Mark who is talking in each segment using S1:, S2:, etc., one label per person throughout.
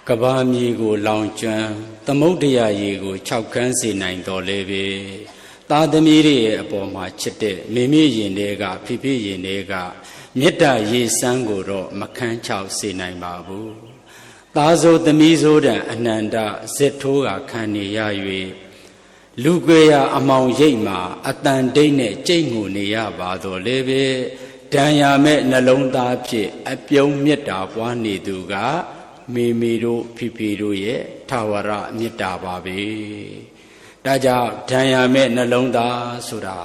S1: ကဘာမြေကိုလောင်ကျွမ်းသမုဒ္ဒရာရေကို၆ခန်းစေနိုင်တော်လဲပဲသားသမီးတွေရဲ့အပေါ်မှာချစ်တဲ့မိမိရင်တွေကဖိဖိရင်တွေကမေတ္တာရေစမ်းကိုတော့မခန်းချောက်စေနိုင်ပါဘူးသားဆိုသမီးဆိုတဲ့အနန္တဇက်ထိုးကခံနေရ၍လူကြွယ်ရာအမောင်ရိပ်မှာအတန်တိတ်နဲ့ကြိတ်ငိုနေရပါတော့လေပဲဒဏ်ရာမဲ့နှလုံးသားဖြစ်အပြုံးမေတ္တာပွားနေသူကမိမိတို့ဖိဖိတို့ရဲ့ထာဝရမေတ္တာပါပဲဒါကြောင့်ဒဏ်ရာမဲ့နှလုံးသားဆိုတာ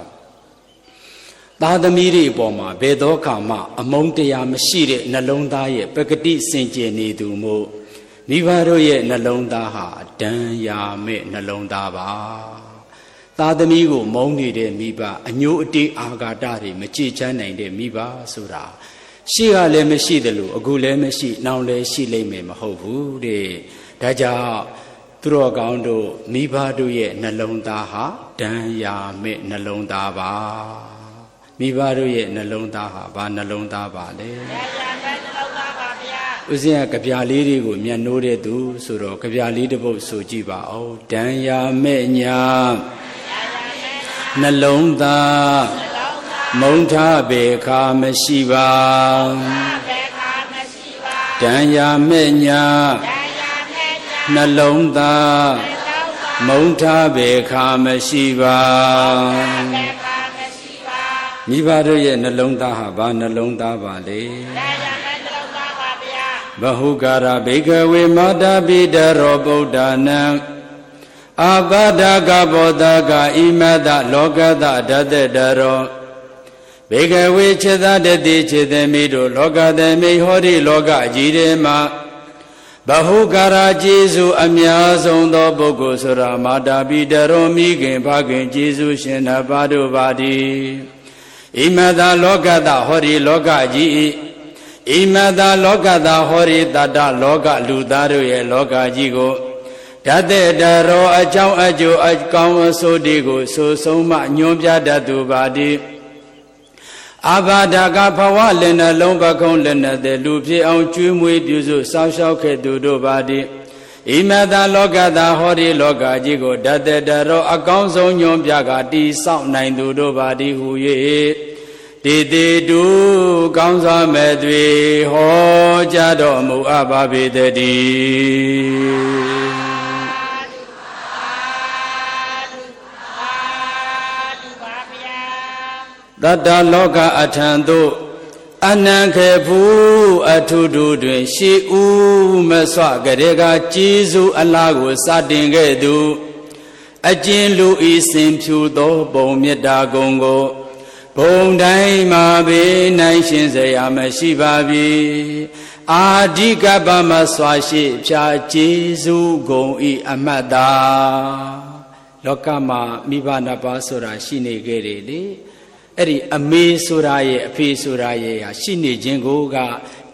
S1: သားသမီးတွေအပေါ်မှာဘယ်သောအခါမှအမုန်းတရားမရှိတဲ့နှလုံးသားရဲ့ပဂတိစင်ကြယ်နေသူမို့မိဘတို့ရဲ့နှလုံးသားဟာဒဏ်ရာမဲ့နှလုံးသားပါသားသမီးကိုမုန်းနေတဲ့မိဘအညိုးအတေးအာဃာတတွေမကြည်ချမ်းနိုင်တဲ့မိဘဆိုတာရှိကလည်းမရှိတယ်လို့အခုလည်းမရှိနောက်လည်းရှိလိမ့်မယ်မဟုတ်ဘူးတဲ့ဒါကြောင့်သူတော်ကောင်းတို့မိဘတို့ရဲ့နှလုံးသားဟာဒဏ်ရာမဲ့နှလုံးသားပါမိဘတို့ရဲ့နှလုံးသားဟာဘာနှလုံးသားပါလဲဒဏ်ရာမဲ့နှလုံးသားပါဗျာဦးဇင်းကကြပြလေးတွေကိုမျက်နှိုးတဲ့သူဆိုတော့ကြပြလေးတစ်ပုဒ်ဆိုကြည့်ပါဦးဒဏ်ရာမဲ့ညာနှလုံးသားမုံထားဘေခါမရှိပါဒဏ်ရာမဲ့ညာနှလုံးသားမုံထားဘေခါမရှိပါမိဘတို့ရဲ့နှလုံးသားဟာဘာနှလုံးသားပါလဲဘဟုကာရဘိကဝေမာတာပိတရောဗုဒ္ဓနံအာပါဒကဘောဓကဣမတလောကတဓတ္တတရောဘေကဝေခြေသာတတိခြေသမီးတို့လောကသမိဟောဒီလောကကြီးထဲမှာဘဟုကာရကျေစုအများဆုံးသောပုဂ္ဂိုလ်ဆိုရာမာတာပိတရောမိခင်ဖခင်ကျေစုရှင်နှစ်ပါးတို့ပါသည်ဣမတလောကတဟောဒီလောကကြီးဣမတလောကတဟောဒီတတ္တလောကလူသားတို့ရဲ့လောကကြီးကိုဓာတေတရောအကြောင်းအကျိုးအကောင်းအဆိုးဒီကိုဆိုဆုံးမညွှန်ပြတတ်သူပါသည်အာဘာဒကဘဝလည်းနှလုံးပခုံးလည်းနဲ့လူဖြစ်အောင်ကျွေးမွေးပြုစုစောင့်ရှောက်ခဲ့သူတို့ပါသည်ဣမတလောကတဟောဒီလောကကြီးကိုဓာတေတရောအကောင်းဆုံးညွှန်ပြကတိဆောက်နိုင်သူတို့ပါသည်ဟူ၍တေတေတုကောင်းစွာမဲ့တွေဟောကြားတော်မူအပ်ပါပေတည်းတတ္တလောကအထံသို့အနံခေဘူးအထုထုတွင်ရှိဥမဆွကရေကကျေးဇူးအလားကိုစတင်ခဲ့သူအကျဉ်လူဤစင်ဖြူသောပုံမေတ္တာဂုံကိုဘုံတိုင်းမှာပေနိုင်ရှင်စရာမရှိပါပြီအာဓိကပမဆွာရှိဖြာကျေးဇူးဂုံဤအမတ်တာလောကမှာမိဘနှစ်ပါးဆိုတာရှိနေခဲ့တယ်လေအဲ့ဒီအမေဆိုတာရဲ့အဖေဆိုတာရဲ့ရှိနေခြင်းကိုက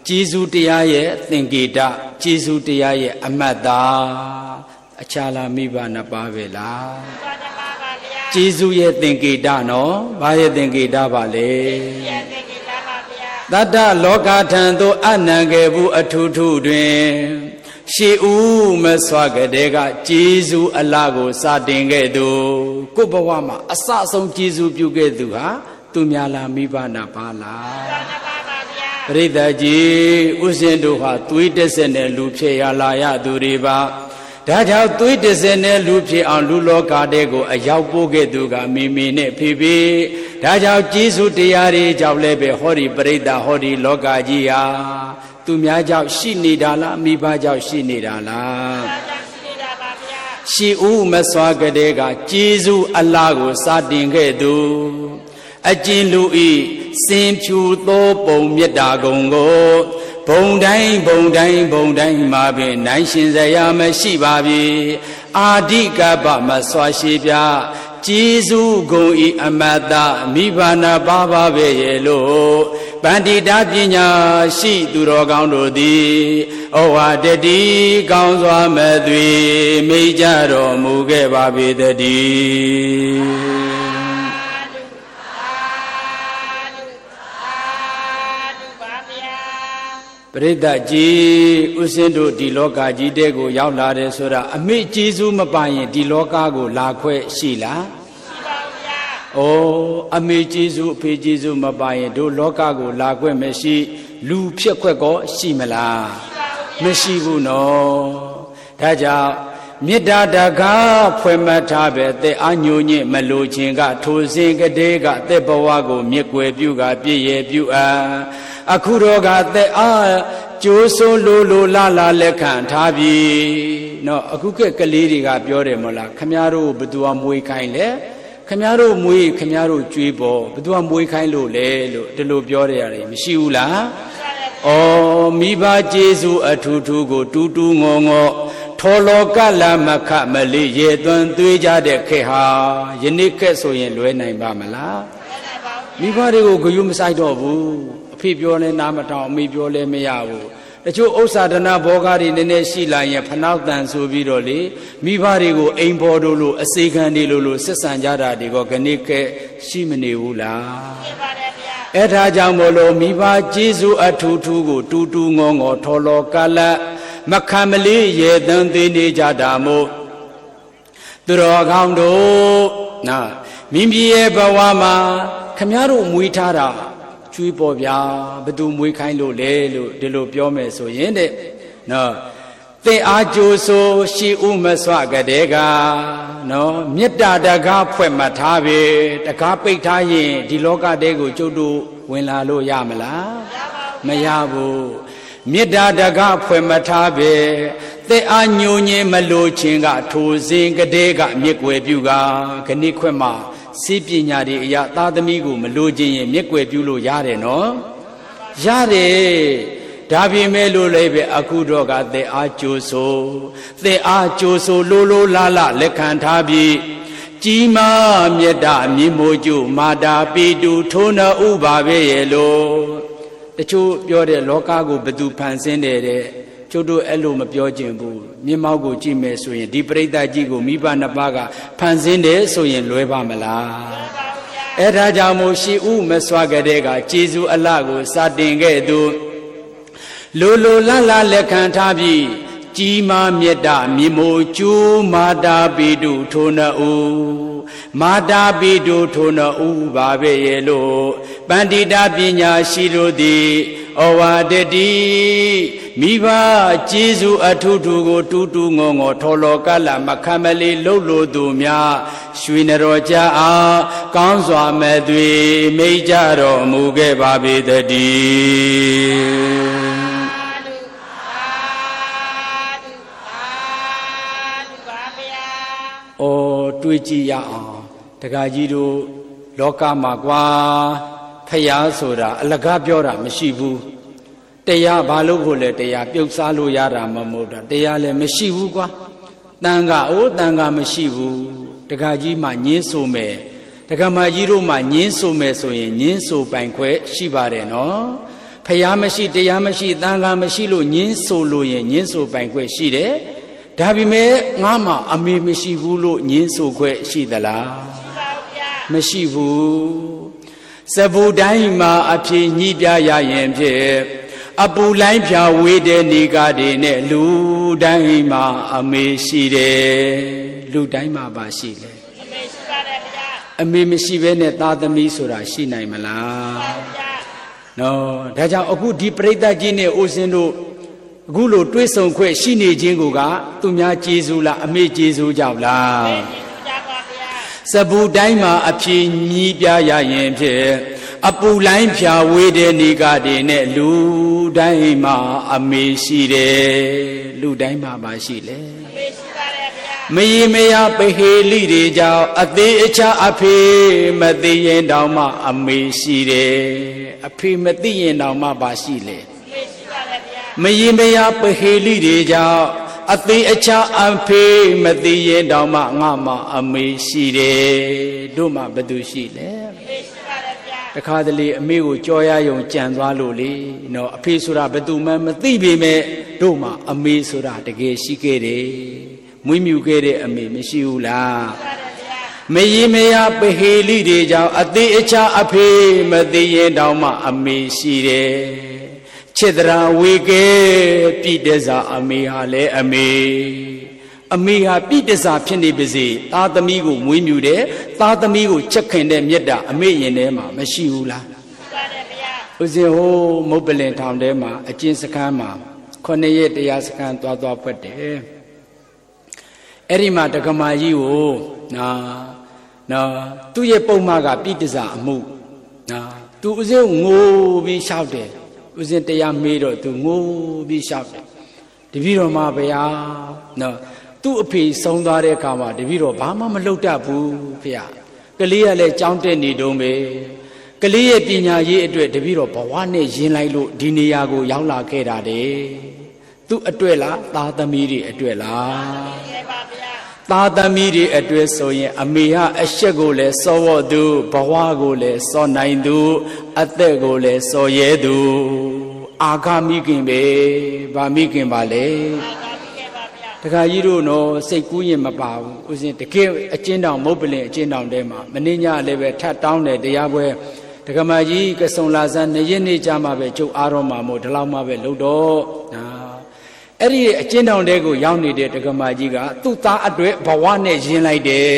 S1: ကျေးဇူးတရားရဲ့သင်္ကေတကျေးဇူးတရားရဲ့အမတ်တာအခြားလားမိဘနှစ်ပါးပဲလားကျေးဇူးရဲ့သင်္ကေတနော်ဘာရဲ့သင်္ကေတပါလဲတတ္တလောကထံသို့အနံကေဘူးအထုထုတွင်ရှိဥမဆွာကတဲ့ကကျေးဇူးအလားကိုစတင်ခဲ့သူကိုယ့်ဘဝမှာအစအဆုံးကျေးဇူးပြုခဲ့သူဟာသူများလားမိဘနာပါလားပရိသတ်ကြီးဥစဉ်တို့ဟာသွေးတစ်ဆက်နဲ့လူဖြစ်ရလာရသူတွေပါဒါကြောင့်သွေးတစ်ဆက်နဲ့လူဖြစ်အောင်လူလောကတဲ့ကိုအရောက်ပို့ခဲ့သူကမိမိနဲ့ဖေဖေဒါကြောင့်ကျေးဇူးတရားတွေကြောင့်လည်းပဲဟောဒီပရိသတ်ဟောဒီလောကကြီးဟာသူများကြောင့်ရှိနေတာလားမိဘကြောင့်ရှိနေတာလားရှိဥမဆွာကတဲ့ကကျေးဇူးအလားကိုစတင်ခဲ့သူအကျဉ်လူဤစင်ဖြူသောပုံမေတ္တာဂုံကိုဘုံတိုင်းဘုံတိုင်းဘုံတိုင်းမှာပင်နိုင်ရှင်စရာမရှိပါပြီအာဓိကပမဆွာရှိပြကျေးဇူးဂုံဤအမတ္တမိဘနာပါပါပဲရဲ့လို့ပန္တိတာပညာရှိသူတော်ကောင်းတို့သည်ဩဝါဒတိကောင်းစွာမဲ့သွေမိကြတော်မူခဲ့ပါပေတည်း ရိသတ်ကြီးဥစဉ်တို့ဒီလောကကြီးတဲ့ကိုရောက်လာတယ်ဆိုတာအမေကျေးဇူးမပါရင်ဒီလောကကိုလာခွဲရှိလားရှိပါဘူးဗျာဩအမေကျေးဇူးအဖေကျေးဇူးမပါရင်တို့လောကကိုလာခွဲမရှိလူဖြစ်ခွက်ကောရှိမလားမရှိဘူးနော်ဒါကြောင့်မေတ္တာတကားဖွယ်မှတ်ထားပဲတဲ့အာညိုညစ်မလို့ခြင်းကထိုစဉ်ကတည်းကတဲ့ဘဝကိုမြစ်ွယ်ပြုကပြည့်ရဲ့ပြုအပ်အခုတော့ကတဲ့အားကျိုးဆိုးလိုလာလက်ခံထားပြီနော်အခုကကလေးတွေကပြောတယ်မလားခမည်းတော်ဘသူကမွေးခိုင်းလဲခမည်းတော်မွေးခမည်းတော်ကြွေးပေါ်ဘသူကမွေးခိုင်းလို့လဲလို့ဒီလိုပြောတယ်ရတယ်မရှိဘူးလားဩမိဘကျေးဇူးအထူးထူးကိုတူတူငေါငေါထောလောကလမခမလေးရေသွန်းသွေးကြတဲ့ခေဟာယနေ့ခေတ်ဆိုရင်လွဲနိုင်ပါမလားမိဘတွေကိုဂရုမစိုက်တော့ဘူးအဖေပြောလဲနားမထောင်အမေပြောလဲမရဘူးတချို့ဥစ္စာဒနာဘောဂါတွေနည်းနည်းရှိလာရင်ဖနောက်တန်ဆိုပြီးတော့လေမိဘတွေကိုအိမ်ပေါ်တို့လို့အစေခံတွေလို့ဆက်ဆံကြတာတွေကခဏခေတ်ရှိမနေဘူးလားရှိပါတယ်ဗျာအဲ့ဒါကြောင့်မို့လို့မိဘကျေးဇူးအထူးထူးကိုတူတူငေါငေါထောလောကလမခံမလေးရေတန်သေးနေကြတာမို့သူတော်ကောင်းတို့နာမိမိရဲ့ဘဝမှာခမည်းတော်မွေးထားတာကျွေးပေါ်ဗျာဘသူမွေးခိုင်းလို့လဲလို့ဒီလိုပြောမယ်ဆိုရင်တဲ့နော်သင်အားကြိုးဆိုရှိဥမဆွကတဲ့ကနော်မေတ္တာတကားဖွဲ့မှတ်ထားပြီတကားပိတ်ထားရင်ဒီလောကတဲကိုကျုပ်တို့ဝင်လာလို့ရမလားမရဘူးမေတ္တာတကားဖွဲ့မထားပဲတဲ့အာညိုညင်မလို့ခြင်းကထိုစဉ်ကတဲ့ကမြစ်ွယ်ပြုကခဏခွက်မှာစိပညာတွေအရာသားသမီးကိုမလို့ခြင်းရင်မြစ်ွယ်ပြုလို့ရတယ်နော်ရတယ်ဒါပြင်မဲ့လို့လည်းပဲအခုတော့ကတဲ့အာကြိုးဆိုတဲ့အာကြိုးဆိုလိုလာလက်ခံထားပြီးကြီးမားမေတ္တာမြင့်မိုးကျို့မာတာပေတူထိုးနှဥပါပဲရဲ့လို့တချို့ပြောတဲ့လောကကိုဘသူဖန်ဆင်းတယ်တဲ့ကျုပ်တို့အဲ့လိုမပြောကျင်ဘူးမြင့်မောက်ကိုကြည့်မယ်ဆိုရင်ဒီပရိသတ်ကြီးကိုမိဘနှစ်ပါးကဖန်ဆင်းတယ်ဆိုရင်လွဲပါမလားအဲ့ဒါကြောင့်မို့ရှိဥမစွာကြတဲ့ကကျေးဇူးအလကိုစတင်ခဲ့သူလိုလာလက်ခံထားပြီးကြီးမားမေတ္တာမြင့်မိုးကျူးမာတာပိတုထိုနှဥမာတာပိတုထိုနှဥပါပဲရဲ့လို့ပန္တိတာပညာရှိတို့သည်ဩဝါဒတိမိဘကျေးဇူးအထူးထူးကိုတူတူငေါငေါထောလောကလမခမလေးလှုပ်လို့သူများရွှေနရောကြအားကောင်းစွာမဲ့သွေမိတ်ကြတော်မူခဲ့ပါပေတည်းတွေးကြည့်ရအောင်တက္ကကြီးတို့လောကမှာကွာဖယားဆိုတာအလကားပြောတာမရှိဘူးတရားဘာလို့ဖို့လဲတရားပြုတ်စားလို့ရတာမဟုတ်တာတရားလည်းမရှိဘူးကွာတန်ခါတန်ခါမရှိဘူးတက္ကကြီးမှညင်းဆိုမယ်တက္ကမကြီးတို့မှညင်းဆိုမယ်ဆိုရင်ညင်းဆိုပိုင်ခွဲရှိပါတယ်နော်ဖယားမရှိတရားမရှိတန်ခါမရှိလို့ညင်းဆိုလို့ရင်ညင်းဆိုပိုင်ခွဲရှိတယ်ဒါပေမဲ့ငါမှအမေမရှိဘူးလို့ညင်းဆိုခွဲရှိသလားမရှိဘူးစဘူတိုင်းမှာအဖြစ်ညှိပြရရင်ဖြင့်အပူလိုင်းဖြာဝေးတဲ့နေကားတွေနဲ့လူတိုင်းမှာအမေရှိတယ်လူတိုင်းမှာပါရှိတယ်အမေရှိပါတယ်ဗျာအမေမရှိဘဲနဲ့သားသမီးဆိုတာရှိနိုင်မလားနော်ဒါကြောင့်အခုဒီပရိသတ်ကြီးနဲ့အိုစင်တို့အခုလိုတွေးဆုံခွဲရှိနေခြင်းကိုကသူများကျေးဇူးလားအမေကျေးဇူးကြောင့်လားစဘူတိုင်းမှာအဖြစ်ညှိပြရရင်ဖြင့်အပူလိုင်းဖြာဝေးတဲ့နေကားတွေနဲ့လူတိုင်းမှာအမေရှိတယ်လူတိုင်းမှာပါရှိလေအမေရှိပါတယ်ဗျာမယီမယပဟေလိတွေကြောင့်အသေးအချအဖေမသိရင်တောင်မှအမေရှိတယ်အဖေမသိရင်တောင်မှပါရှိလေမယီမယပဟေလိတွေကြောင့်အသေးအချအဖေမသိရင်တောင်မှငါမှအမေရှိတယ်တို့မှဘယ်သူရှိလဲတခါတလေအမေကိုကြောရယုံကြံသွားလို့လေနော်အဖေဆိုတာဘယ်သူမှမသိပေမဲ့တို့မှအမေဆိုတာတကယ်ရှိခဲ့တယ်မွေးမြူခဲ့တဲ့အမေမရှိဘူးလားမယီမယပဟေလိတွေကြောင့်အသေးအချအဖေမသိရင်တောင်မှအမေရှိတယ် Chedra wege piteza ame hale ame ame ha piteza phini pise tathamigo mwe myude tathamigo chekhinde myetta ame yin the ma mashi hu la Usin ho Mobelin town there ma achin sakan ma 9 ရက်တရားစခန်းသွားဖွက်တယ်အဲ့ဒီမှာတက္ကမကြီးကိုနော်သူ့ရဲ့ပုံမှန်ကပြိတ္တစာအမှုနော်သူဥစဉ်ငိုပြီးလျှောက်တယ်ဥစဉ်တရားမေးတော့သူငိုပြီးလျှောက်တယ်တပည့်တော်မှာဗျာနော်သူ့အဖေဆုံးသွားတဲ့အခါမှာတပည့်တော်ဘာမှမလုပ်တတ်ဘူးဖေကလေးကလည်းကြောင်းတက်နေတုံးပဲကလေးရဲ့ပညာရေးအတွက်တပည့်တော်ဘဝနဲ့ယဉ်လိုက်လို့ဒီနေရာကိုရောက်လာခဲ့တာတဲ့သူအတွက်လားသားသမီးတွေအတွက်လားသားသမီးတွေအတွက်ဆိုရင်အမေဟာအရှက်ကိုလည်းစောဝတ်သူဘဝကိုလည်းစောနိုင်သူအသက်ကိုလည်းစောရဲသူအာဃမိခင်ပဲဗာမိခင်ပါလေတခါကြီးတို့နော်စိတ်ကူးရင်မပါဘူးဥစဉ်တကယ်အကျဉ်းတောင်မုတ်ပလင်အကျဉ်းတောင်ထဲမှာမင်းညလည်းပဲထပ်တောင်းတယ်တရားပွဲတက္ကမကြီးကစုံလာစမ်း2 ရက်နေ့ကြာမှပဲကျုပ်အားတော်မှာမို့ဒီလောက်မှပဲလို့တော့အဲ့ဒီအကျဉ်းတောင်တဲကိုရောက်နေတဲ့တက္ကမကြီးကသူ့သားအတွက်ဘဝနဲ့ယဉ်လိုက်တယ်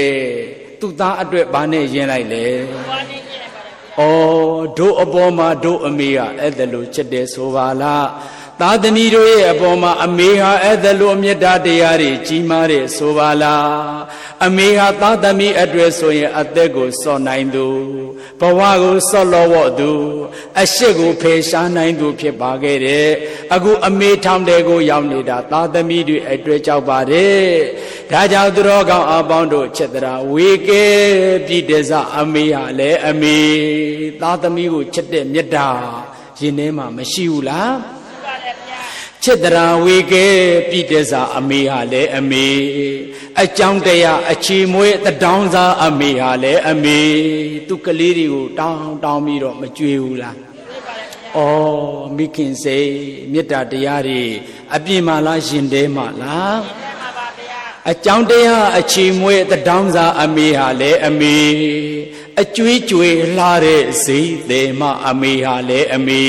S1: သူ့သားအတွက်ဘာနဲ့ယဉ်လိုက်လဲဩတို့အပေါ်မှာတို့အမေကအဲ့ဒါလို့ချက်တယ်ဆိုပါလားသားသမီးတို့ရဲ့အပေါ်မှာအမေဟာအဲ့ဒါလို့မေတ္တာတရားတွေကြီးမားတဲ့ဆိုပါလားအမေဟာသားသမီးအတွက်ဆိုရင်အသက်ကိုစော့နိုင်သူဘဝကိုစော့လို့ဝတ်သူအရှိတ်ကိုဖယ်ရှားနိုင်သူဖြစ်ပါခဲ့တယ်အခုအမေထောင်တဲ့ကိုရောက်နေတာသားသမီးတွေအတွက်ကြောက်ပါတယ်ဒါကြောင့်သူတော်ကောင်းအပေါင်းတို့ချက်တရာဝေကဲပြည့်တဲ့စအမေဟာလည်းအမေသားသမီးကိုချက်တဲ့မေတ္တာရင်ထဲမှာမရှိဘူးလားချက်တရာဝေကဲပြည့်တဲ့စာအမေဟာလည်းအမေအကြောင်းတရားအချီမွေးတတောင်းစားအမေဟာလည်းအမေသူကလေးတွေကိုတောင်းပြီးတော့မကြွေဘူးလားဩမိခင်စိတ်မေတ္တာတရားတွေအပြည့်မှလားရှင်တဲမှလားအကြောင်းတရားအချီမွေးတတောင်းစားအမေဟာလည်းအမေအကျွေးကြွေလှတဲ့ဇိသေးမအမေဟာလည်းအမေ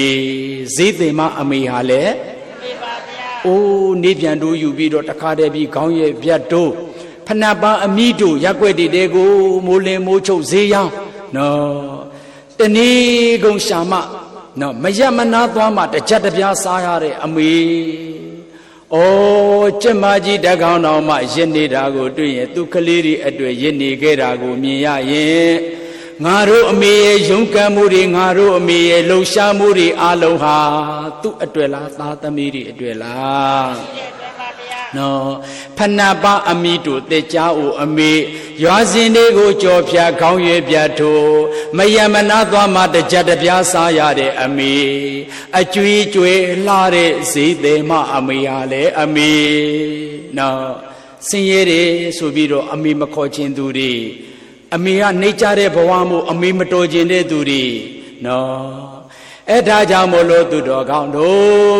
S1: ဇိသေးမအမေဟာလည်းအိုးနေပြန်တို့ယူပြီးတော့တခါတည်းပြီးခေါင်းရဲ့ပြတ်တို့ဖဏပန်းအမိတို့ရက်ွက်တေကိုမိုးလင်းမိုးချုပ်ဈေးရောင်းနော်တနည်းကုန်ရှာမနော်မရမနာသွားမှတကြက်တပြားစားရတဲ့အမေဩကျမကြီးတကောင်တော်မှရစ်နေတာကိုတွေ့ရင်သူကလေးတွေအတွေ့ရစ်နေခဲ့တာကိုမြင်ရရင်ငါတို့အမေရဲ့ရုန်းကန်မှုတွေငါတို့အမေရဲ့လှူရှားမှုတွေအလုံးဟာသူ့အတွက်လားသားသမီးတွေအတွက်လားနော်ဖဏပအမိတို့တေချာအိုအမေရွာစဉ်တွေကိုကြော်ဖြာခေါင်းရွယ်ပြတ်ထိုးမယမနာသွားမှတကြက်တပြားစားရတဲ့အမေအကျွေးကျွေလှတဲ့ဈေးသည်မအမေဟာလည်းအမေနော်စင်ရဲတယ်ဆိုပြီးတော့အမေမခေါ်ခြင်းသူတွေအမေကနေကြတဲ့ဘဝမို့အမေမတော်ခြင်းတဲ့သူတွေနော်အဲ့ဒါကြောင့်မို့လို့သူတော်ကောင်းတို့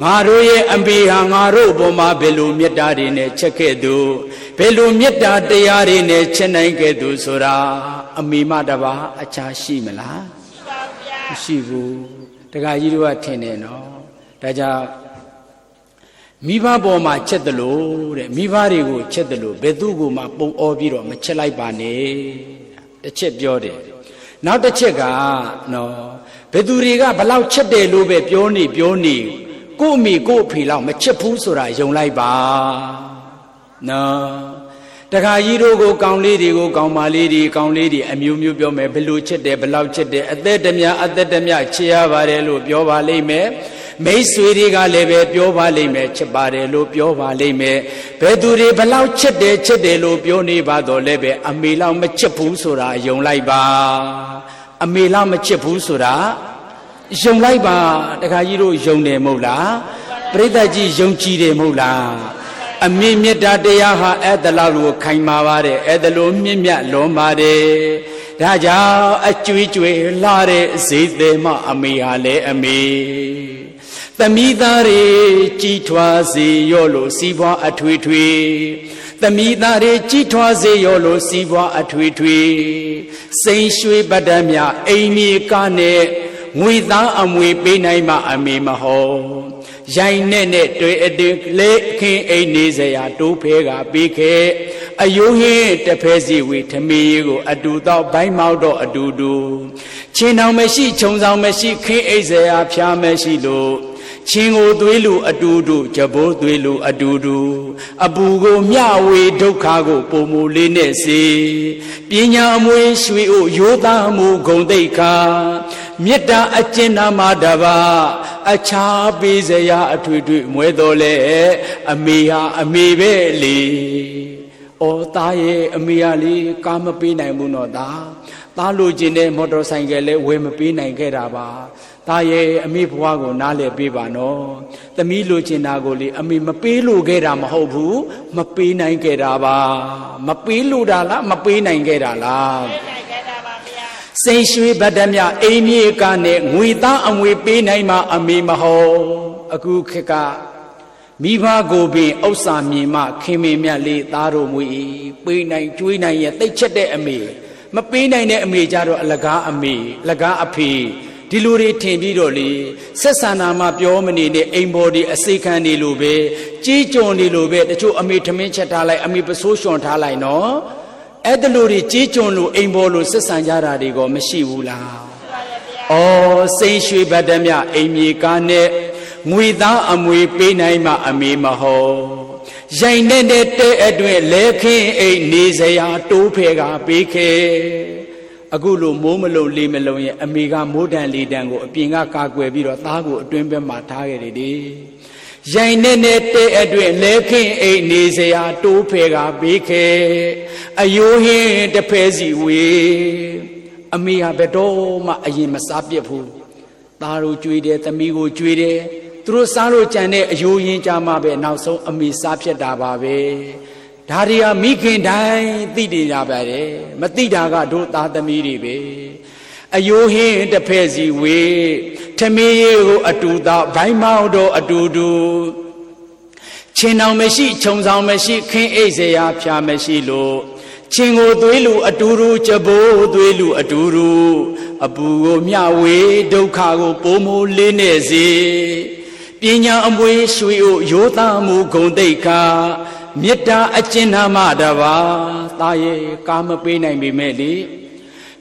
S1: ငါတို့ရဲ့အမေဟာငါတို့ဘုံမှာဘယ်လိုမေတ္တာတွေနဲ့ချက်ခဲ့သူဘယ်လိုမေတ္တာတရားတွေနဲ့ချက်နိုင်ခဲ့သူဆိုတာအမေမတပါအခြားရှိမလားမရှိဘူးတခါကြီးတို့ကထင်တယ်နော်ဒါကြောင့်မိဘပေါ်မှာချက်တယ်လို့တဲ့မိဘတွေကိုချက်တယ်လို့ဘယ်သူကိုမှပုံအောပြီးတော့မချက်လိုက်ပါနဲ့တစ်ချက်ပြောတယ်နောက်တစ်ချက်ကနော်ဘယ်သူတွေကဘလောက်ချက်တယ်လို့ပဲပြောနေကို့အမိကို့အဖေလောက်မချက်ဘူးဆိုတာယုံလိုက်ပါနော်တခါကြီးတို့ကိုကောင်းလေးတွေကိုကောင်းမလေးတွေကောင်းလေးတွေအမျိုးမျိုးပြောမယ်ဘယ်လိုချက်တယ်ဘယ်လောက်ချက်တယ်အသက်တမျှချေရပါတယ်လို့ပြောပါလိမ့်မယ်မိတ်ဆွေတွေကလည်းပဲပြောပါလိမ့်မယ်ချစ်ပါတယ်လို့ပြောပါလိမ့်မယ်ဘယ်သူတွေဘလောက်ချစ်တယ်လို့ပြောနေပါတော့လည်းပဲအမေလောက်မချစ်ဘူးဆိုတာယုံလိုက်ပါအမေလောက်မချစ်ဘူးဆိုတာယုံလိုက်ပါတခါကြီးတို့ယုံတယ်မဟုတ်လားပရိသတ်ကြီးယုံကြည်တယ်မဟုတ်လားအမေမေတ္တာတရားဟာအဲ့ဒါလောက်ကိုခိုင်မာပါတယ်အဲ့ဒါလိုမြင့်မြတ်လွန်ပါတယ်ဒါကြောင့်အကျွေးကျွေလှတဲ့ဈေးသည်မအမေဟာလည်းအမေသမီးသားတွေကြီးထွားစေရောလို့စီးပွားအထွေထွေသမီးသားတွေကြီးထွားစေရောလို့စီးပွားအထွေထွေစိန်ရွှေပတ္တမြအိမ်မြေကနဲ့ ငွေသားအမွေပေးနိုင်မှအမေမဟုတ်ရိုင်းနဲ့တွေ့အတူလေခင်အိမ်နေစရာတိုးဖဲကပေးခဲ့အယိုးဟင်းတဖဲစီဝေထမီကိုအတူတော့ဘိုင်းမောက်တော့အတူတူချင်းအောင်မရှိခြုံဆောင်မရှိခင်းအိမ်စရာဖျားမရှိလို့ချင်းကိုသွေးလူအတူတူကြဘိုးသွေးလူအတူတူအပူကိုမျှဝေဒုက္ခကိုပုံမူလေးနဲ့စေပညာအမွေရွှေအိုရိုးသားမှုဂုံတိတ်ခါမေတ္တာအကျဉ်းနာမှာတပါအခြားပေးစရာအထွေထွေမွဲတော်လဲအမေဟာအမေပဲလေဩသားရဲ့အမေဟာလေကာမပေးနိုင်ဘူးနော်သားလိုချင်တဲ့မော်တော်ဆိုင်ကယ်လဲဝယ်မပေးနိုင်ခဲ့တာပါသားရဲ့အမေဘွားကိုနားလည်ပေးပါနော်သမီးလိုချင်တာကိုလေအမေမပေးလို့ခဲ့တာမဟုတ်ဘူးမပေးနိုင်ခဲ့တာပါမပေးလို့တာလားမပေးနိုင်ခဲ့တာလားစိန်ရွှေဗတ္တမြအိမ်မြေကနဲ့ငွေသားအမွေပေးနိုင်မှအမေမဟုတ်အခုခေတ်ကမိဘကိုပင်ဥစ္စာမြင်မှခင်မင်မြတ်လေးသားတို့မွေပေးနိုင်ကျွေးနိုင်ရဲ့တိတ်ချက်တဲ့အမေမပေးနိုင်တဲ့အမေကြတော့အလကားအမေလကားအဖေဒီလိုတွေထင်ပြီးတော့လေဆက်ဆံနာမှာပြောမနေနဲ့အိမ်ပေါ်ဒီအစိခံနေလို့ပဲကြီးကြုံနေလို့ပဲတချို့အမေထမင်းချက်ထားလိုက်အမေပစိုးရွှွန်ထားလိုက်နော်အဲ့ဒါလိုတွေကြီးကြုံလို့အိမ်ပေါ်လို့ဆက်ဆံကြတာတွေကမရှိဘူးလားဩစိန်ရွှေဗတ္တမြအိမ်မြေကားနဲ့ငွေသားအမွေပေးနိုင်မှအမေမဟုတ်ရိုင်တဲ့တဲ့အတွင်းလဲခင်းအိမ်နေစရာတိုးဖဲကပေးခဲ့အခုလိုမိုးမလုံလေမလုံရဲ့အမေကမိုးတန်လေတန်ကိုအပြင်ကကာကွယ်ပြီးတော့သားကိုအတွင်းဘက်မှာထားခဲ့တယ်ဒီရိုင်တဲ့တဲ့အတွင်းလဲခင်းအိမ်နေစရာတိုးဖဲကပေးခဲ့အယိုးဟင်းတစ်ဖဲစီဝေအမေဟာဘယ်တော့မှအရင်မစားပြစ်ဘူးသားတို့ကြွေးတယ်သမီးကိုကြွေးတယ်သူတို့စားလို့ကြံတဲ့အယိုးရင်းကြမှာပဲနောက်ဆုံးအမေစားဖြစ်တာပါပဲဒါတွေဟာမိခင်တိုင်းသိတယ်ကြပါတယ်မသိတာကတို့သားသမီးတွေပဲအယိုးဟင်းတစ်ဖဲစီဝေထမင်းရေကိုအတူသားဘိုင်းမောက်တော့အတူတူချင်းအောင်မရှိခြုံဆောင်မရှိခင်းအိတ်စရာဖျားမရှိလို့ချင်းကိုသွေးလူအတူတူကြဘိုးသွေးလူအတူတူအပူကိုမျှဝေဒုက္ခကိုပုံမိုးလေးနဲ့စေပညာအမွေရွှေအိုရိုးသားမှုဂုံတိတ်ခါမေတ္တာအကျဉ်းနာမတပါသားရဲ့ကာမပေးနိုင်ပေမဲ့လေ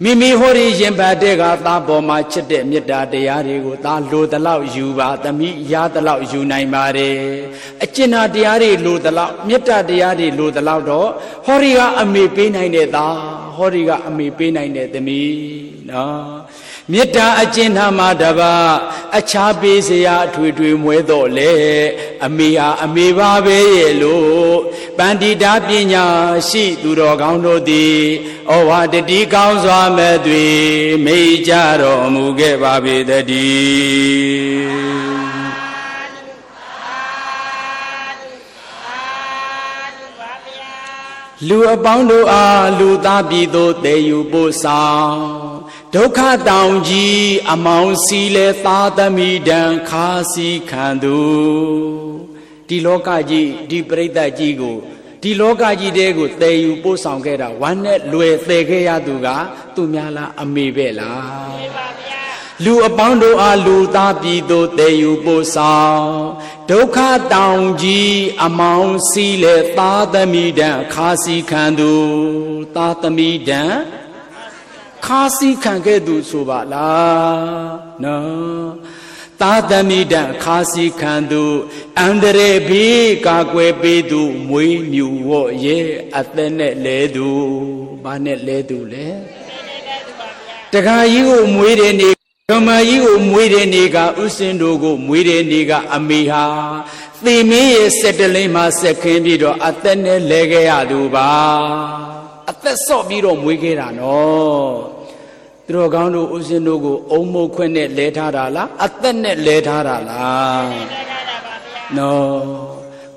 S1: မိမိဟောဒီရင်ပတ်တဲ့ကသားပေါ်မှာချစ်တဲ့မေတ္တာတရားတွေကိုသားလိုတလောက်ယူပါသမီးရတလောက်ယူနိုင်ပါတယ်အကျဉ်းနာတရားတွေလိုတလောက်မေတ္တာတရားတွေလိုတလောက်တော့ဟောဒီကအမေပေးနိုင်တဲ့သားဟောဒီကအမေပေးနိုင်တဲ့သမီးနော်မေတ္တာအကျဉ်းနာမှာတပါအခြားပေးစရာအထွေထွေမွဲတော့လေအမေဟာအမေပါပဲရဲ့လို့ပန္တိတာပညာရှိသူတော်ကောင်းတို့သည်ဩဝါဒတိကောင်းစွာမဲ့သွေမိတ်ကြတော်မူခဲ့ပါပေတည်းလူအပေါင်းတို့အားလူသားပြည်သို့တည်ယူပို့ဆောင်ဒုက္ခတောင်ကြီးအမောင်စီလဲသားသမီးတန်ခါစီခံသူဒီလောကကြီးဒီပရိသတ်ကြီးကိုဒီလောကကြီးတဲကိုတည်ယူပို့ဆောင်ခဲ့တာဝမ်းနဲ့လွယ်တည်ခဲ့ရသူကသူများလားအမေပဲလားမှန်ပါဗျာလူအပေါင်းတို့အားလူသားပြည်သို့တည်ယူပို့ဆောင်ဒုက္ခတောင်ကြီးအမောင်စီလဲသားသမီးတန်ခါစီခံသူသားသမီးတန်ခါစီခံခဲ့သူဆိုပါလားနော်သားသမီးတန်ခါစီခံသူအန္တရာယ်ဘေးကာကွယ်ပေးသူမွေးမြူဝတ်ရဲ့အသက်နဲ့လဲသူဘာနဲ့လဲသူလဲတခါကြီးကိုမွေးတဲ့နေဓမ္မကြီးကိုမွေးတဲ့နေကဥစဉ်တို့ကိုမွေးတဲ့နေကအမေဟာသေမင်းရဲ့စက်တလင်းမှာဆက်ခင်းပြီးတော့အသက်နဲ့လဲခဲ့ရသူပါအသက်ဆော့ပြီးတော့မွေးခဲ့တာနော်သူတော်ကောင်းတို့ဥစဉ်တို့ကိုအုံမုတ်ခွင့်နဲ့လဲထားတာလားအသက်နဲ့လဲထားတာလားလဲထားတာပါဗျာနော်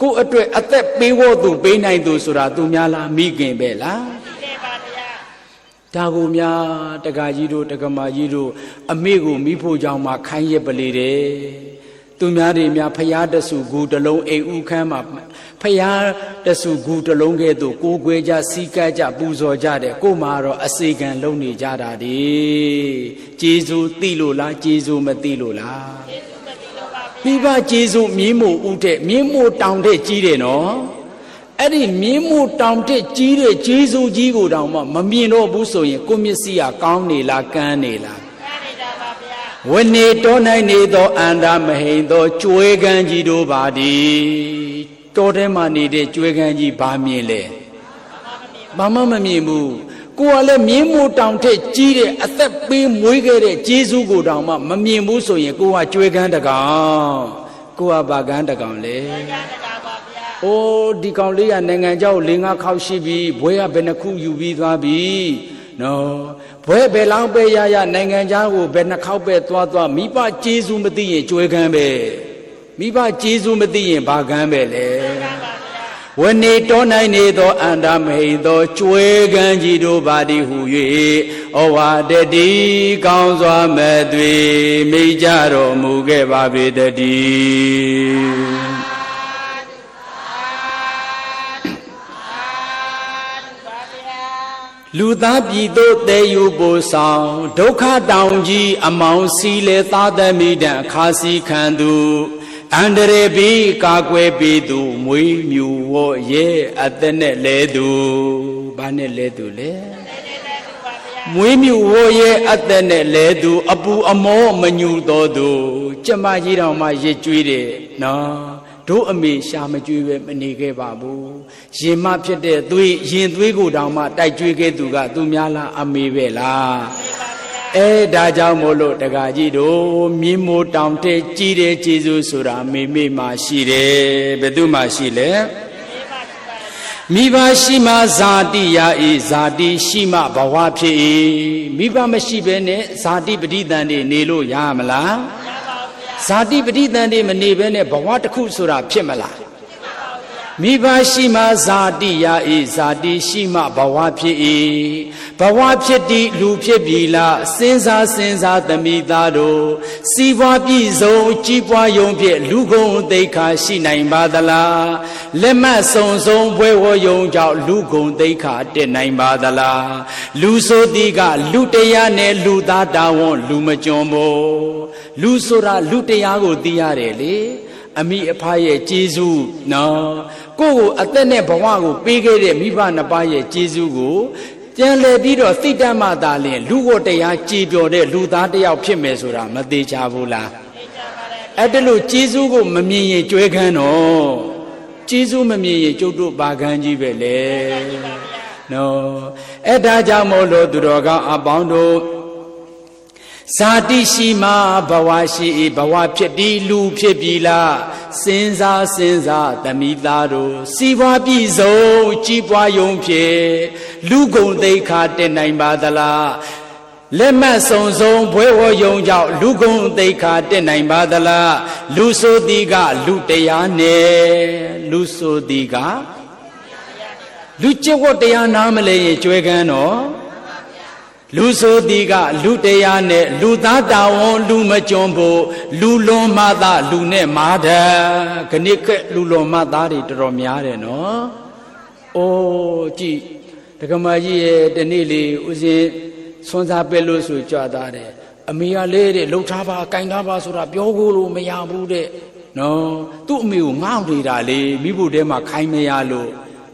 S1: ကိုယ့်အတွက်အသက်ပေးဖို့သူပေးနိုင်သူဆိုတာသူများလားမိခင်ပဲလားမိခင်ပါဗျာဒါကိုများတက္ကကြီးတို့တက္ကမကြီးတို့အမေကိုမိဖို့ကြောင့်မှခိုင်းရပလေတယ် သူများတွေများဖရာတဆူဂူတလုံးအိမ်ဥခန်းမှာဖရာတဆူဂူတလုံးကဲ့သို့ကိုးကွယ်ကြစီကပ်ကြပူဇော်ကြတယ်ကိုမှတော့အစေခံလုံးနေကြတာဒီကျေးဇူးသိလို့လားကျေးဇူးမသိလို့လားမိဘကျေးဇူးမြင်းမို့ဥတဲ့မြင်းမို့တောင်တဲ့ကြီးတယ်နော်အဲ့ဒီမြင်းမို့တောင်တဲ့ကြီးတဲ့ကျေးဇူးကြီးကိုတောင်မှမမြင်တော့ဘူးဆိုရင်ကိုမျက်စိကကောင်းနေလားကန်းနေလားဝနေတော်နိုင်နေသောအန္တာမဟိန်သောကျွဲကန်းကြီးတို့ပါသည်တော်ထဲမှာနေတဲ့ကျွဲကန်းကြီးဘာမြင်လဲဘာမှမမြင်ဘူးကိုကလည်းမြင်းမို့တောင်ထက်ကြီးတဲ့အသက်ပေးမွေးခဲ့တဲ့ကျေးဇူးကိုတောင်မှမမြင်ဘူးဆိုရင်ကိုကကျွဲကန်းတကောင်ကိုကဘာကန်းတကောင်လဲအိုးဒီကောင်လေးကနိုင်ငံเจ้า၄-၅ခေါက်ရှိပြီဘွဲကဘယ်နှခုယူပြီးသွားပြီနော်ဘွဲဘယ်လောက်ပဲရနိုင်ငံเจ้าကိုဘယ်နှခေါက်ပဲသွားမိဘကျေးဇူးမသိရင်ကျွဲကန်းပဲမိဘကျေးဇူးမသိရင်ဘာကန်းပဲလဲဝနေတော်နိုင်နေသောအန္တမိန်သောကျွဲကန်းကြီးတို့ပါသည်ဟု၍ဩဝါဒတိကောင်းစွာမဲ့သွေမိကြတော်မူခဲ့ပါပေတည်းလူသားပြည်သို့တည်ယူပို့ဆောင်ဒုက္ခတောင်ကြီးအမောင်စီလေသာသမီတံအခါစီခံသူအန္တရေဘီကာကွယ်ပြီးသူမွေးမြူဝရဲအသက်နဲ့လဲသူဘာနဲ့လဲသူလဲမွေးမြူဝရဲအသက်နဲ့လဲသူအပူအမောမညူတော်သူကျမကြီးတော်မှရစ်ကြွေးတယ်နော်တို့အမေရှာမကြွေးပဲမနေခဲ့ပါဘူးရင်မဖြစ်တဲ့သွေးရင်သွေးကိုတောင်မှတိုက်ကြွေးခဲ့သူကသူများလားအမေပဲလားဒါကြောင့်မို့လို့တကားကြီးတို့မြင်းမိုးတောင်တဲ့ကြီးတဲ့ကျေးဇူးဆိုတာမိမိမှာရှိတယ်ဘယ်သူမှရှိလဲမိဘရှိမှဇာတိရဤဇာတိရှိမှဘဝဖြစ်၏မိဘမရှိဘဲနဲ့ဇာတိပဋိသန္ဓေနေလို့ရမလားဇာတိပဋိသန္ဓေမနေဘဲနဲ့ဘဝတစ်ခုဆိုတာဖြစ်မလားမိဘရှိမှဇာတိရဤဇာတိရှိမှဘဝဖြစ်၏ဘဝဖြစ်သည့်လူဖြစ်ပြီလားစဉ်းစားသမိသားတို့စီးပွားပြည့်စုံကြီးပွားယုံဖြင့်လူကုန်သိက္ခာရှိနိုင်ပါသလားလက်မှတ်စုံဘွဲဝယုံကြောင့်လူကုန်သိက္ခာတက်နိုင်ပါသလားလူဆိုသည်ကလူတရားနဲ့လူသားတာဝန်လူမကြွန်ဖို့လူဆိုတာလူတရားကိုသိရတယ်လေအမိအဖရဲ့ကျေးဇူးနော်ကိုယ့်ကိုအသက်နဲ့ဘဝကိုပေးခဲ့တဲ့မိဘနှစ်ပါးရဲ့ကျေးဇူးကိုပြန်လည်ပြီးတော့သိတတ်မှသာလျှင်လူကိုတရားကြည်ပြောတဲ့လူသားတစ်ယောက်ဖြစ်မယ်ဆိုတာမသေးချဘူးလားအဲ့ဒါလို့ကျေးဇူးကိုမမြင်ရင်ကြွဲခန်းတော့ကျေးဇူးမမြင်ရင်ကျုပ်တို့ဘာခန်းကြီးပဲလေနော်အဲ့ဒါကြောင့်မို့လို့သူတော်ကောင်းအပေါင်းတို့ဇာတိရှိမှဘဝရှိဘဝဖြစ်ဒီလူဖြစ်ပြီလားစဉ်းစားသမိသားတို့စီးပွားပြည့်စုံကြီးပွားယုံဖြင့်လူကုန်သိက္ခာတက်နိုင်ပါသလားလက်မှတ်စုံဘွဲဝယုံကြောင့်လူကုန်သိက္ခာတက်နိုင်ပါသလားလူဆိုသည်ကလူတရားနဲ့လူဆိုသည်ကလူကျင့်ဝတ်တရားနားမလဲရင်ကြွယ်ကန်းတော့လူဆိုသည်ကလူတရားနဲ့လူသားတာဝန်လူမကြွန်ဖို့လူလွန်မှသာလူနဲ့မာတယ်ခဏကလူလွန်မှသားတွေတော်တော်များတယ်နော်အိုးကြည့်ဒကမာကြီးရဲ့တနေ့လေးဦးစင်းဆွမ်းစားပဲလို့ဆိုကြွသားတယ်အမေကလေးတဲ့လှုပ်ထားပါကင်ထားပါဆိုတာပြောကိုလို့မရဘူးတဲ့နော်သူ့အမေကိုငေါ့နေတာလေမိဖို့တဲမှာခိုင်းမရလို့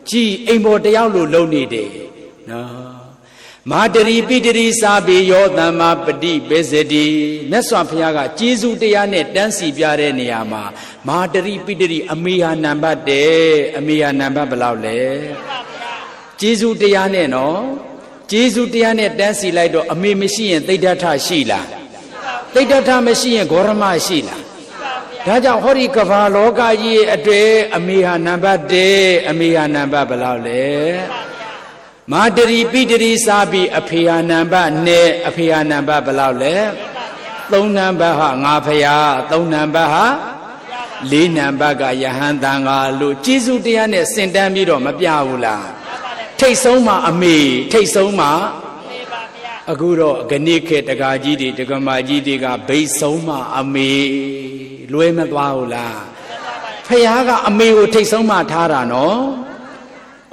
S1: ကြည်အိမ်ပေါ်တယောက်လို့လုံနေတယ်နော်မာတရီပိတရီစာပေယောသမ္မာပฏิပေစတိမြတ်စွာဘုရားကကျေးဇူးတရားနဲ့တန်းစီပြတဲ့နေရာမှာမာတရီပိတရီအမေဟာနံပါတ်1အမေဟာနံပါတ်ဘယ်လောက်လဲကျေးဇူးတရားနဲ့နော်ကျေးဇူးတရားနဲ့တန်းစီလိုက်တော့အမေမရှိရင်သိဒ္ဓထရှိလားသိဒ္ဓထမရှိရင်ဂေါရမရှိလားဒါကြောင့်ဟောဒီကဘာလောကကြီးရဲ့အတွေ့အမေဟာနံပါတ်1အမေဟာနံပါတ်ဘယ်လောက်လဲမာတရီပိတရီစာပြီးအဖေဟာနံပါတ်2အဖေဟာနံပါတ်ဘယ်လောက်လဲ3နံပါတ်ဟာငါဖရာ3နံပါတ်ဟာ4နံပါတ်ကယဟန်တန်ဃာလို့ကျေးဇူးတရားနဲ့စင်တန်းပြီးတော့မပြဘူးလားထိတ်ဆုံးမှာအမေထိတ်ဆုံးမှာ အခုတော့ဂဏိခေတကာကြီးတွေတက္ကမကြီးတွေကဘိတ်ဆုံးမအမေလွဲမသွားဘူးလားဖယားကအမေကိုထိတ်ဆုံးမထားတာနော်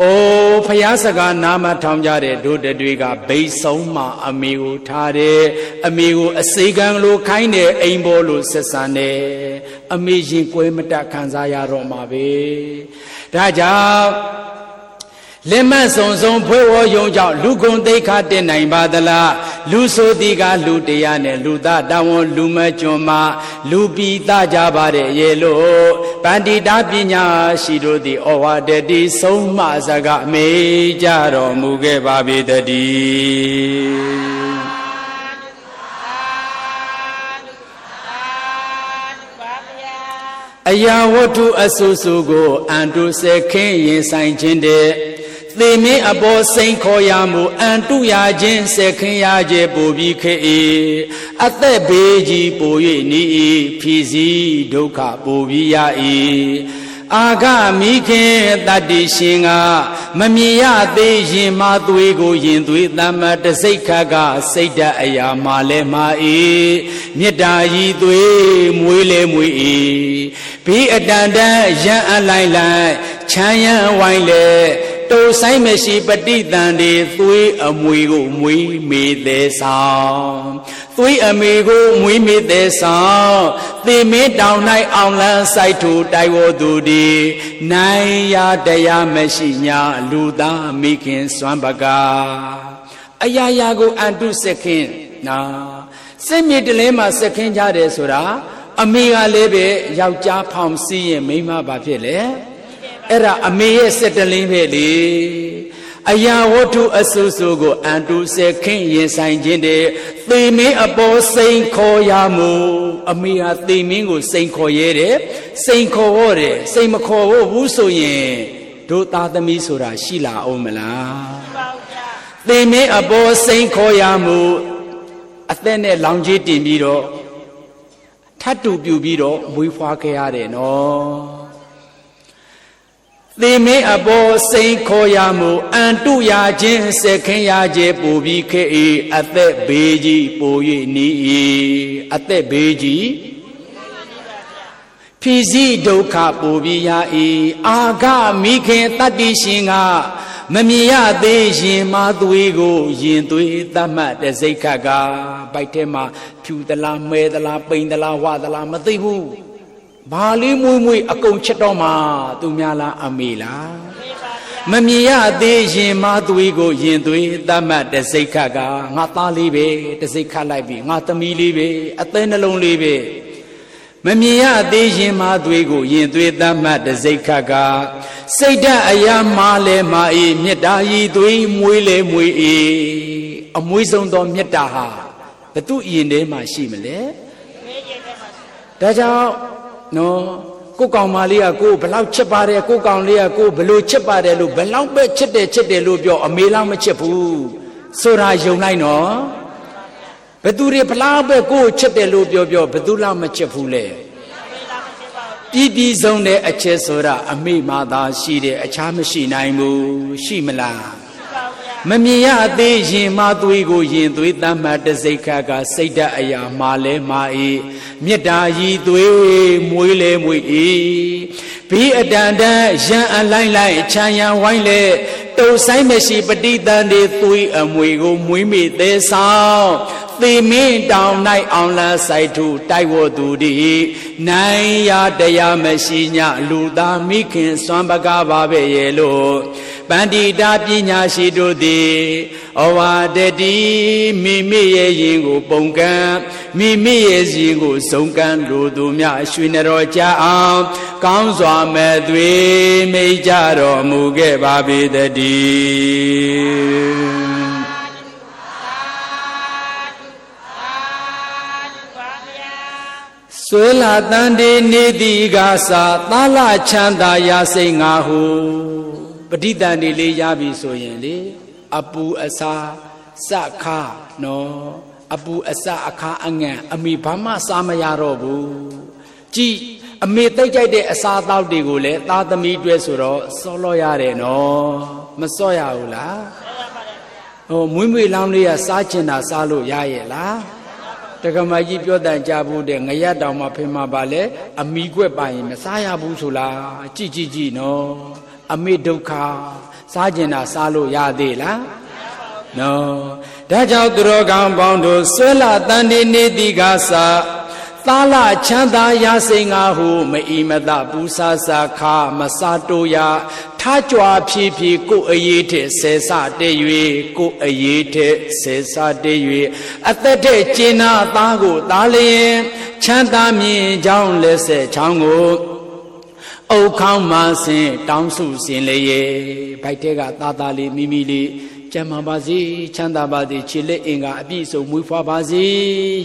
S1: အိုးဖယားစကားနာမထောင်ကြတဲ့တို့တွေကဘိတ်ဆုံးမအမေကိုထားတယ်အမေကိုအစိကံလိုခိုင်းတယ်အိမ်ပေါ်လိုဆက်ဆံတယ်အမေရင်ကွဲမတတ်ခံစားရတော့မှာပဲဒါကြောင့်လက်မဆုံဆုံဖွေးဝယုံကြောင့်လူကုန်သိက္ခာတင်နိုင်ပါသလားလူဆိုသည်ကလူတရားနဲ့လူသားတာဝန်လူမကျွမ်းမလူပိသားကြပါတဲ့ရေလို့ပန္တိတာပညာရှိတို့သည်ဩဝါဒတိဆုံးမစကားမေးကြတော်မူခဲ့ပါပေတည်းအရာဝတ္ထုအဆူဆူကိုအန်တုစခင်းရင်ဆိုင်ခြင်းတဲ့သေမင်းအပေါ်စိန်ခေါ်ရမှုအန်တုရခြင်းစက်ခင်ရခြင်းပူပြီးခေအသက်ဘေးကြီးပူ၍နီးဖြီစီဒုက္ခပူပြီးရ၏အာဂမိခင်တတ္တိရှင်ကမမြင်ရသေးရင်မသွေးကိုရင်သွေးတမ္မတစိတ်ခတ်ကစိတ်ဓာတ်အရာမှလဲမှာ၏မေတ္တာဤသွေးမွေးလဲမွေး၏ဘီအတန်တန်ရန်အလိုက်လိုက်ချမ်းရန်ဝိုင်းလဲတိုးဆိုင်မရှိပဋိသန္ဓေသွေးအမွေကိုမွေးမေသေးဆောင်သွေးအမေကိုမွေးမေသေးဆောင်သေမင်းတောင်၌အောင်လန်းစိုက်ထူတိုက်ဝသူဒီနိုင်ရတရားမရှိညာလူသားမိခင်စွမ်းပကအရာရာကိုအန်တုစက်ခင်နာစစ်မြေတလင်းမှာစက်ခင်ကြတယ်ဆိုတာအမေကလည်းပဲယောက်ျားဖောင်စီးရင်မိန်းမဘာဖြစ်လဲအဲ့ဒါအမေရဲ့စက်တလင်းပဲလေအရာဝတ္ထုအဆူဆူကိုအန်တုစက်ခင်ရင်ဆိုင်ခြင်းတဲ့သေမင်းအပေါ်စိန်ခေါ်ရမှုအမေဟာသေမင်းကိုစိန်ခေါ်ရဲတယ်စိန်ခေါ်ဖို့တယ်စိန်မခေါ်ဘူးဆိုရင်တို့သားသမီးဆိုတာရှိလာအောင်မလားသေမင်းအပေါ်စိန်ခေါ်ရမှုအသက်နဲ့လောင်ကြီးတင်ပြီးတော့ထတ်တူပြူပြီးတော့မွေးဖွားခဲ့ရတယ်နော်သေမင်းအပေါ်စိန်ခေါ်ရမှုအန်တုရခြင်းစက်ခင်ရခြင်းပူပြီးခဲ့၏အသက်ဘေးကြီးပူ၍နီး၏အသက်ဘေးကြီးဖြီစီဒုက္ခပူပြီးရ၏အာဂမိခင်တတ္တိရှင်ကမမြင်ရသေးရင်မသွေးကိုရင်သွေးတတ်မှတ်တဲ့စိတ်ခတ်ကပိုက်ထဲမှာဖြူသလားမဲသလားပိန်သလားဝသလားမသိဘူးဘာလေးမွေးမွေးအကုန်ချက်တော့မှသူများလားအမေလားမမြင်ရသေးရင်မသွေးကိုရင်သွေးတတ်မှတ်တဲ့စိတ်ခတ်ကငါသားလေးပဲတစ်စိတ်ခတ်လိုက်ပြီငါသမီးလေးပဲအသေးနှလုံးလေးပဲမမြင်ရသေးရင်မသွေးကိုရင်သွေးတတ်မှတ်တဲ့စိတ်ခတ်ကစိတ်ဓာတ်အရာမှလဲမှာ၏မေတ္တာဤသွေးမွေးလဲမွေး၏အမွေးဆုံးသောမေတ္တာဟာဘသူ့ရင်ထဲမှာရှိမလဲဒါကြောင့်နော်ကိုကောင်မလေးကကိုဘလောက်ချစ်ပါတယ်ကိုကောင်လေးကကိုဘလို့ချစ်ပါတယ်လို့ဘလောက်ပဲချစ်တယ်လို့ပြောအမေလောက်မချစ်ဘူးဆိုတာယုံလိုက်နော်ဘသူတွေဘလောက်ပဲကိုချစ်တယ်လို့ပြောဘသူလောက်မချစ်ဘူးလေပြည်ဆုံးတဲ့အချက်ဆိုတာအမေမှသာရှိတယ်အခြားမရှိနိုင်ဘူးရှိမလားမမြင်ရသေးရင်မသွေးကိုရင်သွေးတတ်မှတ်တဲ့စိတ်ခတ်ကစိတ်ဓာတ်အရာမှလဲမှာ၏မေတ္တာဤသွေးမွေးလဲမွေး၏ဘီအတန်တန်ရန်အလိုက်လိုက်ချမ်းရန်ဝိုင်းလဲတုံဆိုင်မရှိပဋိသန္ဓေသွေးအမွေကိုမွေးမိသေးဆောင်သေမင်းတောင်၌အောင်လန်းစိုက်ထူတိုက်ဝသူဒီနိုင်ရတရားမရှိညလူသားမိခင်စွမ်းပကားပါပဲရဲ့လို့ပန္တိတာပညာရှိတို့သည်ဩဝါဒတိမိမိရဲ့ရင်ကိုပုံကံမိမိရဲ့ရင်ကိုစုံကံလိုသူများရွှေနတော်ကြအောင်ကောင်းစွာမဲ့သွေမိတ်ကြတော်မူခဲ့ပါပေတည်းဆွေလာတန်တေနေတိကသာသာလချမ်းသာရစိတ်ငါဟုပဋိသန္ဓေလေးရပြီဆိုရင်လေအပူအစာစခါနော်အပူအစာအခါအငန်အမိဘာမှစားမရတော့ဘူးကြည်အမေတိတ်ကြိုက်တဲ့အစာတောက်တွေကိုလည်းသားသမီးတွေ့ဆိုတော့စောလို့ရတယ်နော်မစောရဘူးလား မွေးမွေးလောင်းလေးကစားချင်တာစားလို့ရရဲ့လားတက္ကမကြီးပြောတန်ကြဘူးတဲ့ငရက်တောင်မှဖေးမှာပါလေအမိကွက်ပါရင်မစားရဘူးဆိုလားကြည်ကြည်ကြည်နော်အမိဒုက္ခစားကျင်တာစားလို့ရသေးလားနော်ဒါကြောင့်သူတော်ကောင်းပေါင်းတို့ဆွဲလာတန်ဒီနေတိကစာသာလချမ်းသာရစိန်ငါဟုမအီမတပူစာစာခါမစာတိုရထားကြွားဖြည်းဖြည်းကိုအရေးထက်ဆဲစတဲ့၍ကိုအရေးထက်ဆဲစတဲ့၍အသက်တဲ့ကျင်နာသားကိုသားလျင်ချမ်းသာမြင်ကြောင်းလက်ဆက်ချောင်းကိုအုတ်ခေါင်းမှဆင်တောင်းစုစင်လေရဲ့ဘိုက်တဲ့ကသားသားလေးမိမိလေးကျမ်းမာပါစေချမ်းသာပါစေခြေလက်အင်္ဂါအပြည့်စုံမွေးဖွားပါစေ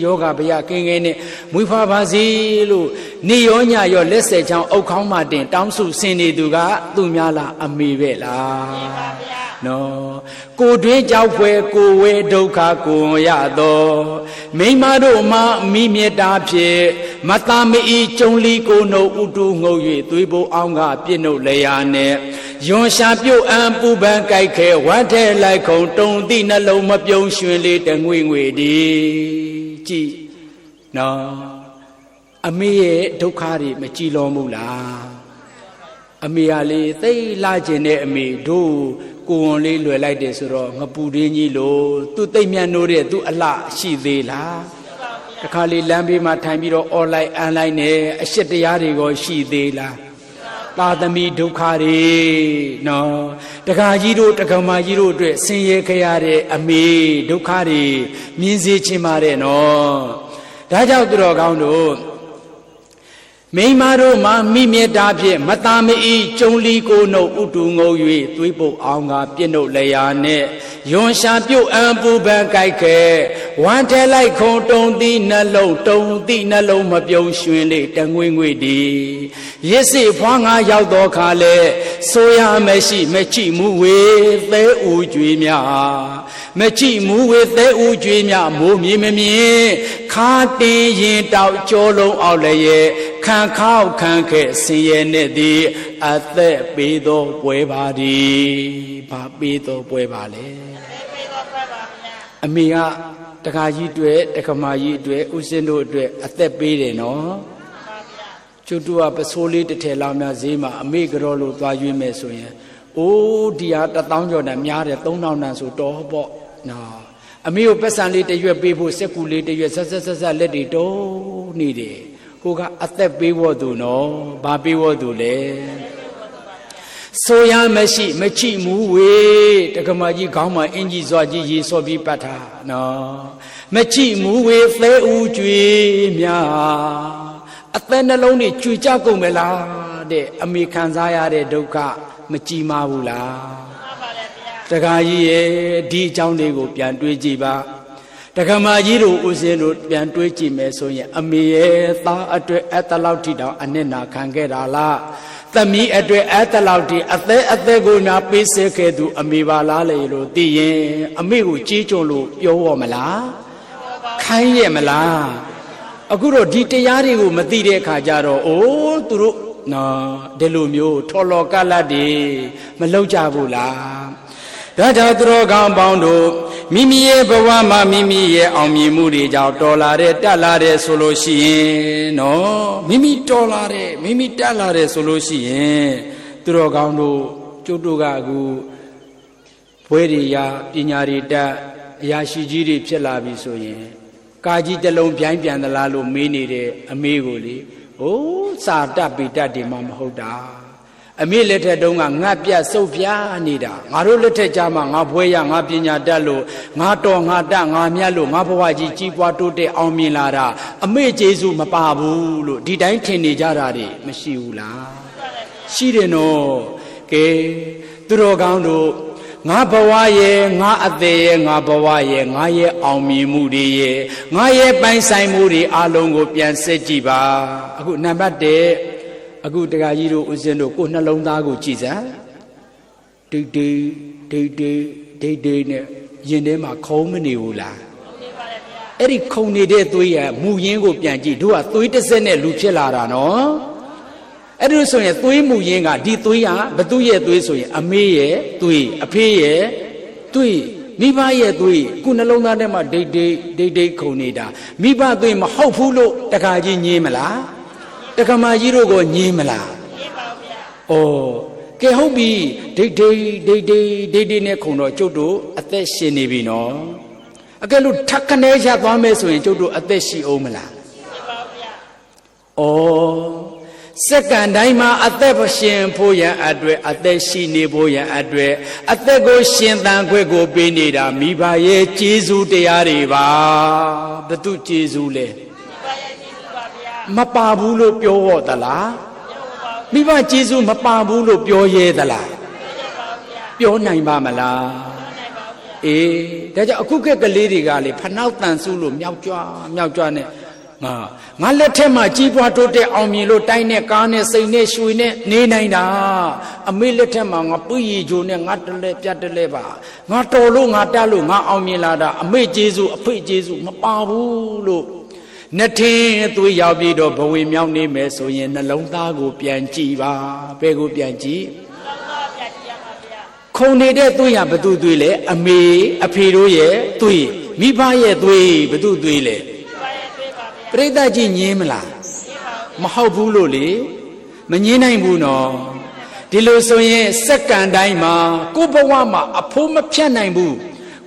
S1: ယောဂဗျာကင်းကင်းနဲ့မွေးဖွားပါစေလို့နေရောညရောလက်ဆက်ချောင်းအုတ်ခေါင်းမှတင်တောင်းစုစင်နေသူကသူများလားအမေပဲလားနော်ကိုတွင်းကြောက်ဖွယ်ကိုဝဲဒုက္ခကိုရတော့မိမတို့မှမိမေတ္တာဖြင့်မသားမီကျုံလီကိုနှုတ်ဥတုငုံ၍သွေးပိုးအောင်ကပြည့်နှုတ်လျာနဲ့ယွန်ရှာပြုတ်အံပူပန်းကြိုက်ခဲဝတ်ထဲလိုက်ခုံတုံတိနှလုံးမပြုံးရွှင်လေးတငွေငွေဒီကြည်နော်အမေရဲ့ဒုက္ခတွေမကြည်လောမှုလားအမေကလေးသိလာခြင်းတဲ့အမေတို့ကိုဝန်လေးလွယ်လိုက်တယ်ဆိုတော့ငပူရင်းကြီးလို့သူသိမ့်မြတ်နိုးတဲ့သူအလှရှိသေးလားတခါလေလမ်းဘေးမှာထိုင်ပြီးတော့ online အန်လိုင်းနဲ့အရှက်တရားတွေကိုရှိသေးလားပါသမီဒုက္ခတွေနော်တခါကြီးတို့တက္ကမကြီးတို့အတွက်ဆင်းရဲခဲ့ရတဲ့အမေဒုက္ခတွေမြင်စေချင်ပါတယ်နော်ဒါကြောင့်သူတော်ကောင်းတို့မိမတို့မှာမိမေတ္တာဖြင့်မသားမီကျုံလီကိုနှုတ်ဥတုငုံ၍သွေးပုတ်အောင်ကပြည့်နှုတ်လျာနဲ့ယွန်ရှာပြုတ်အံပူပန်းကြိုက်ခဲဝမ်းထဲလိုက်ခုံတုံတိနှလုံးတုံတိနှလုံးမပြုံးရွှင်လေတငွေငွေဒီရစ်စစ်ဖွားငါရောက်တော့ခါလဲဆိုရမရှိမချိမှုဝေသဲဥကြွေများမချိမှုဝေသဲဥကြွေများမိုးမြင်မမြင်ခါတင်ရင်တောက်ကြောလုံးအောင်လည်းရဲ့ခံခောက်ခံခဲ့ဆင်းရဲနဲ့သည်အသက်ပေးသောပွဲပါသည်ဘာပေးသောပွဲပါလဲအမေကတခါကြီးတွေ့တခါမကြီးတွေ့ဦးစင်းတို့အတွက်အသက်ပေးတယ်နော်ကျွတ်တူကပစိုးလေးတစ်ထည်လောက်များဈေးမှာအမေကြောလို့သွားရွေးမယ်ဆိုရင်အိုးဒီဟာ1000ကျော်နဲ့များတယ်3000တန်ဆိုတော့ပေါ့နော်အမေကိုပက်ဆန်လေးတစ်ရွက်ပေးဖို့စက်ကူလေးတစ်ရွက်ဆက်လက်တွေတုံးနေတယ်ကိုကအသက်ပေးဖို့သူနော်ဘာပေးဖို့သူလဲဆိုရမရှိမချိမှုဝေတက္ကမကြီးခေါင်းမှာအင်ကြီးစွာကြီးရေစော်ပြီးပတ်ထားနော်မချိမှုဝေသဲဥကြွေများအသက်နှလုံးတွေကြွေကြကုန်မလားတဲ့အမေခံစားရတဲ့ဒုက္ခမကြည်မဘူးလားမှန်ပါလေဗျာတက္ကကြီးရဲ့ဒီအကြောင်းလေးကိုပြန်တွေးကြည့်ပါတက္ကမကြီးတို့ဦးစင်းတို့ပြန်တွေးကြည့်မယ်ဆိုရင်အမေရဲ့သားအတွက်အတလောက်ထိတောင်အနစ်နာခံခဲ့တာလားသမီးအတွက်အတလောက်ထိအသက်ကိုနာပေးစေခဲ့သူအမေပါလားလေလို့သိရင်အမေကိုကြီးကြုံလို့ပြောရမလားခိုင်းရမလားအခုတော့ဒီတရားတွေကိုမသိတဲ့အခါကျတော့အိုးသူတို့နော်ဒီလိုမျိုးထော်လော်ကလတ်တွေမလောက်ကြဘူးလားဒါကြောင့်သူတော်ကောင်းပေါင်းတို့မိမိရဲ့ဘဝမှာမိမိရဲ့အောင်မြင်မှုတွေကြောင့်တော်လာတဲ့တက်လာတဲ့ဆိုလို့ရှိရင်နော်မိမိတော်လာတဲ့မိမိတက်လာတဲ့ဆိုလို့ရှိရင်သူတော်ကောင်းတို့ကျုပ်တို့ကအခုဘွဲတွေရပညာတွေတက်အရာရှိကြီးတွေဖြစ်လာပြီဆိုရင်ကာကြီးတစ်လုံးပြိုင်းပြန်သလားလို့မေးနေတဲ့အမေကိုလေဟိုးစာတက်ပြီးတက်တယ်မှမဟုတ်တာအမေလက်ထက်တုန်းကငါပြတ်စုပ်ပြားနေတာငါတို့လက်ထက်ကြမှာငါဘွဲရငါပညာတတ်လို့ငါတော်ငါတတ်ငါမြတ်လို့ငါဘဝကြီးကြီးပွားတိုးတက်အောင်မြင်လာတာအမေကျေးဇူးမပါဘူးလို့ဒီတိုင်းထင်နေကြတာတွေမရှိဘူးလားရှိတယ်နော်ကဲသူတော်ကောင်းတို့ငါဘဝရဲ့ငါအသေးရဲ့ငါဘဝရဲ့ငါရဲ့အောင်မြင်မှုတွေရဲ့ငါရဲ့ပိုင်ဆိုင်မှုတွေအလုံးကိုပြန်စစ်ကြည့်ပါအခုနံပါတ်1အခုတက္ကကြီးတို့ဦးဇင်းတို့ကိုနှလုံးသားကိုကြည်စမ်းဒိတ်ဒိတ်ဒိတ်ဒိတ်ဒိတ်ဒိတ်နဲ့ရင်ထဲမှာခုံမနေဘူးလားအဲ့ဒီခုံနေတဲ့သွေးရမူရင်းကိုပြန်ကြည့်တို့ကသွေးတစ်စက်နဲ့လူဖြစ်လာတာနော်အဲ့ဒါဆိုရင်သွေးမူရင်းကဒီသွေးကဘသူရဲ့သွေးဆိုရင်အမေရဲ့သွေးအဖေရဲ့သွေး မိဘရဲ့သွေးခုနှလုံးသားထဲမှာဒိတ်ဒိတ်ခုန်နေတာမိဘသွေးမဟုတ်ဘူးလို့တခါကြီးညင်းမလားတခါမကြီးတို့ကိုညင်းမလားညင်းပါဗျာဩကဲဟုတ်ပြီဒိတ်နဲ့ခုန်တော့ကျုပ်တို့အသက်ရှင်နေပြီနော်အကဲလို့ထက်ခနဲရသွားမယ်ဆိုရင်ကျုပ်တို့အသက်ရှိအောင်မလားရှိပါဗျာစက္ကန့်တိုင်းမှာအသက်ရှင်ဖို့ရန်အတွက်အသက်ရှိနေဖို့ရန်အတွက်အသက်ကိုရှင်သန်ခွင့်ကိုပေးနေတာမိဘရဲ့ကျေးဇူးတရားတွေပါဘု து ကျေးဇူးလဲမိဘရဲ့ကျေးဇူးပါဗျာမပါဘူးလို့ပြောရသလားမိဘကျေးဇူးမပါဘူးလို့ပြောရဲသလားပြောနိုင်ပါမလားအေးဒါကြောင့်အခုခေတ်ကလေးတွေကလေဖနှောက်တန်စုလို့မြောက်ကြွနဲ့ငါလက်ထက်မှာကြီးပွားတိုးတက်အောင်မြင်လို့တိုင်းနဲ့ကားနဲ့စိတ်နဲ့ရွှေနဲ့နေနိုင်တာအမေလက်ထက်မှာငါပွေရီဂျိုနဲ့ငါတလဲပြတ်တလဲပါငါတော်လို့ငါတက်လို့ငါအောင်မြင်လာတာအမေကျေးဇူးအဖေကျေးဇူးမပါဘူးလို့နှစ်ထင်းသွေးရောက်ပြီးတော့ဘဝမြောက်နေမယ်ဆိုရင်နှလုံးသားကိုပြန်ကြည့်ပါဘယ်ကိုပြန်ကြည့်ခုံနေတဲ့သွေးရဘသူသွေးလဲအမေအဖေတို့ရဲ့သွေးမိဘရဲ့သွေးဘသူသွေးလဲပရိသတ်ကြီးညင်းမလားမဟုတ်ဘူးလို့လေမညင်းနိုင်ဘူးနော်ဒီလိုဆိုရင်စက္ကန့်တိုင်းမှာကိုယ်ဘဝမှာအဖိုးမဖြတ်နိုင်ဘူး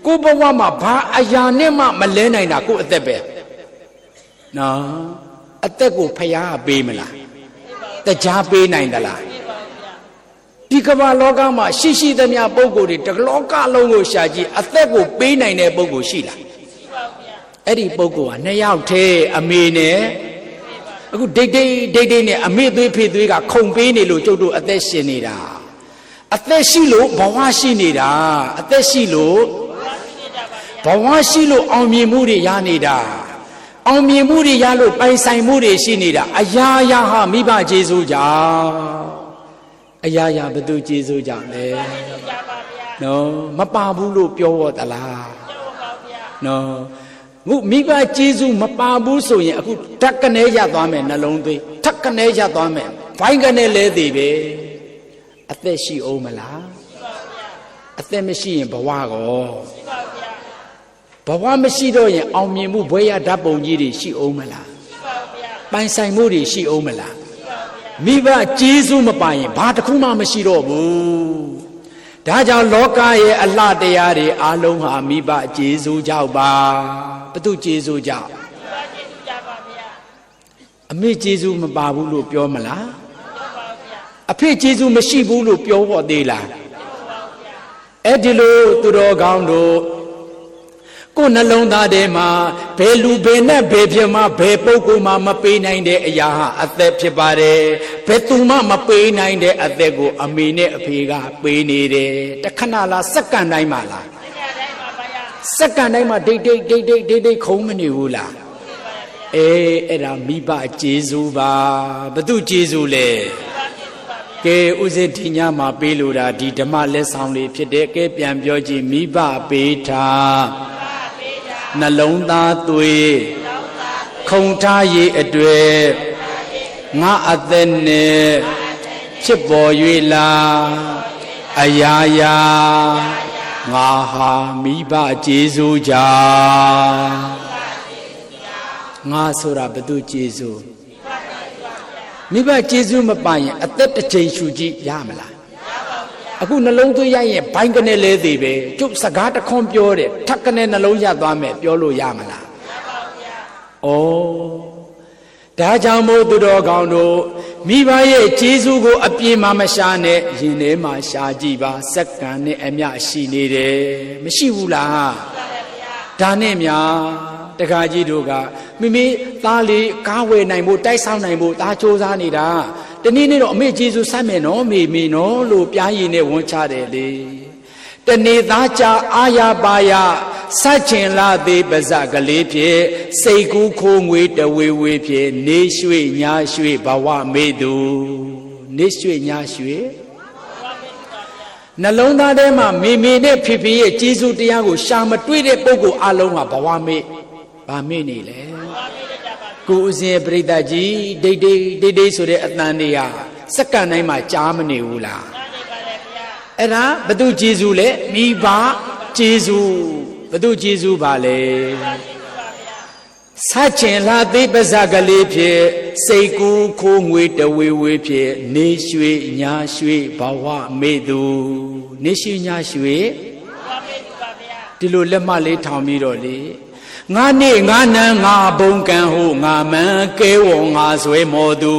S1: ကိုယ်ဘဝမှာဘာအရာနဲ့မှမလဲနိုင်တာကိုယ်အသက်ပဲနော်အသက်ကိုဖျားပေးမလားတရားပေးနိုင်သလားဒီကမ္ဘာလောကမှာရှိသမျှပုဂ္ဂိုလ်တွေတကလောကလုံးကိုရှာကြည့်အသက်ကိုပေးနိုင်တဲ့ပုဂ္ဂိုလ်ရှိလားအဲ့ဒီပုဂ္ဂိုလ်ကနှစ်ယောက်တည်းအမေနဲ့အခုဒိတ်နဲ့အမေသွေးဖေသွေးကခုံပေးနေလို့ကျုပ်တို့အသက်ရှင်နေတာအသက်ရှိလို့ဘဝရှိနေတာအသက်ရှိလို့ဘဝရှိလို့အောင်မြင်မှုတွေရနေတာအောင်မြင်မှုတွေရလို့ပိုင်ဆိုင်မှုတွေရှိနေတာအရာရာဟာမိဘကျေးဇူးကြောင့်အရာရာဘသူကျေးဇူးကြောင့်လဲနော်မပါဘူးလို့ပြောရသလားနော်မိဘကျေးဇူးမပါဘူးဆိုရင်အခုဓာတ်ကနေရသွားမယ်နှလုံးသွေးထက်ကနေရသွားမယ်ဘိုင်းကနေလဲသေးပဲအသက်ရှိအောင်မလားအသက်မရှိရင်ဘဝကောဘဝမရှိတော့ရင်အောင်မြင်မှုဘွဲရဓာတ်ပုံကြီးတွေရှိအောင်မလားပိုင်ဆိုင်မှုတွေရှိအောင်မလားမိဘကျေးဇူးမပါရင်ဘာတစ်ခုမှမရှိတော့ဘူးဒါကြောင့်လောကရဲ့အလှတရားတွေအလုံးဟာမိဘကျေးဇူးကြောင့်ပါဘု து ကျေးဇူးကြောင့်အမေကျေးဇူးမပါဘူးလို့ပြောမလားအဖေကျေးဇူးမရှိဘူးလို့ပြောဖို့သေးလားအဲ့ဒီလိုသူတော်ကောင်းတို့ကိုယ်နှလုံးသားထဲမှာဘယ်လူဘယ်နဲ့ဘယ်ဖြစ်မှဘယ်ပုဂ္ဂိုလ်မှမပေးနိုင်တဲ့အရာဟာအသက်ဖြစ်ပါတယ်ဘယ်သူမှမပေးနိုင်တဲ့အသက်ကိုအမေနဲ့အဖေကပေးနေတယ်တခဏလားစက္ကန့်တိုင်းမှာလားစက္ကန့်တိုင်းမှာဒိတ်ခုံမနေဘူးလားအဲ့ဒါမိဘကျေးဇူးပါဘု து ကျေးဇူးလဲကဲဥစဉ်ဒီညမှာပေးလို့တာဒီဓမ္မလက်ဆောင်လေးဖြစ်တဲ့ကဲပြန်ပြောကြည့်မိဘပေးထားနှလုံးသားသွေးခုံထားရေးအတွေ့ငါအသက်နဲ့ဖြစ်ပေါ်၍လာအရာရာငါဟာမိဘကျေးဇူးကြောင့်ငါဆိုတာဘု து ကျေးဇူးမိဘကျေးဇူးမပါရင်အသက်တစ်ချိန်ရှူကြည့်ရမလားအခုနှလုံးသွေးရရင်ဘိုင်းကနေလဲသေးပဲကျုပ်စကားတခွန်းပြောတယ်ထက်ကနေနှလုံးရသွားမယ်ပြောလို့ရမလားဩဒါကြောင့်မို့သူတော်ကောင်းတို့မိဘရဲ့ကျေးဇူးကိုအပြည့်မရှာနဲ့ရင်ထဲမှာရှာကြည့်ပါစက္ကန့်နဲ့အမျှရှိနေတယ်မရှိဘူးလားဒါနဲ့များတခါကြီးတို့ကမိသားလေးကားဝယ်နိုင်ဖို့တိုက်ဆောင်နိုင်ဖို့သားစူးစမ်းနေတာတနေ့နေ့တော့အမေကျေးဇူးဆက်မယ်နော်မေနော်လို့ပြားရည်နဲ့ဝန်ချတယ်လေတနေ့သားကြအာရပါရစัจချင်လာသေးပါဇကလေးဖြင့်စိတ်ကူးခိုးငွေတဝေဝေဖြင့်နေရွှေညာရွှေဘဝမေ့သူနေရွှေညာရွှေနှလုံးသားထဲမှာမေနဲ့ဖေရဲ့ကျေးဇူးတရားကိုရှာမတွေ့တဲ့ပုဂ္ဂိုလ်အလုံးဟာဘဝမေ့ဘာမေ့နေလဲကိုဦးစင်ပြိတ္တကြီးဒိတ်ဆိုတဲ့အတန်တွေဟာစက္ကန့်တိုင်းမှာကြားမနေဘူးလားအဲ့ဒါဘု து ကျေးဇူးလဲမိဘ ကျေးဇူးဘသူကျေးဇူးပါလဲစัจချင်လာသိပဇကလေးဖြစ်စိတ်ကူးခိုးငွေတဝေဝေဖြစ်နေရွှေညာရွှေဘဝမေသူနေရွှေညာရွှေဒီလိုလက်မလေးထောင်ပြီးတော့လေငါနေငါနန်းငါဘုံကံဟုငါမန်ကဲဝံငါဆွဲမော်သူ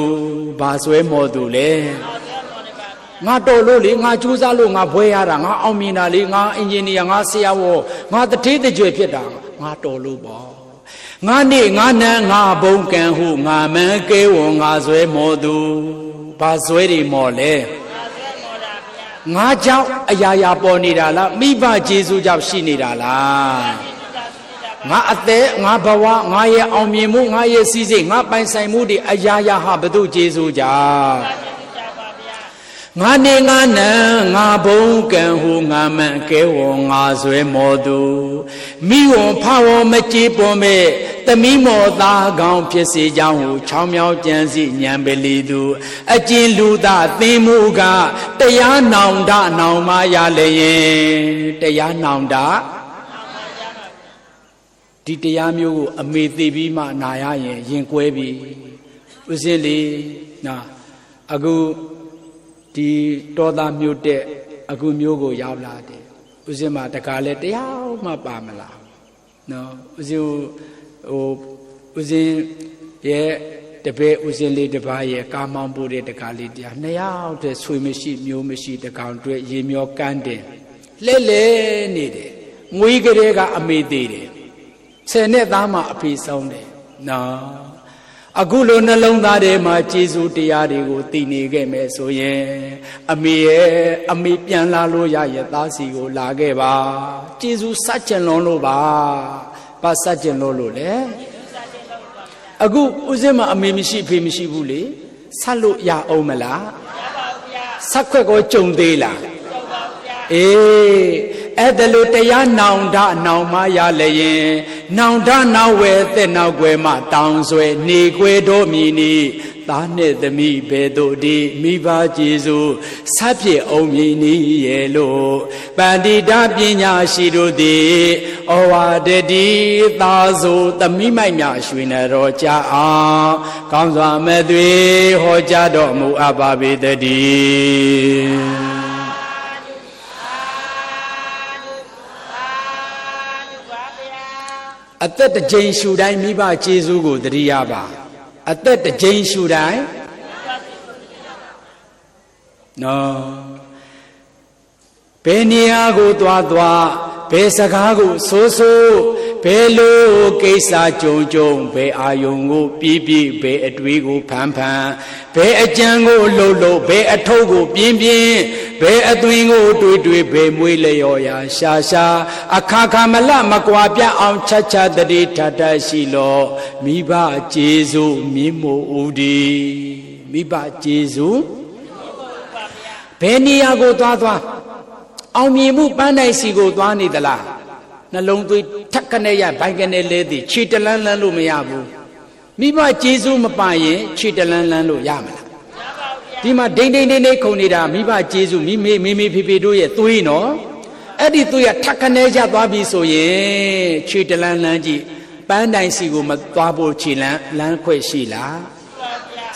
S1: ဘာဆွဲမော်သူလဲငါတော်လို့လေငါကြိုးစားလို့ငါဘွဲရတာငါအောင်မြင်တာလေငါအင်ဂျင်နီယာငါဆရာဝန်ငါတထေးတကြွယ်ဖြစ်တာငါတော်လို့ပေါ့ငါနေငါနန်းငါဘုံကံဟုငါမန်ကဲဝံငါဆွဲမော်သူဘာဆွဲတွေမော်လဲငါကြောင့်အရာရာပေါ်နေတာလားမိဘကျေးဇူးကြောင့်ရှိနေတာလားငါအသက်ငါဘဝငါရဲ့အောင်မြင်မှုငါရဲ့စီးစိမ်ငါပိုင်ဆိုင်မှုတွေအရာရာဟာဘု து ကျေးဇူးကြောင့်ငါနေငါနံငါဘုံကံဟုငါမန်ကဲဝံငါဆွဲမော်သူမိဝံဖဝံမကြည်ပွန်မဲ့သမီးမော်သားကောင်းဖြစ်စေကြောင်းဟုချောင်းမြောင်းကြံစီညံပလီသူအကျဉ်လူသားသင်မှုကတရားနောင်တနောင်မရလျင်တရားနောင်တဒီတရားမျိုးကိုအမေသိပြီးမှနာရရင်ကွဲပြီဥစဉ်လေးနာအခုဒီတောသားမျိုးတဲ့အခုမျိုးကိုရောက်လာတယ်ဥစဉ်မှာတကားလဲတရားမှပါမလားနော်ဥစဉ်ဥစဉ်ရဲ့တပည့်ဥစဉ်လေးတစ်ပါးရဲ့ကာမောင်းပို့တဲ့တကားလေးတရားနှစ်ယောက်တည်းဆွေမရှိမျိုးမရှိတကောင်တွေ့ရေမျောကန်းတင်လဲလဲနေတယ်ငွေကလေးကအမေသေးတယ်ဆယ်နှစ်သားမှအဖေဆုံးတယ်နော်အခုလိုနှလုံးသားထဲမှာကျေးဇူးတရားတွေကိုသိနေခဲ့မယ်ဆိုရင်အမေရဲ့အမေပြန်လာလို့ရရဲ့သားစီကိုလာခဲ့ပါကျေးဇူးစัจကျင်လွန်လို့ပါဘာစัจကျင်လို့လဲအခုဥစဉ်မှာအမေမရှိဖေမရှိဘူးလေဆက်လို့ရအောင်မလားရပါဘူးဗျာဆက်ခွက်ကိုကြုံသေးလားကြုံပါဘူးဗျာအေးအဲ့ဒါလို့တရားနောင်တနောင်မရလျင်နောင်တနောက်ဝဲတဲ့နောက်ွယ်မှတောင်ဆွဲနေွယ်တော်မီနီသားနဲ့သမီးဘယ်တို့ဒီမိဘကျေးဇူးဆက်ဖြစ်အောင်မြည်နီရဲ့လို့ပန္တိတပညာရှိတို့သည်ဩဝါဒတိသာဆိုသမီးမိုက်များရွှေနတော်ကြအောင်ကောင်းစွာမဲ့သွေဟောကြားတော်မူအပ်ပါပေတည်းအသက်တစ်ကြိမ်ရှူတိုင်းမိဘကျေးဇူးကိုသတိရပါအသက်တစ်ကြိမ်ရှူတိုင်းနော်ဘယ်နေရာကိုသွားဘယ်စကားကိုဆိုဘယ်လိုကိစ္စကြုံဘယ်အာယုံကိုပြည့်ဘယ်အတွေးကိုဖန်ဘယ်အကြံကိုလှုပ်ဘယ်အထုပ်ကိုပြင်းဘယ်အသွင်ကိုတွေးဘယ်မွေးလျော်ရာရှာအခါခါမလမကွာပြအောင်ချတတိထထရှိလောမိဘကျေးဇူးမြင့်မို့ဦးဒီမိဘကျေးဇူးဘယ်နေရာကိုသွားအောင်မြင်မှုပန်းနိုင်စီကိုသွားနေသလားနှလုံးသွေးထက်ကနေရဘိုင်ကနေလဲသည်ခြေတလန်းလန်းလို့မရဘူးမိဘကျေးဇူးမပါရင်ခြေတလန်းလန်းလို့ရမလားဒီမှာဒိန်ခုန်နေတာမိဘကျေးဇူးမိဖေတို့ရဲ့သွေးနော်အဲ့ဒီသွေးကထက်ကနေရသွားပြီဆိုရင်ခြေတလန်းလန်းကြည့်ပန်းတိုင်စီကိုမသွားဖို့ခြေလန်းခွဲ့ရှိလား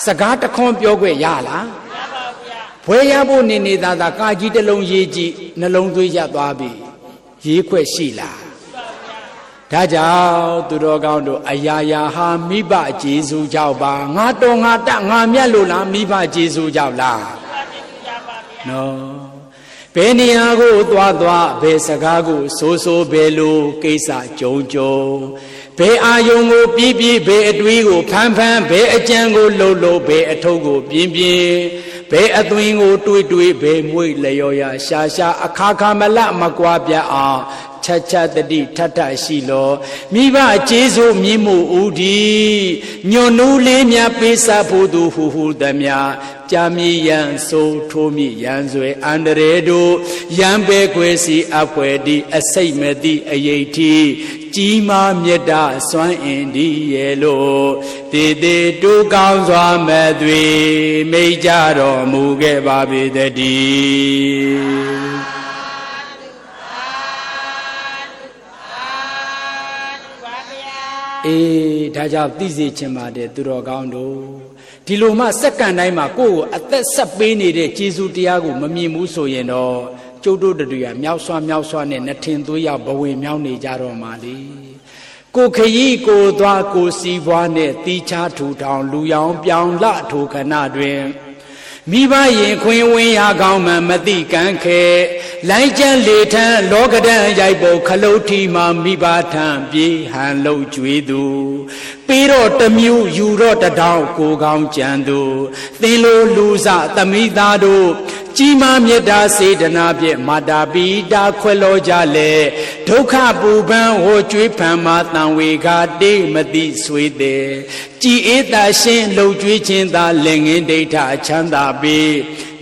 S1: စကားတခွန်းပြောခွင့်ရလားဘွဲရဖို့နေသာကာကြီးတစ်လုံးရေးကြည့်နှလုံးသွေးရသွားပြီရေးခွဲ့ရှိလားဒါကြောင့်သူတော်ကောင်းတို့အရာရာဟာမိဘကျေးဇူးကြောင့်ပါငါတော်ငါတငါမြတ်လို့လားမိဘကျေးဇူးကြောင့်လားနော်ဘယ်နေရာကိုသွားဘယ်စကားကိုဆိုဘယ်လိုကိစ္စကြုံဘယ်အာယုံကိုပြည့်ဘယ်အတွေးကိုဖန်ဘယ်အကြံကိုလှုပ်ဘယ်အထုပ်ကိုပြင်းဘယ်အသွင်ကိုတွေးဘယ်မွေးလျော်ရာရှာအခါခါမလမကွာပြအောင်ချတတိထထရှိလောမိဘကျေးဇူးမြင့်မှုဦးဒီညွန်နူးလေးများပေးစားဖို့သူဟူသမျှကြာမြည်ရန်ဆိုထိုးမြည်ရန်ဆွဲအန္တရေတို့ရန်ပဲခွေစီအဖွဲဒီအစိတ်မတိအယိတ်တီကြီးမားမြတ်တာစွမ်းအင်ဒီရဲ့လို့တေတူကောင်းစွာမဲ့သွေမိတ်ကြတော်မူခဲ့ပါပေတည်း ဒါကြောင့်သိစေချင်ပါတယ်သူတော်ကောင်းတို့ဒီလိုမှစက္ကန့်တိုင်းမှာကိုယ့်ကိုအသက်ဆက်ပေးနေတဲ့ကျေးဇူးတရားကိုမမြင်ဘူးဆိုရင်တော့ကျုပ်တို့တွေကမြောက်ဆွမ်းနဲ့နှထင်သွေးရောက်ဘဝင်မြောက်နေကြတော့မှလေကိုခရီးကိုသွားကိုစီးပွားနဲ့တီးခြားထူထောင်လူရောင်ပြောင်းလထိုခဏတွင်မိဘရင်ခွင်ဝင်ရကောင်းမှမသိကံခဲလိုက်ကျန်းလေထန်းလောကဒံရိုက်ပုံခလုတ်ထီမှမိဘထံပြေးဟန်လုံးကျွေးသူပေးတော့တမျိုးယူတော့တထောင်ကိုကောင်းကြံသူသင်လိုလူစသမိသားတို့ကြီးမားမြတ်တာစေတနာဖြင့်မာတာပိတာခွဲလောကြလေဒုက္ခပူပန်းဟောကျွေးဖန်မှာတန်ဝေခတေးမသိဆွေးတဲ့ကြည်အေးသာရှင်းလှုပ်ကျွေးခြင်းသာလက်ငင်းဒိဋ္ဌချမ်းသာပေ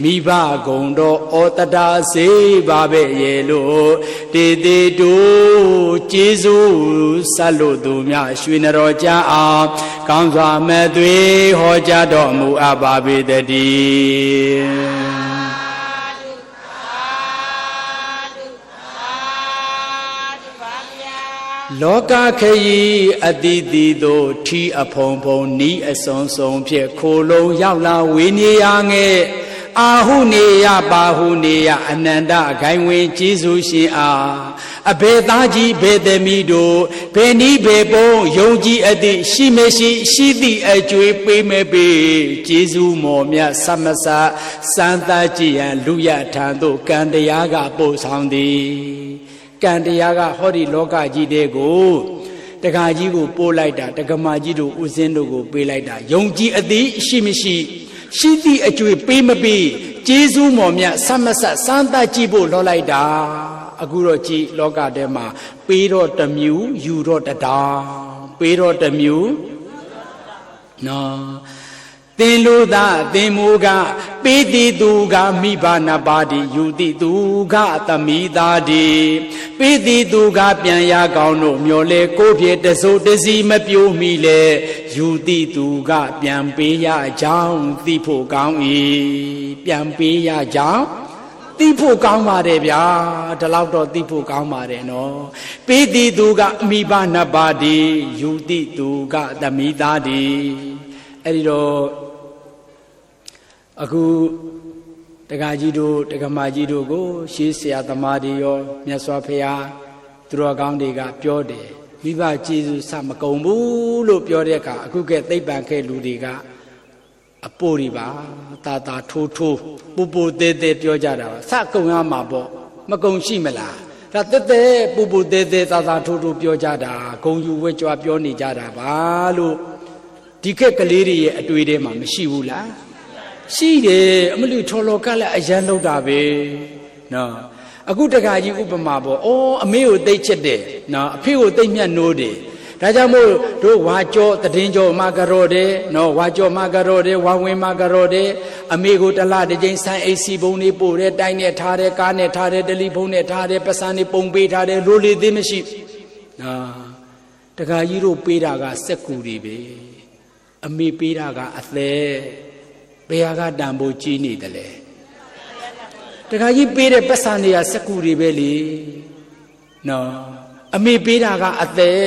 S1: မိဘကုံတော်ဩတတာစေပါပဲရဲ့လို့တေတေတို့ကျေးဇူးဆက်လို့သူများရွှေနတော်ကြအောင်ကောင်းစွာမဲ့သွေဟောကြားတော်မူအပ်ပါပေတည်းလောကခရီးအတိတိတို့ထီအဖုံဖုံနီးအစုံစုံဖြင့်ခိုလုံးရောက်လာဝေနေရငဲ့အာဟုနေရပါဟုနေရအနန္တဂိုင်းဝင်ကျေးဇူးရှင်အားအဘေသားကြီးဘေသမီတို့ဘေနီးဘေပုံယုံကြည်အသည့်ရှိမရှိရှိသည့်အကျွေးပေးမဲ့ပေကျေးဇူးမော်မြတ်ဆမဆစံသားကြည်ရန်လူရထံသို့ကံတရားကပို့ဆောင်သည်ကံတရားကဟောဒီလောကကြီးတဲ့ကိုတက္ကကြီးကိုပို့လိုက်တာတက္ကမကြီးတို့ဦးစင်းတို့ကိုပေးလိုက်တာယုံကြည်အသည်ရှိမရှိရှိသည့်အကျွေးပေးမပေးကျေးဇူးမော်မြတ်ဆမဆစမ်းသပ်ကြည့်ဖို့လောလိုက်တာအခုတော့ကြည်လောကထဲမှာပေးတော့တမျိုးယူတော့တတောင်ပေးတော့တမျိုးနော်သင်လူသာသင်မူကပေးတိသူကမိဘနာပါတိယူတိသူကသမီသားတိပေးတိသူကပြန်ရကောင်းတို့မျောလေကိုပြေတစိုးတစည်းမပြိုးမိလေယူတိသူကပြန်ပေးရကြောင်းသိဖို့ကောင်း၏ပြန်ပေးရကြောင်းသိဖို့ကောင်းပါတယ်ဗျာဒီလောက်တော့သိဖို့ကောင်းပါတယ်နော်ပေးတိသူကအမိဘနာပါတိယူတိသူကသမီသားတိအဲ့ဒီတော့အခုတက္ကကြီးတို့တက္ကမကြီးတို့ကိုရှေးဆရာသမားတွေရောမြတ်စွာဘုရားသူတော်ကောင်းတွေကပြောတယ်မိဘကျေးဇူးစမကုန်ဘူးလို့ပြောတဲ့အခါအခုကဲသိပ္ပံခဲလူတွေကအပိုးတွေပါတာတာထိုးထိုးပူပူသေးသေးပြောကြတာပါစကုန်ရမှာပေါ့မကုန်ရှိမလားဒါတက်တက်ပူပူသေးသေးတာတာထိုးထိုးပြောကြတာဂုံယူဝဲကြွားပြောနေကြတာပါလို့ဒီခက်ကလေးတွေရဲ့အတွေ့အထဲမှာမရှိဘူးလားရှိတယ်အမလူထော်လော်ကလည်းအရန်လောက်တာပဲနော်အခုတက္ကကြီးဥပမာပေါ့အော်အမေကိုသိချက်တယ်နော်အဖေကိုသိမြတ်နိုးတယ်ဒါကြောင့်မို့တို့ဝါကြောတည်င်းကြောမာကရော်တယ်နော်ဝါကြောမာကရော်တယ်ဝါဝင်မာကရော်တယ်အမေကိုတလားတစ်ချိန်ဆိုင်အိစီဘုံလေးပို့တယ်တိုင်းနဲ့ထားတယ်ကားနဲ့ထားတယ်တယ်လီဖုန်းနဲ့ထားတယ်ပတ်စံနေပုံပေးထားတယ်ရိုးလေသေးမရှိနော်တက္ကကြီးတို့ပေးတာကစက်ကူတွေပဲအမေပေးတာကအသက်ဘယ်ဟာကတန်ဖို့ကြီးနေတယ်လဲတခါကြီးပေးတဲ့ပတ်စံတွေကစက်ကူတွေပဲလေနော်အမေပေးတာကအသက်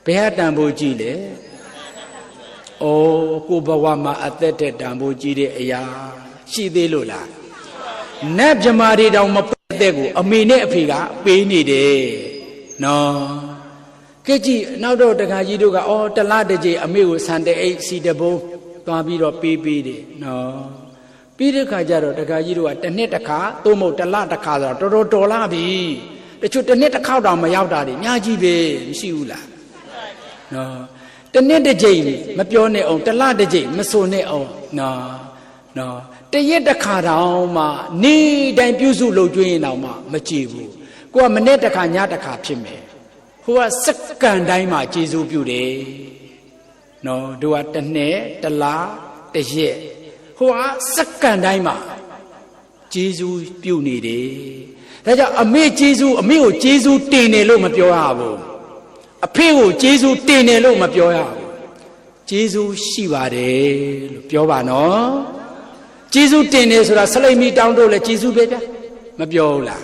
S1: ဘယ်ဟာတန်ဖို့ကြီးလဲဩကိုဘဝမှာအသက်တဲ့တန်ဖို့ကြီးတဲ့အရာရှိသေးလို့လားနတ်မြမာတွေတောင်မပေးတဲ့ကိုအမေနဲ့အဖေကပေးနေတယ်နော်ကဲကြည့်နောက်တော့တခါကြီးတို့ကဩတလားတစ်ကြိမ်အမေကိုဆန်တဲ့အိတ်စီတဘုံသွားပြီးတော့ပေးတယ်နော်ပြီးတဲ့ခါကျတော့တခါကြီးတို့ကတစ်နှစ်တစ်ခါသို့မဟုတ်တစ်လတစ်ခါဆိုတော့တော်လာပြီတချို့တစ်နှစ်တစ်ခေါက်တောင်မရောက်တာတွေအများကြီးပဲမရှိဘူးလားနော်တစ်နှစ်တစ်ကြိမ်မပြောနဲ့အောင်တစ်လတစ်ကြိမ်မဆိုနဲ့အောင်နော်တရက်တစ်ခါတောင်မှနေတိုင်းပြုစုလုပ်ကျွေးရင်တောင်မှမကြည့်ဘူးကိုကမနေ့တစ်ခါညတစ်ခါဖြစ်မယ်ဟိုကစက္ကန့်တိုင်းမှာကျေစုပြုတယ်နော်တို့ကတစ်နှစ်တစ်လတစ်ရက်ဟိုကစက္ကန့်တိုင်းမှာကျေးဇူးပြုနေတယ်ဒါကြောင့်အမေကျေးဇူးအမေကိုကျေးဇူးတင်တယ်လို့မပြောရဘူးအဖေကိုကျေးဇူးတင်တယ်လို့မပြောရဘူးကျေးဇူးရှိပါတယ်လို့ပြောပါနော်ကျေးဇူးတင်တယ်ဆိုတာဆလိမီတောင်းတို့လည်းကျေးဇူးပဲဗျာမပြောဘူးလား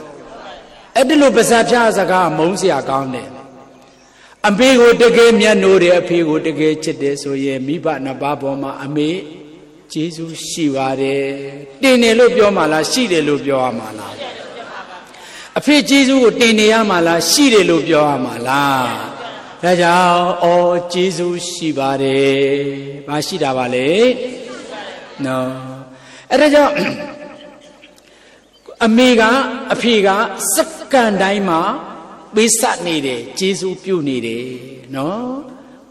S1: အဲ့ဒီလိုပါဇာဖြာစကားမုန်းเสียကောင်းတယ် အမေကိုတကယ်မြတ်နိုးတယ်အဖေကိုတကယ်ချစ်တယ်ဆိုရင်မိဘနှစ်ပါးပေါ်မှာအမေကျေးဇူးရှိပါတယ်တင်တယ်လို့ပြောမှလားရှိတယ်လို့ပြောရမှာလားအဖေကျေးဇူးကိုတင်နေရမှာလားရှိတယ်လို့ပြောရမှာလားဒါကြောင့်ကျေးဇူးရှိပါတယ်မရှိတာပါလေနော်အဲ့ဒါကြောင့်အမေကအဖေကစက္ကန့်တိုင်းမှာပေးစနေတယ်ကျေးဇူးပြုနေတယ်နော်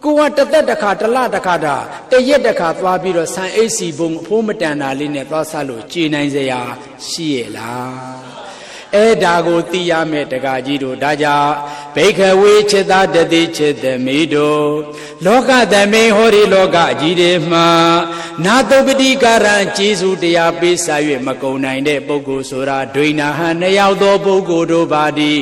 S1: ကိုကတသက်တစ်ခါတစ်လတစ်ခါတရက်တစ်ခါသွားပြီးတော့ဆန်အိတ်စီဘုံအဖိုးမတန်တာလေးနဲ့သွားစားလို့ကြည်နိုင်စရာရှိရဲ့လားအဲ့ဒါကိုသိရမယ်တကားကြီးတို့ဒါကြောင့်ဘိက္ခဝေจิตတတိจิตမိတို့လောကသမိန်ဟောဒီလောကကြီးတွေမှာနာတုပတိကာရံကျေးဇူးတရားပေးစာ၍မကုံနိုင်တဲ့ပုဂ္ဂိုလ်ဆိုတာဒွိနာဟံနှစ်ယောက်သောပုဂ္ဂိုလ်တို့ပါသည်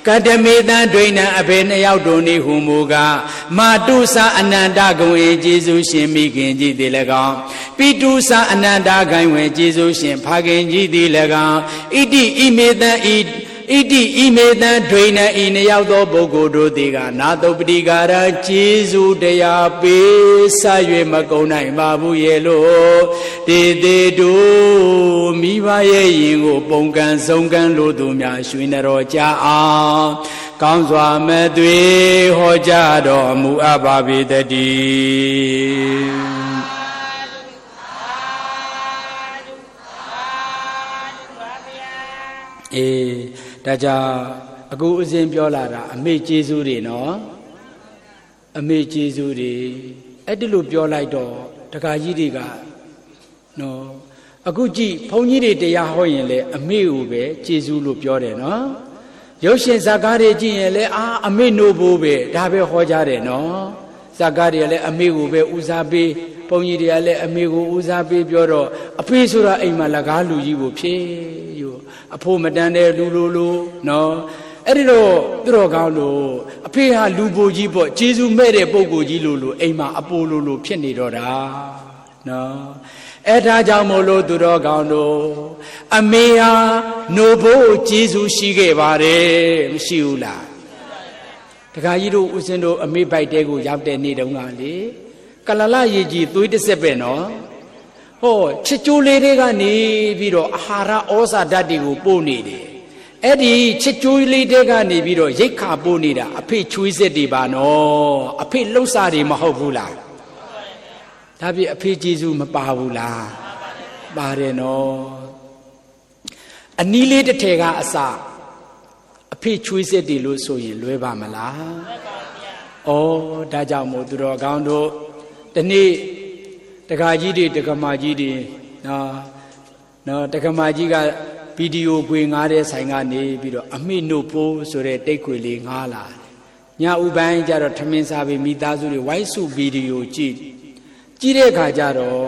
S1: ကတမေတံဒွိနာအဖေနှစ်ယောက်တို့နေဟုမူကားမာတုစာအနန္တဂုံ၏ကျေးဇူးရှင်မိခင်ကြီးသည်၎င်းပိတုစာအနန္တဂိုင်းဝင်ကျေးဇူးရှင်ဖခင်ကြီးသည်၎င်းဣတိဣမေတံဣတိဣမေတံဒွိနဤနှစ်ယောက်သောပုဂ္ဂိုလ်တို့သည်ကနာတုပတိကာရကျေးဇူးတရားပေးဆ၍မကုန်နိုင်ပါဘူးရဲ့လို့တေတေတို့မိဘရဲ့ရင်ကိုပုံကံဆုံးကံလို့သူများရွှေနတော်ကြအောင်ကောင်းစွာမသွေဟောကြားတော်မူအပ်ပါပေတည်းဒါကြောင့်အခုအစဉ်ပြောလာတာအမေကျေးဇူးတွေနော်အမေကျေးဇူးတွေအဲ့ဒီလိုပြောလိုက်တော့တခါကြီးတွေကနော်အခုကြည့်ဘုန်းကြီးတွေတရားဟောရင်လေအမေကိုပဲကျေးဇူးလို့ပြောတယ်နော်ရုပ်ရှင်ဇာတ်ကားတွေကြည့်ရင်လေအမေနိုးဖို့ပဲဒါပဲဟောကြတယ်နော်ဇာတ်ကားတွေလည်းအမေကိုပဲဦးစားပေးဘုန်းကြီးတွေကလည်းအမေကိုဦးစားပေးပြောတော့အဖေဆိုတာအိမ်မှာလကားလူကြီးကိုဖြေယူအဖို့မတန်တဲ့လူလိုနော်အဲ့ဒီတော့သူတော်ကောင်းလို့အဖေဟာလူပိုကြီးပေါ့ကျေးဇူးမဲ့တဲ့ပုဂ္ဂိုလ်ကြီးလို့အိမ်မှာအပိုလိုဖြစ်နေတော့တာနော်အဲ့ဒါကြောင့်မို့လို့သူတော်ကောင်းတို့အမေဟာနို့ဖို့ကျေးဇူးရှိခဲ့ပါတယ်မရှိဘူးလားတခါကြီးတို့ဦးစင်းတို့အမေပိုက်တဲကိုရောက်တဲ့နေ့တုန်းကလေကလလရေကြီးသွေးတစ်ဆက်ပဲနော်ဟောချစ်ကြိုးလေးတွေကနေပြီးတော့အာဟာရဩဇာဓာတ်တွေကိုပို့နေတယ်အဲ့ဒီချစ်ကြိုးလေးတွေကနေပြီးတော့ရိတ်ခါပို့နေတာအဖေချွေးစစ်တွေပါနော်အဖေလှုပ်စားတွေမဟုတ်ဘူးလားဒါပြအဖေကျေးဇူးမပါဘူးလားပါတယ်နော်အနီးလေးတစ်ထည်ကအစအဖေချွေးစစ်တွေလို့ဆိုရင်လွဲပါမလားလွဲပါဗျာဒါကြောင့်မို့သူတော်ကောင်းတို့ဒီနေ့တက္ကကြီးတွေတက္ကမကြီးတွေနော်တက္ကမကြီးကဗီဒီယိုခွေငားတဲ့ဆိုင်ကနေပြီးတော့အမိနို့ပိုးဆိုတဲ့တိတ်ခွေလေးငားလာညဥပိုင်းကျတော့ထမင်းစားပြီးမိသားစုတွေဝိုင်းစုဗီဒီယိုကြည့်တဲ့အခါကျတော့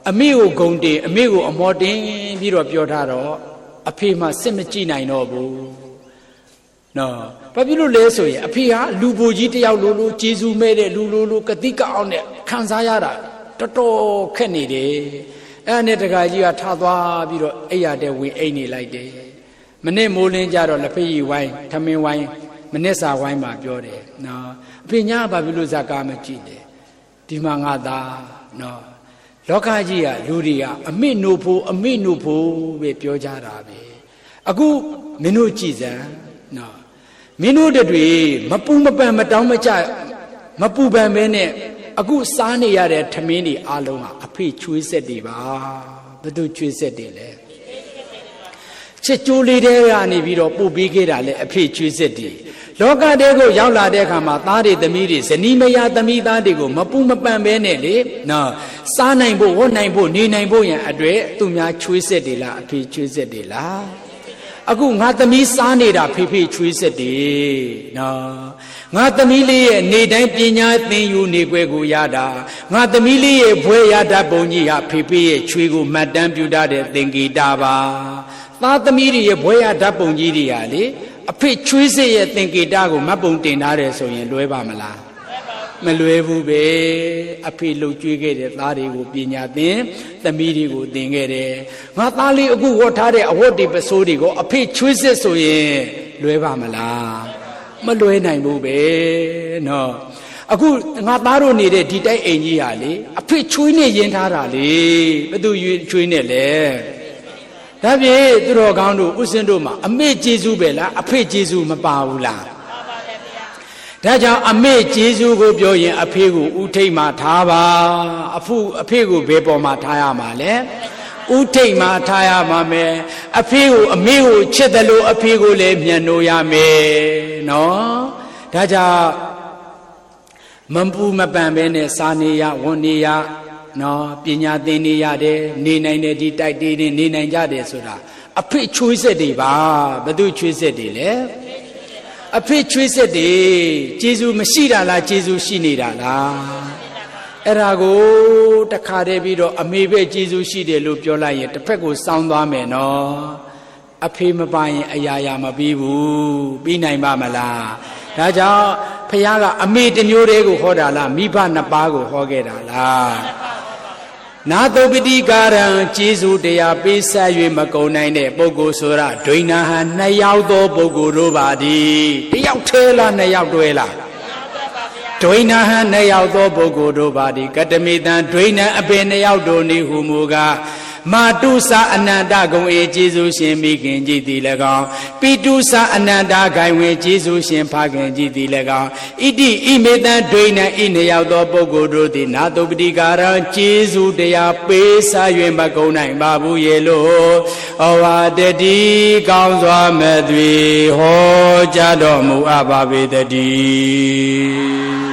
S1: အမိကိုဂုံတင်အမိကိုအမော်တင်ပြီးတော့ပြောထားတော့အဖေမှစစ်မကြည့်နိုင်တော့ဘူးနော်ဘာဖြစ်လို့လဲဆိုရင်အဖေဟာလူပိုကြီးတယောက်လိုကျေးဇူးမဲ့တဲ့လူလိုကတိကအောင်နဲ့ခံစားရတာတော်တော်ခက်နေတယ်အဲ့နဲ့တခါကြီးကထသွားပြီးတော့အိပ်ရတဲ့ဝင်အိပ်နေလိုက်တယ်မနေ့မိုးလင်းကြတော့လက်ဖက်ရည်ဝိုင်းထမင်းဝိုင်းမနေ့စာဝိုင်းမှာပြောတယ်နော်အဖေညာဘာဖြစ်လို့ဇာကားမကြည့်တယ်ဒီမှာငါသားနော်လောကကြီးကလူတွေကအမိနို့ဖို့ပဲပြောကြတာပဲအခုမင်းတို့ကြည်စမ်းနော်မင်းတို့တွေမပူမပန်မတောင်းမကြမပူပန်ပဲနဲ့အခုစားနေရတဲ့ထမင်းတွေအားလုံးဟာအဖေချွေးဆက်တွေပါဘယ်သူချွေးဆက်တွေလဲချစ်ကြိုးလေးတွေကနေပြီးတော့ပို့ပေးခဲ့တာလဲအဖေချွေးဆက်တွေလောကတဲကိုရောက်လာတဲ့အခါမှာသားတွေသမီးတွေဇနီးမယားသမီးသားတွေကိုမပူမပန်ပဲနဲ့လေနော်စားနိုင်ဖို့ဝတ်နိုင်ဖို့နေနိုင်ဖို့ရန်အတွက်သူများချွေးဆက်တွေလားအဖေချွေးဆက်တွေလားအခုငါသမီးစားနေတာဖေဖေချွေးဆက်တယ်နော်ငါသမီးလေးရဲ့နေတိုင်းပညာသင်ယူနေခွဲကိုရတာငါသမီးလေးရဲ့ဘွဲရတတ်ပုံကြီးဟာဖေဖေရဲ့ချွေးကိုမှတ်တမ်းပြုတတ်တဲ့သင်္ကေတပါသားသမီးတွေရဲ့ဘွဲရတတ်ပုံကြီးတွေဟာလေအဖေချွေးစစ်ရဲ့သင်္ကေတကိုမှတ်ပုံတင်ထားတယ်ဆိုရင်လွဲပါမလားမလွဲဘူးပဲအဖေလှုပ်ကြွေးခဲ့တဲ့သားတွေကိုပညာသင်သမီးတွေကိုသင်ခဲ့တယ်ငါသားလေးအခုဝတ်ထားတဲ့အဝတ်တွေပစိုးတွေကိုအဖေချွေးစစ်ဆိုရင်လွဲပါမလား မလွဲနိုင်ဘူးပဲနော်အခုငါသားတို့နေတဲ့ဒီတိုက်အိမ်ကြီးဟာလေအဖေချွေးနဲ့ယဉ်ထားတာလေဘသူချွေးနဲ့လဲဒါဖြင့်သူတော်ကောင်းတို့ဥစဉ်တို့မှာအမေကျေးဇူးပဲလားအဖေကျေးဇူးမပါဘူးလားဒါကြောင့်အမေကျေးဇူးကိုပြောရင်အဖေကိုဥထိတ်မှာထားပါအဖေကိုဘယ်ပေါ်မှာထားရမှာလဲဥထိတ်မှာထားရမှာမယ်အဖေကိုအမေကိုချစ်တယ်လို့အဖေကိုလည်းမြတ်လို့ရမယ်နော်ဒါကြောင့်မပူမပန်ပဲနဲ့စာနေရဝန်နေရနော်ပညာသင်နေရတယ်နေနိုင်တဲ့ဒီတိုက်တေးနေနေနိုင်ကြတယ်ဆိုတာအဖေချွေးဆက်တွေပါဘသူချွေးဆက်တွေလဲအဖေချွေးဆက်တွေကျေးဇူးမရှိတာလားကျေးဇူးရှိနေတာလားအဲ့ဒါကိုတခါတည်းပြီးတော့အမေပဲကျေးဇူးရှိတယ်လို့ပြောလိုက်ရင်တစ်ဖက်ကိုစောင်းသွားမယ်နော်အဖေမပါရင်အရာရာမပြီးဘူးပြီးနိုင်ပါမလားဒါကြောင့်ဖခင်ကအမေတစ်မျိုးတည်းကိုဟောတာလားမိဘနှစ်ပါးကိုဟောခဲ့တာလားနာတုပတိကာရံကျေးဇူးတရားပေးဆက်၍မကုန်နိုင်တဲ့ပုဂ္ဂိုလ်ဆိုရဒွိနာဟံနှစ်ယောက်သောပုဂ္ဂိုလ်တို့ပါသည်တယောက်သေးလားနှစ်ယောက်တွဲလားဒွိနာဟံနှစ်ယောက်သောပုဂ္ဂိုလ်တို့ပါသည်ကတမေတံဒွိနံအပေနှစ်ယောက်တို့နေဟုမူကားမာတုစာအနန္တဂုံအေကျေးဇူးရှင်မိခင်ကြည်သည်၎င်းပိတုစာအနန္တဂိုင်ဝင်ကျေးဇူးရှင်ဖခင်ကြည်သည်၎င်းဣတိဣမေတံဒွိနံဤနှစ်ယောက်သောပုဂ္ဂိုလ်တို့သည်နာတုပတိကာရံကျေးဇူးတရားပေးစား၍မကုန်နိုင်ပါဘူးရေလို့ဩဝါဒတိကောင်းစွာမဲ့သွေဟောကြားတော်မူအပ်ပါပေတည်း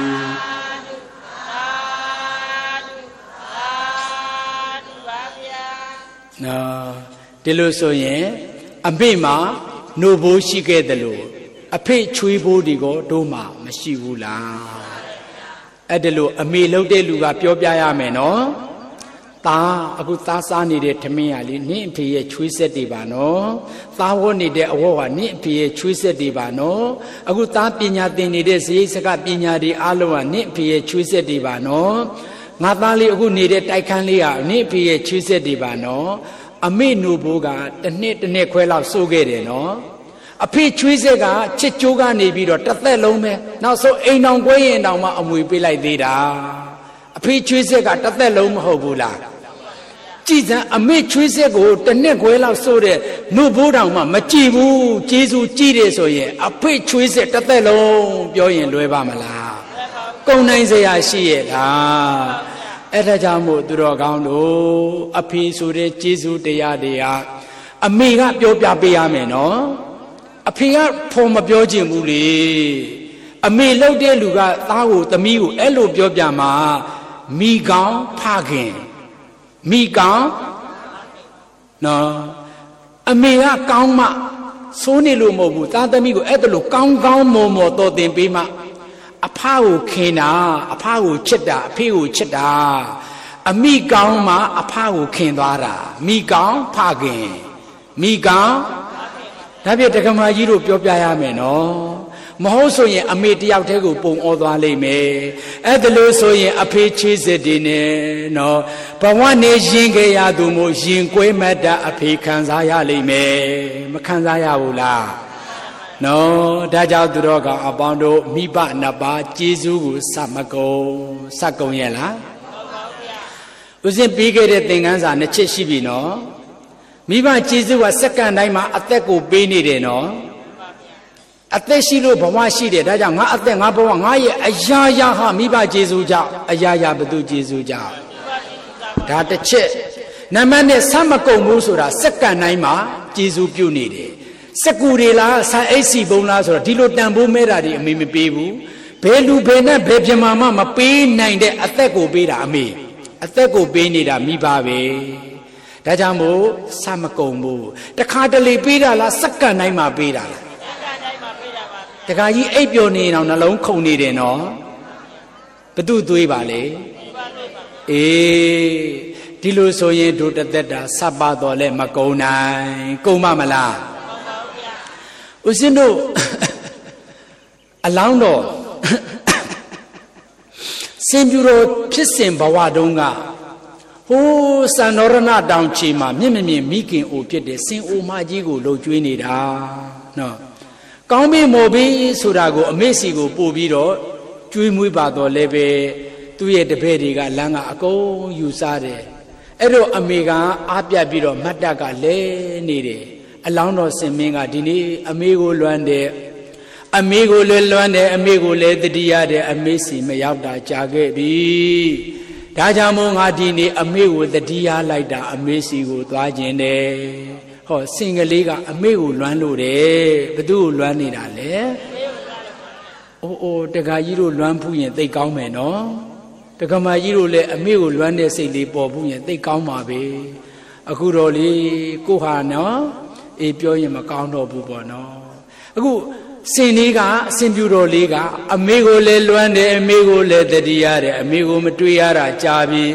S1: နော်ဒီလိုဆိုရင်အမေမှာနှုတ်ဘိုးရှိခဲ့တယ်လို့အဖေချွေးဘိုးဒီကိုတို့မှာမရှိဘူးလားအဲ့ဒါလို့အမေလှုပ်တဲ့လူကပြောပြရမယ်နော်သားအခုသားစားနေတဲ့ထမင်းရလေနင့်အဖေရဲ့ချွေးဆက်တွေပါနော်သားဝတ်နေတဲ့အဝတ်ကနင့်အဖေရဲ့ချွေးဆက်တွေပါနော်အခုသားပညာသင်နေတဲ့စရိတ်စကပညာတွေအားလုံးကနင့်အဖေရဲ့ချွေးဆက်တွေပါနော်ငါသားလေးအခုနေတဲ့တိုက်ခန်းလေးကနင့်အဖေရဲ့ချွေးဆက်တွေပါနော်အမေနိုဘိုးကတစ်နှစ်ခွဲလောက်စိုးခဲ့တယ်နော်အဖေချွေးဆက်ကချစ်ကြိုးကနေပြီးတော့တစ်သက်လုံးပဲနောက်ဆုံးအိမ်တော်ကွဲရင်တောင်မှအမွေပေးလိုက်သေးတာအဖေချွေးဆက်ကတစ်သက်လုံးမဟုတ်ဘူးလားကြည်စံအမေချွေးဆက်ကိုတစ်နှစ်ခွဲလောက်စိုးတဲ့နိုဘိုးတောင်မှမကြည့်ဘူးကျေးဇူးကြည့်တယ်ဆိုရင်အဖေချွေးဆက်တစ်သက်လုံးပြောရင်လွယ်ပါမလားကုန်နိုင်စရာရှိရဲ့လားအဲ့ဒါကြောင့်မို့သူတော်ကောင်းတို့အဖေဆိုတဲ့ကျေးဇူးတရားတွေဟာအမေကပြောပြပေးရမယ်နော်အဖေကဖော်မပြောချင်ဘူးလေအမေလှုပ်တဲ့လူကသားကိုသမီးကိုအဲ့လိုပြောပြမှာမိကောင်းဖခင်မိကောင်းနော်အမေကကောင်းမှစိုးနေလို့မဟုတ်ဘူးသားသမီးကိုအဲ့ဒါလိုကောင်းကောင်းမော်မော်တော်တင်ပေးမှအဖကိုခင်တာအဖကိုချစ်တာအဖေကိုချစ်တာအမိကောင်းမှအဖကိုခင်သွားတာမိကောင်းဖခင်မိကောင်းဒါပြဒကမာကြီးတို့ပြောပြရမယ်နော်မဟုတ်ဆိုရင်အမေတယောက်တည်းကိုပုံဩသွားလိမ့်မယ်အဲ့ဒါလို့ဆိုရင်အဖေချေးစစ်တွေနဲ့နော်ဘဝနေရင်ကြရသူမို့ရင်ကွဲမတ်တာအဖေခံစားရလိမ့်မယ်မခံစားရဘူးလားနော်ဒါကြောင့်သူတော်ကောင်အပေါင်းတို့မိဘနှစ်ပါးကျေးဇူးကိုစမကုန်ရဲ့လားဦးဇင်းပြီးခဲ့တဲ့သင်္ကန်းစာနှစ်ချက်ရှိပြီနော်မိဘကျေးဇူးကစက္ကန့်တိုင်းမှာအသက်ကိုပေးနေတယ်နော်အသက်ရှိလို့ဘဝရှိတယ်ဒါကြောင့်ငါအသက်ငါဘဝငါရဲ့အရာရာဟာမိဘကျေးဇူးကြောင့်အရာရာဘသူကျေးဇူးကြောင့်ဒါတစ်ချက်နံပါတ်နဲ့စမကုန်ဘူးဆိုတာစက္ကန့်တိုင်းမှာကျေးဇူးပြုနေတယ်စကူတွေလားဆန်အိတ်စီပုံလားဆိုတော့ဒီလိုတန်ဖိုးမဲတာတွေအမေမပေးဘူးဘယ်လူဘယ်နဲ့ဘယ်ပြမမမပေးနိုင်တဲ့အသက်ကိုပေးတာအမေအသက်ကိုပေးနေတာမိဘပဲဒါကြောင့်မို့စမကုန်ဘူးတခါတလေပေးတာလားစက္ကန့်တိုင်းမှာပေးတာလားတခါကြီးအိပ်ပျော်နေအောင်နှလုံးခုန်နေတယ်နော်ဘသူသွေးပါလေအေးဒီလိုဆိုရင်တို့တသက်တာစပ်ပါတော့လဲမကုန်နိုင်ကုန်မမလားဦးဇင်းတို့အလောင်းတော်စင်ပြူတော်ဖြစ်စဉ်ဘဝတုန်းကဟိုးစံတော်ရဏတောင်ချီမှာမြင့်မြင့်မိခင်အိုဖြစ်တဲ့စင်အိုမကြီးကိုလှုပ်ကြွေးနေတာနော် ကောင်းပြီမော်ပြီဆိုတာကိုအမေစီကိုပို့ပြီးတော့ကျွေးမွေးပါတော့လည်းပဲသူ့ရဲ့တပည့်တွေကလမ်းကအကုန်ယူစားတယ်အဲ့တော့အမေကအားပြတ်ပြီးတော့မတ်တပ်ကလဲနေတယ်အလောင်းတော်စင်မင်းကဒီနေ့အမေကိုလွမ်းတယ်အမေကိုလည်းလွမ်းတယ်အမေကိုလည်းတတိယတဲ့အမေစီမရောက်တာကြာခဲ့ပြီဒါကြောင့်မို့ငါဒီနေ့အမေကိုတတိယလိုက်တာအမေစီကိုသွားခြင်းတယ်ဟောစင်ကလေးကအမေကိုလွမ်းလို့တယ်ဘသူ့ကိုလွမ်းနေတာလဲအိုးတခါကြီးတို့လွမ်းဖူးရင်သိကောင်းမယ်နော်တက္ကမကြီးတို့လည်းအမေကိုလွမ်းတဲ့စိတ်လေးပေါ်ဘူးရင်သိကောင်းပါပဲအခုတော့လေကိုဟာနော်အေးပြောရင်မကောင်းတော့ဘူးပေါ့နော်အခုစင်လေးကအစင်ပြူတော်လေးကအမေကိုလည်းလွမ်းတယ်အမေကိုလည်းတတိရတယ်အမေကိုမတွေ့ရတာကြာပြီ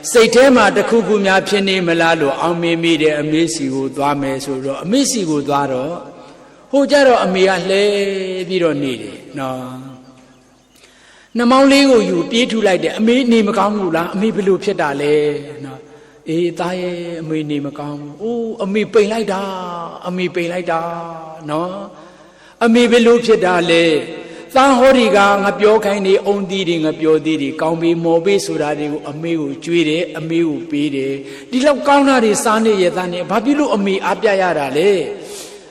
S1: စိတ်ထဲမှာတခုခုများဖြစ်နေမလားလို့အောင်မေးမိတယ်အမေစီကိုသွားမယ်ဆိုတော့အမေစီကိုသွားတော့ဟိုကြတော့အမေကလှဲပြီးတော့နေတယ်နော်နှမောင်းလေးကိုယူပြေးထူလိုက်တယ်အမေနေမကောင်းဘူးလားအမေဘယ်လိုဖြစ်တာလဲနော်အေးသားရဲ့အမေနေမကောင်းဘူးအိုးအမေပိန်လိုက်တာအမေပိန်လိုက်တာနော်အမေဘယ်လိုဖြစ်တာလဲသားဟောဒီကငါပြောခိုင်းနေအုံသီးတွေငါပြောသေးတယ်ကောင်းပြီမော်ပေးဆိုတာတွေကိုအမေကိုကျွေးတယ်အမေကိုပေးတယ်ဒီလောက်ကောင်းတာတွေစားနေရသားနေဘာဖြစ်လို့အမေအားပြရတာလဲ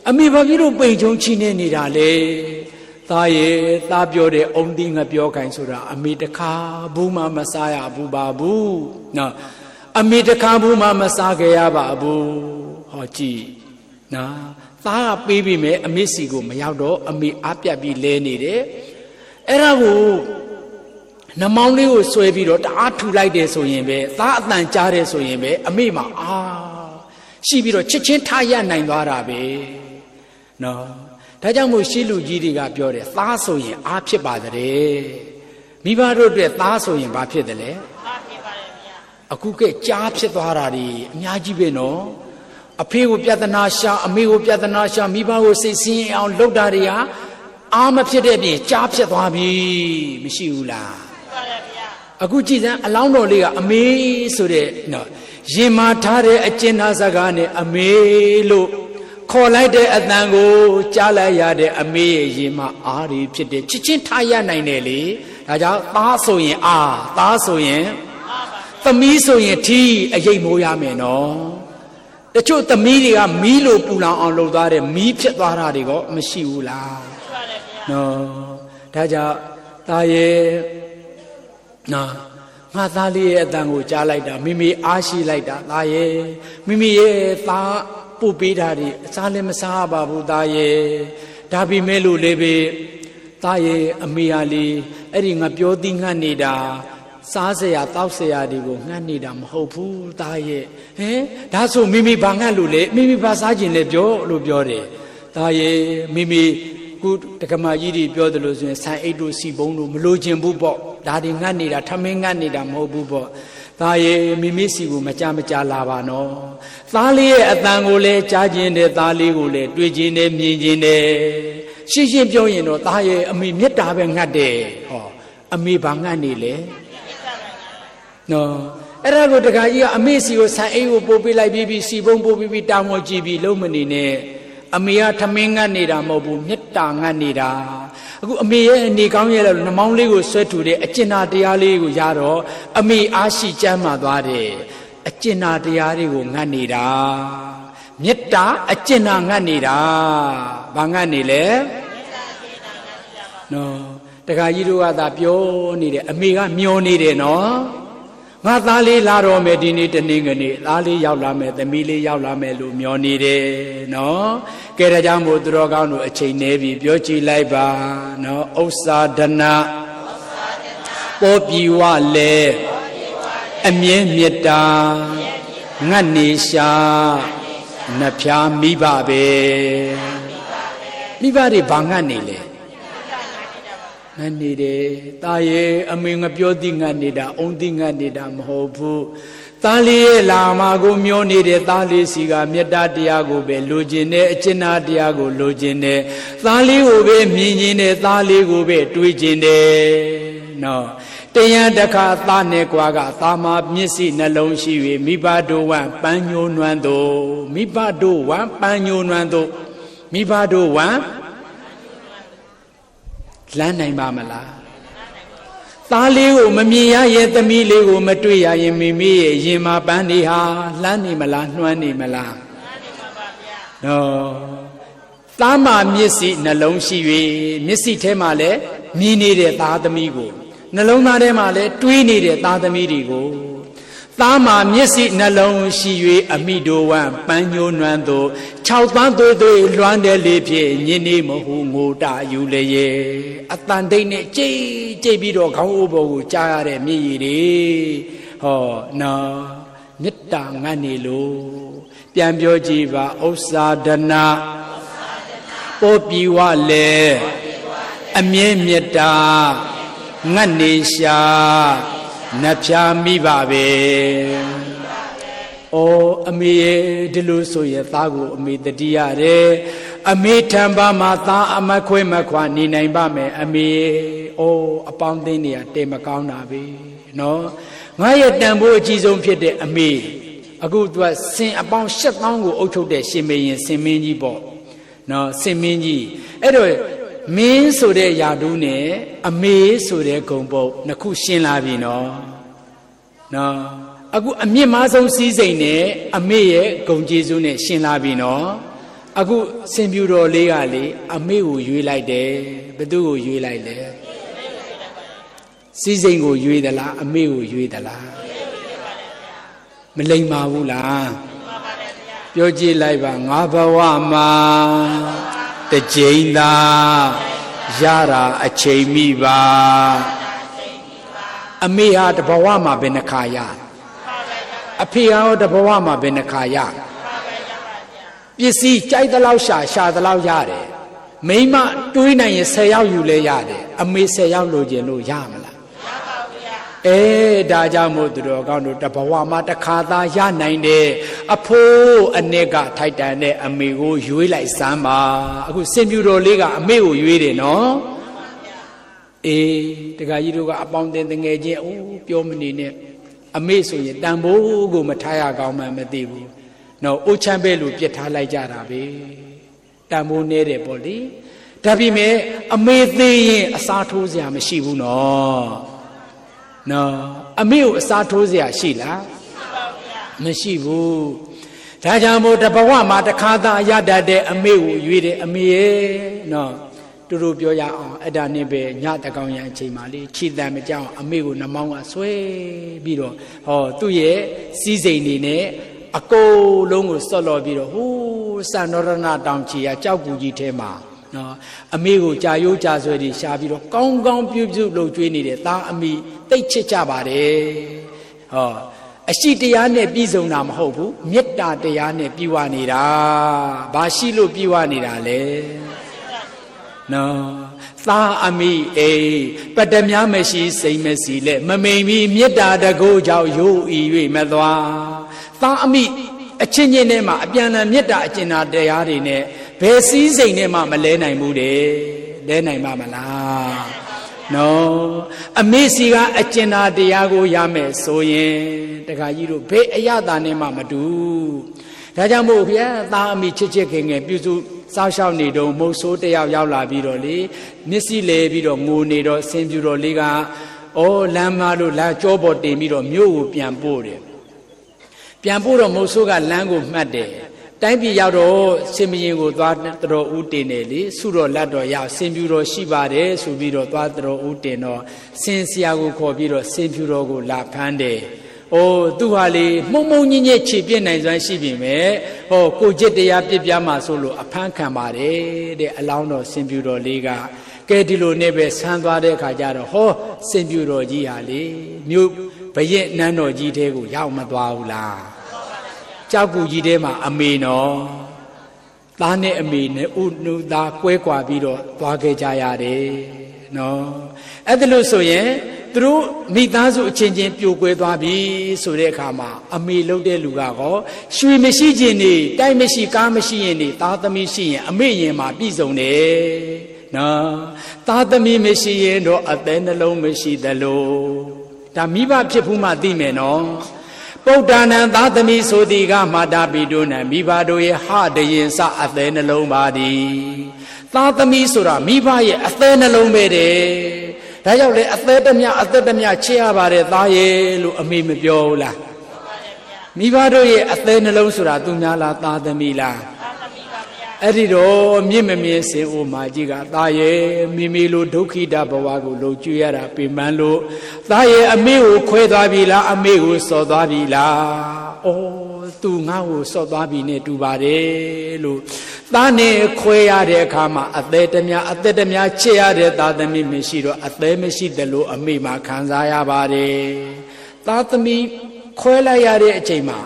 S1: အမေဘာဖြစ်လို့ပိန်ချုံချီနေနေတာလဲသားရဲ့သားပြောတဲ့အုံသီးငါပြောခိုင်းဆိုတာအမေတခါဘူးမှမစားရဘူးပါဘူးနော်အမေတခါဘူးမှမစားခဲ့ရပါဘူးဟောကြည့်နော်သားကပေးပြီးမယ်အမေစီကိုမရောက်တော့အမေအားပြတ်ပြီးလဲနေတယ်အဲ့ဒါကိုနှမောင်းလေးကိုဆွဲပြီးတော့တအားထူလိုက်တယ်ဆိုရင်ပဲသားအတန်ကြားတယ်ဆိုရင်ပဲအမေမှာရှိပြီးတော့ချက်ချင်းထားရနိုင်သွားတာပဲနော်ဒါကြောင့်မို့ရှေးလူကြီးတွေကပြောတယ်သားဆိုရင်အားဖြစ်ပါတယ်မိဘတို့အတွက်သားဆိုရင်ဘာဖြစ်တယ်လဲအားဖြစ်ပါတယ်ဗျာအခုကကြားဖြစ်သွားတာဒီအများကြီးပဲနော်အဖေကိုပြဿနာရှာအမေကိုပြဿနာရှာမိဘကိုစိတ်ဆင်းအောင်လုပ်တာတွေဟာအားမဖြစ်တဲ့ပြင်ကြားဖြစ်သွားပြီမရှိဘူးလားဟုတ်ပါတယ်ဗျာအခုကြည်စမ်းအလောင်းတော်လေးကအမေဆိုတဲ့နော်ရင်မာထားတဲ့အကျဉ်းသားစကားနဲ့အမေလို့ခေါ်လိုက်တဲ့အတန်ကိုကြားလိုက်ရတဲ့အမေရဲ့ရင်မာအားတွေဖြစ်တဲ့ချစ်ချင်းထားရနိုင်တယ်လေဒါကြောင့်သားဆိုရင်သားဆိုရင်သမီးဆိုရင်ထီးအရိပ်မိုးရမယ်နော်တချို့သမီးတွေကမီးလို့ပူလောင်အောင်လုပ်သွားတယ်မီးဖြစ်သွားတာတွေကမရှိဘူးလားရှိပါတယ်ဗျာနော်ဒါကြောင့်သားရဲ့နော်ငါသားလေးရဲ့အတန်ကိုကြားလိုက်တာမိမိအားရှိလိုက်တာသားရဲ့မိမိရဲ့သားပို့ပေးတာတွေအစားလည်းမစားပါဘူးသားရဲ့ဒါပေမဲ့လို့လည်းပဲသားရဲ့အမေဟာလေးအဲ့ဒီငါပြောသိငတ်နေတာစားเสียတောက်เสียတွေကိုငှက်နေတာမဟုတ်ဘူးသားရဲ့ဟင်ဒါဆိုမိမိဘာငှက်လို့လဲမိမိဘာစားခြင်းလဲပြောလို့ပြောတယ်သားရဲ့မိမိခုတက္ကမကြီးတွေပြောတယ်လို့ဆိုရင်ဆန်အိတ်တို့စီပုံးတို့မလိုချင်ဘူးပေါ့ဒါတွေငှက်နေတာထမင်းငှက်နေတာမဟုတ်ဘူးပေါ့သားရဲ့မိမိစီကိုမကြလာပါနော်သားလေးရဲ့အတန်ကိုလည်းကြားခြင်းတယ်သားလေးကိုလည်းတွေ့ခြင်းတယ်မြင်ခြင်းတယ်ရှင်းရှင်းပြောရင်တော့သားရဲ့အမေမေတ္တာပဲငှက်တယ်ဟောအမေဘာငှက်နေလဲနော်အဲ့ဒါကိုတခါကြီးကအမေစီကိုဆန်အိတ်ကိုပို့ပေးလိုက်ပြီးစီပုံးပို့ပြီးတာမွန်ကြည့်ပြီးလုံးမနေနဲ့အမေကထမင်းငတ်နေတာမဟုတ်ဘူးမေတ္တာငတ်နေတာအခုအမေရဲ့အနေကောင်းရဲ့နှမောင်းလေးကိုဆွဲထူတဲ့အကျဉ်းနာတရားလေးကိုရတော့အမေအားရှိကျမ်းမာသွားတယ်အကျဉ်းနာတရားတွေကိုငတ်နေတာမေတ္တာအကျဉ်းနာငတ်နေတာဘာငတ်နေလဲနော်တခါကြီးတို့ကသာပြောနေတယ်အမေကမျောနေတယ်နော်ငါသားလေးလာတော့မယ်ဒီနေ့တနေ့ကနေသားလေးရောက်လာမယ်သမီးလေးရောက်လာမယ်လို့မျောနေတယ်နော်ကဲဒါကြောင့်မို့သူတော်ကောင်းတို့အချိန်နေပြီပြောကြည့်လိုက်ပါနော်ဥစ္စာဒနာပေါ်ပြီးဝလဲအမြဲမေတ္တာငတ်နေရှာနှဖျားမိဘပဲမိဘတွေဘာငတ်နေလဲငတ်နေတယ်တာရဲ့အမေငါပြောသိငတ်နေတာအုံသိငတ်နေတာမဟုတ်ဘူးသားလေးရဲ့လာမကိုမျောနေတဲ့သားလေးစီကမေတ္တာတရားကိုပဲလိုချင်တယ်အကျဉ်းနာတရားကိုလိုချင်တယ်သားလေးကိုပဲမြင်ချင်တယ်သားလေးကိုပဲတွေးချင်တယ်နော်တရားတခါသားနဲ့ကွာကသားမမျက်စိနှလုံးရှိ၍မိဘတို့ဝမ်းပန်းညိုနွမ်းတို့မိဘတို့ဝမ်းပန်းညိုနွမ်းတို့မိဘတို့ဝမ်း လမ်းနိုင်ပါမလားသားလေးကိုမမြင်ရရဲ့သမီးလေးကိုမတွေ့ရရင်မိမိရဲ့ရင်မှာပန်းနေဟာလှမ်းနေမလားနှွမ်းနေမလားနော်သားမမျက်စိနှလုံးရှိ၍မျက်စိထဲမှာလည်းမြင်နေတဲ့သားသမီးကိုနှလုံးသားထဲမှာလည်းတွေးနေတဲ့သားသမီးတွေကိုသားမှာမျက်စိနှလုံးရှိ၍အမိတို့ဝမ်းပန်းညိုးနွမ်းသို့6သန်းသွေးသွေးလွှမ်းတဲ့လေးဖြင့်ညင်းနေမဟုငိုတာယူလေရဲ့အတန်တိတ်နဲ့ကြိတ်ပြီးတော့ခေါင်းအိုးပေါ်ကိုကြားရတဲ့မြည်ရည်တွေဟောနော်မေတ္တာငတ်နေလို့ပြန်ပြောကြည့်ပါဥစ္စာဒနာပို့ပြီးဝလေအမြဲမေတ္တာငတ်နေရှာနှဖျားမိပါပဲ။အော်အမေရဲ့ဒီလိုဆိုရင်သားကိုအမေတတိရတယ်။အမေထံပါမှာသားအမခွဲမခွာနေနိုင်ပါမယ်အမေ။အော်အပေါင်းအသင်းတွေကတဲမကောင်းတာပဲနော်။ငါရဲ့တန်ဖိုးအကြီးဆုံးဖြစ်တဲ့အမေအခုသူကစင်အပေါင်း7000ကိုအုပ်ချုပ်တဲ့ရှင်မေရင်စင်မင်းကြီးပေါ့။နော်စင်မင်းကြီးအဲ့တော့မင်းဆိုတဲ့ယာတူးနဲ့အမေဆိုတဲ့ဂုံပုတ်နှစ်ခုရှင်းလာပြီနော်အခုအမြင့်မားဆုံးစီးစိမ်နဲ့အမေရဲ့ဂုံကျေးဇူးနဲ့ရှင်းလာပြီနော်အခုစင်ပြူတော်လေးကလေအမေကိုရွေးလိုက်တယ်ဘယ်သူကိုရွေးလိုက်လဲစီးစိမ်ကိုရွေးသလားအမေကိုရွေးသလားမလိမ္မာဘူးလားပြောကြည့်လိုက်ပါငါဘဝမှာတကြိမ်သာရတာအချိန်မိပါအမေဟာတဘဝမှာဘယ်နှခါရအဖေဟာတဘဝမှာဘယ်နှခါရပစ္စည်းကြိုက်သလောက်ရှာသလောက်ရတယ်မိမတွေးနိုင်ရင်10ယောက်ယူလဲရတယ်အမေ10ယောက်လိုချင်လို့ရမလားဒါကြောင့်မို့သူတော်ကောင်းတို့တဘဝမှာတစ်ခါသာရနိုင်တယ်အဖိုးအနှစ်ကထိုက်တန်တဲ့အမေကိုရွေးလိုက်စမ်းပါအခုစင်ပြူတော်လေးကအမေကိုရွေးတယ်နော်တခါကြီးတို့ကအပေါင်းအသင်းတငယ်ချင်းပြောမနေနဲ့အမေဆိုရင်တန်ဖိုးကိုမထားရကောင်းမှမသိဘူးနော်အိုးချမ်းပဲလို့ပြစ်ထားလိုက်ကြတာပဲတန်ဖိုးနေတယ်ပေါ့လေဒါပေမဲ့အမေသေးရင်အစားထိုးစရာမရှိဘူးနော်အမေကိုအစားထိုးစရာရှိလားမရှိဘူးဒါကြောင့်မို့တဘဝမှာတစ်ခါသာရတတ်တဲ့အမေကိုရွေးတယ်အမေရဲ့နော်တူတူပြောရအောင်အဲ့ဒါနဲ့ပဲညတကောင်ရအချိန်မှလေးခြေတံမကြောက်အမေကိုနှမောင်းကဆွဲပြီးတော့သူ့ရဲ့စီးစိမ်နေနဲ့အကုန်လုံးကိုစော့လော်ပြီးတော့ဟိုးစံနရဏတောင်ချီကကြောက်ကူကြီးထဲမှာနော်အမေကိုကြာရိုးကြာဆွဲတွေရှားပြီးတော့ကောင်းကောင်းပြုစုလှုပ်ကြွေးနေတဲ့သားအမိတိတ်ချစ်ကြပါတယ်အရှိတရားနဲ့ပြည်စုံတာမဟုတ်ဘူးမေတ္တာတရားနဲ့ပြီးဝနေတာဘာရှိလို့ပြီးဝနေတာလဲနော်သားအမိပတ္တမြမရှိစိတ်မရှိလဲမမိန်ပြီးမေတ္တာတကူကြောင့်ရိုးဤ၍မသွားသားအမိအချင်းချင်းထဲမှာအပြန်အလှန်မေတ္တာအကျဉ်းတရားတွေနဲ့ဘယ်စည်းစိမ်နဲ့မှမလဲနိုင်ဘူးတဲ့လဲနိုင်ပါမလားနော်အမေစီကအကျဉ်းတရားကိုရမယ်ဆိုရင်တခါကြီးတို့ဘယ်အရသာနဲ့မှမတူဒါကြောင့်မို့ဗျာသားအမိချစ်ခင်ငယ်ပြုစုစောက်ရှောက်နေတော့မုတ်ဆိုးတယောက်ရောက်လာပြီးတော့လေမျက်စိလဲပြီးတော့ငိုနေတော့ဆင်ပြူတော်လေးကလမ်းမလို့လာကြောပေါ်တင်ပြီးတော့မြို့ကိုပြန်ပို့တယ်ပြန်ပို့တော့မုတ်ဆိုးကလမ်းကိုမှတ်တယ်တိုင်းပြည်ရောက်တော့စင်မရင်ကိုသွားတော်ဦးတင်တယ်လေဆုတော်လက်တော်ရဆင်ပြူတော်ရှိပါတယ်ဆိုပြီးတော့သွားတော်ဦးတင်တော့ဆင်ဆရာကိုခေါ်ပြီးတော့ဆင်ပြူတော်ကိုလာဖမ်းတယ်သူဟာလေမှုံမှုံညင်းညက်ခြေပြစ်နိုင်စွမ်းရှိပြီမဲ့ကိုจิตတရားပြစ်ပြမှာဆိုလို့အဖမ်းခံပါတယ်တဲ့အလောင်းတော်ဆင်ပြူတော်လေးကကဲဒီလိုနဲ့ပဲဆန်းသွားတဲ့အခါကျတော့ဆင်ပြူတော်ကြီးဟာလေမြို့ဘရက်နန်းတော်ကြီးတဲကိုရောက်မသွားဘူးလားကြောက်ကူကြီးထဲမှာအမေနော်သားနဲ့အမေနဲ့ဥနုသားကွဲကွာပြီးတော့သွားခဲ့ကြရတယ်နော်အဲ့ဒါလို့ဆိုရင်သူတို့မိသားစုအချင်းချင်းပြိုကွဲသွားပြီဆိုတဲ့အခါမှာအမေလုပ်တဲ့လူကရွှေမရှိခြင်းနေတိုက်မရှိကားမရှိရင်နေသားသမီးရှိရင်အမေရင်မှာပြည့်စုံတယ်နော်သားသမီးမရှိရင်တော့အသက်နှလုံးမရှိသလိုဒါမိဘဖြစ်ဘူးမှသိမယ်နော် ပုဒ္ဒနာသာသမီဆိုသည်ကမာတာပိတုနံမိဘတို့ရဲ့ဟတရင်စအသေးနှလုံးပါသည်သာသမီဆိုတာမိဘရဲ့အသေးနှလုံးပဲတဲ့ဒါကြောင့်လေအသေးတမျှချစ်ရပါတယ်သားရဲ့လို့အမေမပြောဘူးလားမိဘတို့ရဲ့အသေးနှလုံးဆိုတာသူများလားသာသမီလားအဲ့ဒီတော့မြင့်မမြင့်စင်အိုမာကြီးကသားရဲ့မိမိလိုဒုက္ခိတဘဝကိုလုံကျွေးရတာပြမှန်းလို့သားရဲ့အမေကိုခွဲသွားပြီလားအမေကိုစော်သွားပြီလားဩသူငါ့ကိုစော်သွားပြီနဲ့တူပါတယ်လို့သားနဲ့ခွဲရတဲ့အခါမှာအသက်တမျှချစ်ရတဲ့သားသမီးမရှိတော့အသက်မရှိတယ်လို့အမေမှာခံစားရပါတယ်သားသမီးခွဲလိုက်ရတဲ့အချိန်မှာ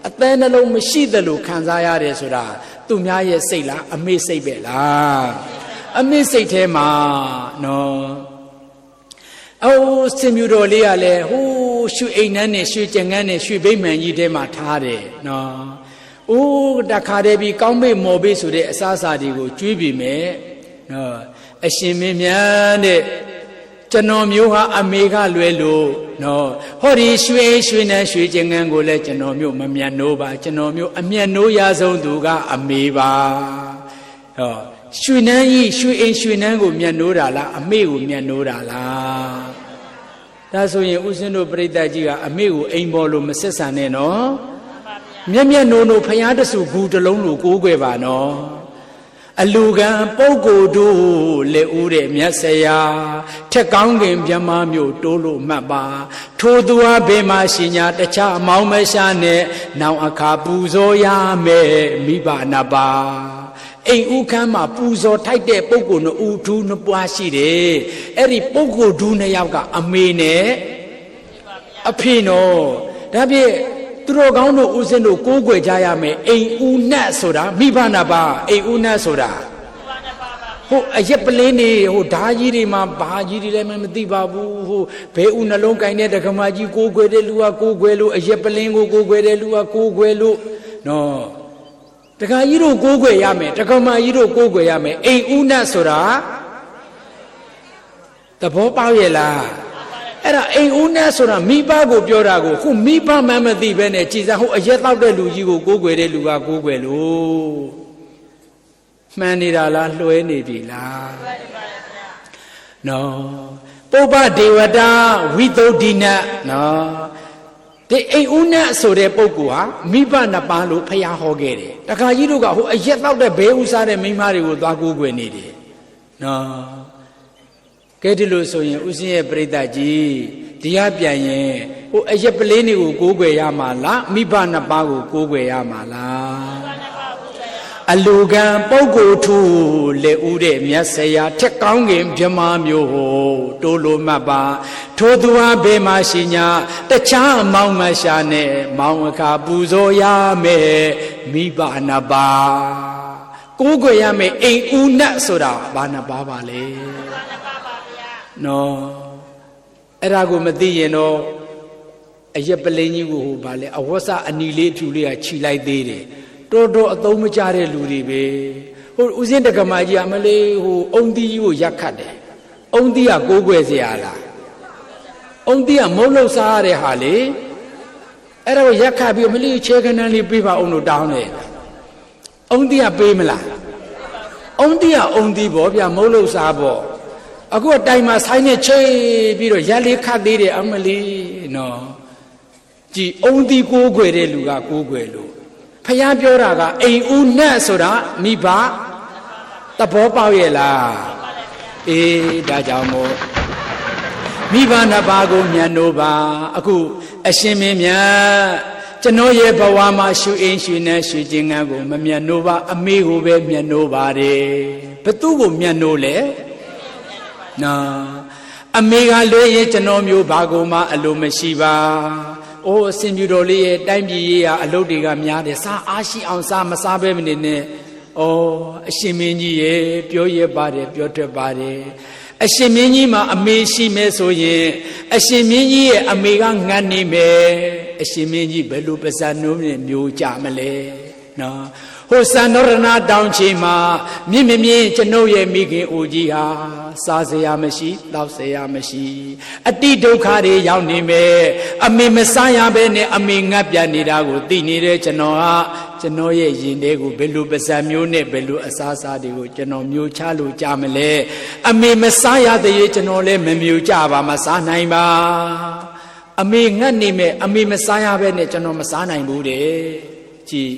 S1: အသက်နှလုံးမရှိတယ်လို့ခံစားရတယ်ဆိုတာသူများရဲ့စိတ်လားအမေစိတ်ပဲလားအမေစိတ်ထဲမှာနော်အိုးစင်မြူတော်လေးကလည်းဟိုးရွှေအိမ်နှန်းနဲ့ရွှေကြံငန်းနဲ့ရွှေဗိမာန်ကြီးထဲမှာထားတယ်နော်အိုးတခါတည်းပြီးကောင်းမေ့မော်ပေးဆိုတဲ့အစားအစာတွေကိုကျွေးပြီမဲ့နော်အရှင်မင်းမြတ်တဲ့ကျွန်တော်မျိုးဟာအမေကလွယ်လို့နော်ဟောဒီရွှေနဲ့ရွှေကျင်ငန်းကိုလည်းကျွန်တော်မျိုးမမြတ်နိုးပါကျွန်တော်မျိုးအမြတ်နိုးရဆုံးသူကအမေပါဟောရွှေနှန်းကြီးရွှေအိမ်ရွှေနှန်းကိုမြတ်နိုးတာလားအမေကိုမြတ်နိုးတာလားဒါဆိုရင်ဥစဉ်တို့ပြိတ္တကြီးကအမေကိုအိမ်ပေါ်လို့မဆက်ဆံနဲ့နော်မြတ်နိုးဖျားတဆူဂူတလုံးလို့ကိုးကွယ်ပါနော်အလူကံပုဂ္ဂိုလ်တို့လက်ဦးတဲ့မြတ်ဆရာထက်ကောင်းခင်မြမမျိုးတိုးလို့မှတ်ပါထိုသူဟာဘေးမှာရှင်ညာတခြားအမောင်းမရှာနဲ့နောင်အခါပူဇော်ရမယ်မိဘနှစ်ပါးအိမ်ဥခမ်းမှာပူဇော်ထိုက်တဲ့ပုဂ္ဂိုလ်နှစ်ဦးထူးနှစ်ပွားရှိတယ်အဲ့ဒီပုဂ္ဂိုလ်ထူးနှစ်ယောက်ကအမေနဲ့အဖေနော်ဒါဖြင့်သူတော်ကောင်းတို့ဦးစင်းတို့ကိုးကွယ်ကြရမယ်အိမ်ဦးနတ်ဆိုတာမိဘနှစ်ပါးအိမ်ဦးနတ်ဆိုတာဟိုအရက်ပလင်းနေဟိုဓာကြီးတွေမှာဘာကြီးတွေလည်းမသိပါဘူးဟိုဘဲဦးနှလုံးကင်တဲ့ဒကမာကြီးကိုးကွယ်တဲ့လူကကိုးကွယ်လို့အရက်ပလင်းကိုကိုးကွယ်တဲ့လူကကိုးကွယ်လို့နော်ဒကာကြီးတို့ကိုးကွယ်ရမယ်ဒကမာကြီးတို့ကိုးကွယ်ရမယ်အိမ်ဦးနတ်ဆိုတာသဘောပေါက်ရဲ့လားအဲ့ဒါအိမ်ဦးနဲ့ဆိုတာမိဘကိုပြောတာကိုခုမိဘမှမသိပဲနဲ့ကြည်စားဟိုအရက်တောက်တဲ့လူကြီးကိုကိုးကွယ်တဲ့လူကကိုးကွယ်လို့မှန်နေတာလားလွှဲနေပြီလားနော်ပုပ္ပဒေဝတာဝိသုဒ္ဓိနနော်ဒီအိမ်ဦးနဲ့ဆိုတဲ့ပုဂ္ဂိုလ်ဟာမိဘနှစ်ပါးလို့ဖျားဟောခဲ့တယ်တခါကြီးတို့ကဟိုအရက်တောက်တဲ့ဘဲဥစားတဲ့မိန်းမတွေကိုသွားကိုးကွယ်နေတယ်နော်ကဲဒီလိုဆိုရင်ဥစဉ်ရဲ့ပြိတ္တကြီးတရားပြန်ရင်ဟိုအရက်ပလေးတွေကိုကိုးကွယ်ရမှာလားမိဘနှစ်ပါးကိုကိုးကွယ်ရမှာလားအလူကံပုဂ္ဂိုလ်ထူလက်ဦးတဲ့မြတ်ဆရာထက်ကောင်းခင်မြမမျိုးဟိုတိုးလိုမှတ်ပါထိုသူဟာဘေးမှာရှိညာတခြားအမောင်းမရှာနဲ့မောင်းအခါပူဇော်ရမယ်မိဘနှစ်ပါးကိုးကွယ်ရမယ်အိမ်ဦးနတ်ဆိုတာဘာနှစ်ပါးပါလဲနော်အဲ့ဒါကိုမသိရင်တော့အရက်ပလင်းကြီးကိုဟိုဗာလဲအဝတ်စအနီလေးဖြူလေးကခြိလိုက်သေးတယ်တော်တော်အသုံးမကျတဲ့လူတွေပဲဟိုဦးစင်းတက္ကမကြီးအမလေးဟိုအုံသီးကြီးကိုရက်ခတ်တယ်အုံသီးကကိုးကွယ်เสียရလားအုံသီးကမုံလို့စားရတဲ့ဟာလေအဲ့ဒါကိုရက်ခတ်ပြီးမလေးချဲခဏန်းလေးပေးပါအောင်လို့တောင်းတယ်အုံသီးကပေးမလားအုံသီးကအုံသီးပေါ့ဗျာမုံလို့စားပေါ့အခုအတိုင်မှာဆိုင်းနဲ့ချိတ်ပြီးတော့ရက်လေးခတ်သေးတယ်အမလီနော်ကြည်အုံဒီကိုးကွယ်တဲ့လူကကိုးကွယ်လို့ဖះပြောတာကအိမ်ဦးနတ်ဆိုတာမိဘသဘောပေါက်ရဲ့လားအေးဒါကြောင့်မို့မိဘနှစ်ပါးကိုမြတ်နိုးပါအခုအရှင်မင်းမြတ်ကျွန်တော်ရဲ့ဘဝမှာရှုအင်းရှုနဲ့ရှုခြင်းငန်းကိုမမြတ်နိုးပါအမေကိုပဲမြတ်နိုးပါတယ်ဘသူကိုမြတ်နိုးလဲနော်အမေကလွဲရင်ကျွန်တော်မျိုးဘာကိုမှအလိုမရှိပါအိုးအစင်ပြူတော်လေးရဲ့တိုင်းပြည်ရေးရာအလုပ်တွေကများတယ်စားအားရှိအောင်စားမစားပဲမနေနဲ့ဩအရှင်မင်းကြီးရဲ့ပြောရပါတယ်ပြောတတ်ပါတယ်အရှင်မင်းကြီးမှာအမေရှိမယ်ဆိုရင်အရှင်မင်းကြီးရဲ့အမေကငတ်နေမယ်အရှင်မင်းကြီးဘယ်လိုပါဇာနိုးနဲ့မျိုးကြမလဲနော် ဟိုစံတော်ရဏတောင်ချီမှာမြင့်မြင့်ကျွန်ုပ်ရဲ့မိခင်ဦးကြီးဟာစားစရာမရှိတောက်စရာမရှိအတိဒုက္ခတွေရောက်နေမယ်အမေမစားရဘဲနဲ့အမေငတ်ပြတ်နေတာကိုသိနေတဲ့ကျွန်တော်ဟာကျွန်တော်ရဲ့ရင်ထဲကိုဘယ်လိုပါဇက်မျိုးနဲ့ဘယ်လိုအစားအစာတွေကိုကျွန်တော်မျိုးချလို့ကြမလဲအမေမစားရတဲ့ရေးကျွန်တော်လည်းမမျိုးကြပါမစားနိုင်ပါအမေငတ်နေမဲ့အမေမစားရဘဲနဲ့ကျွန်တော်မစားနိုင်ဘူးတဲ့ကြည်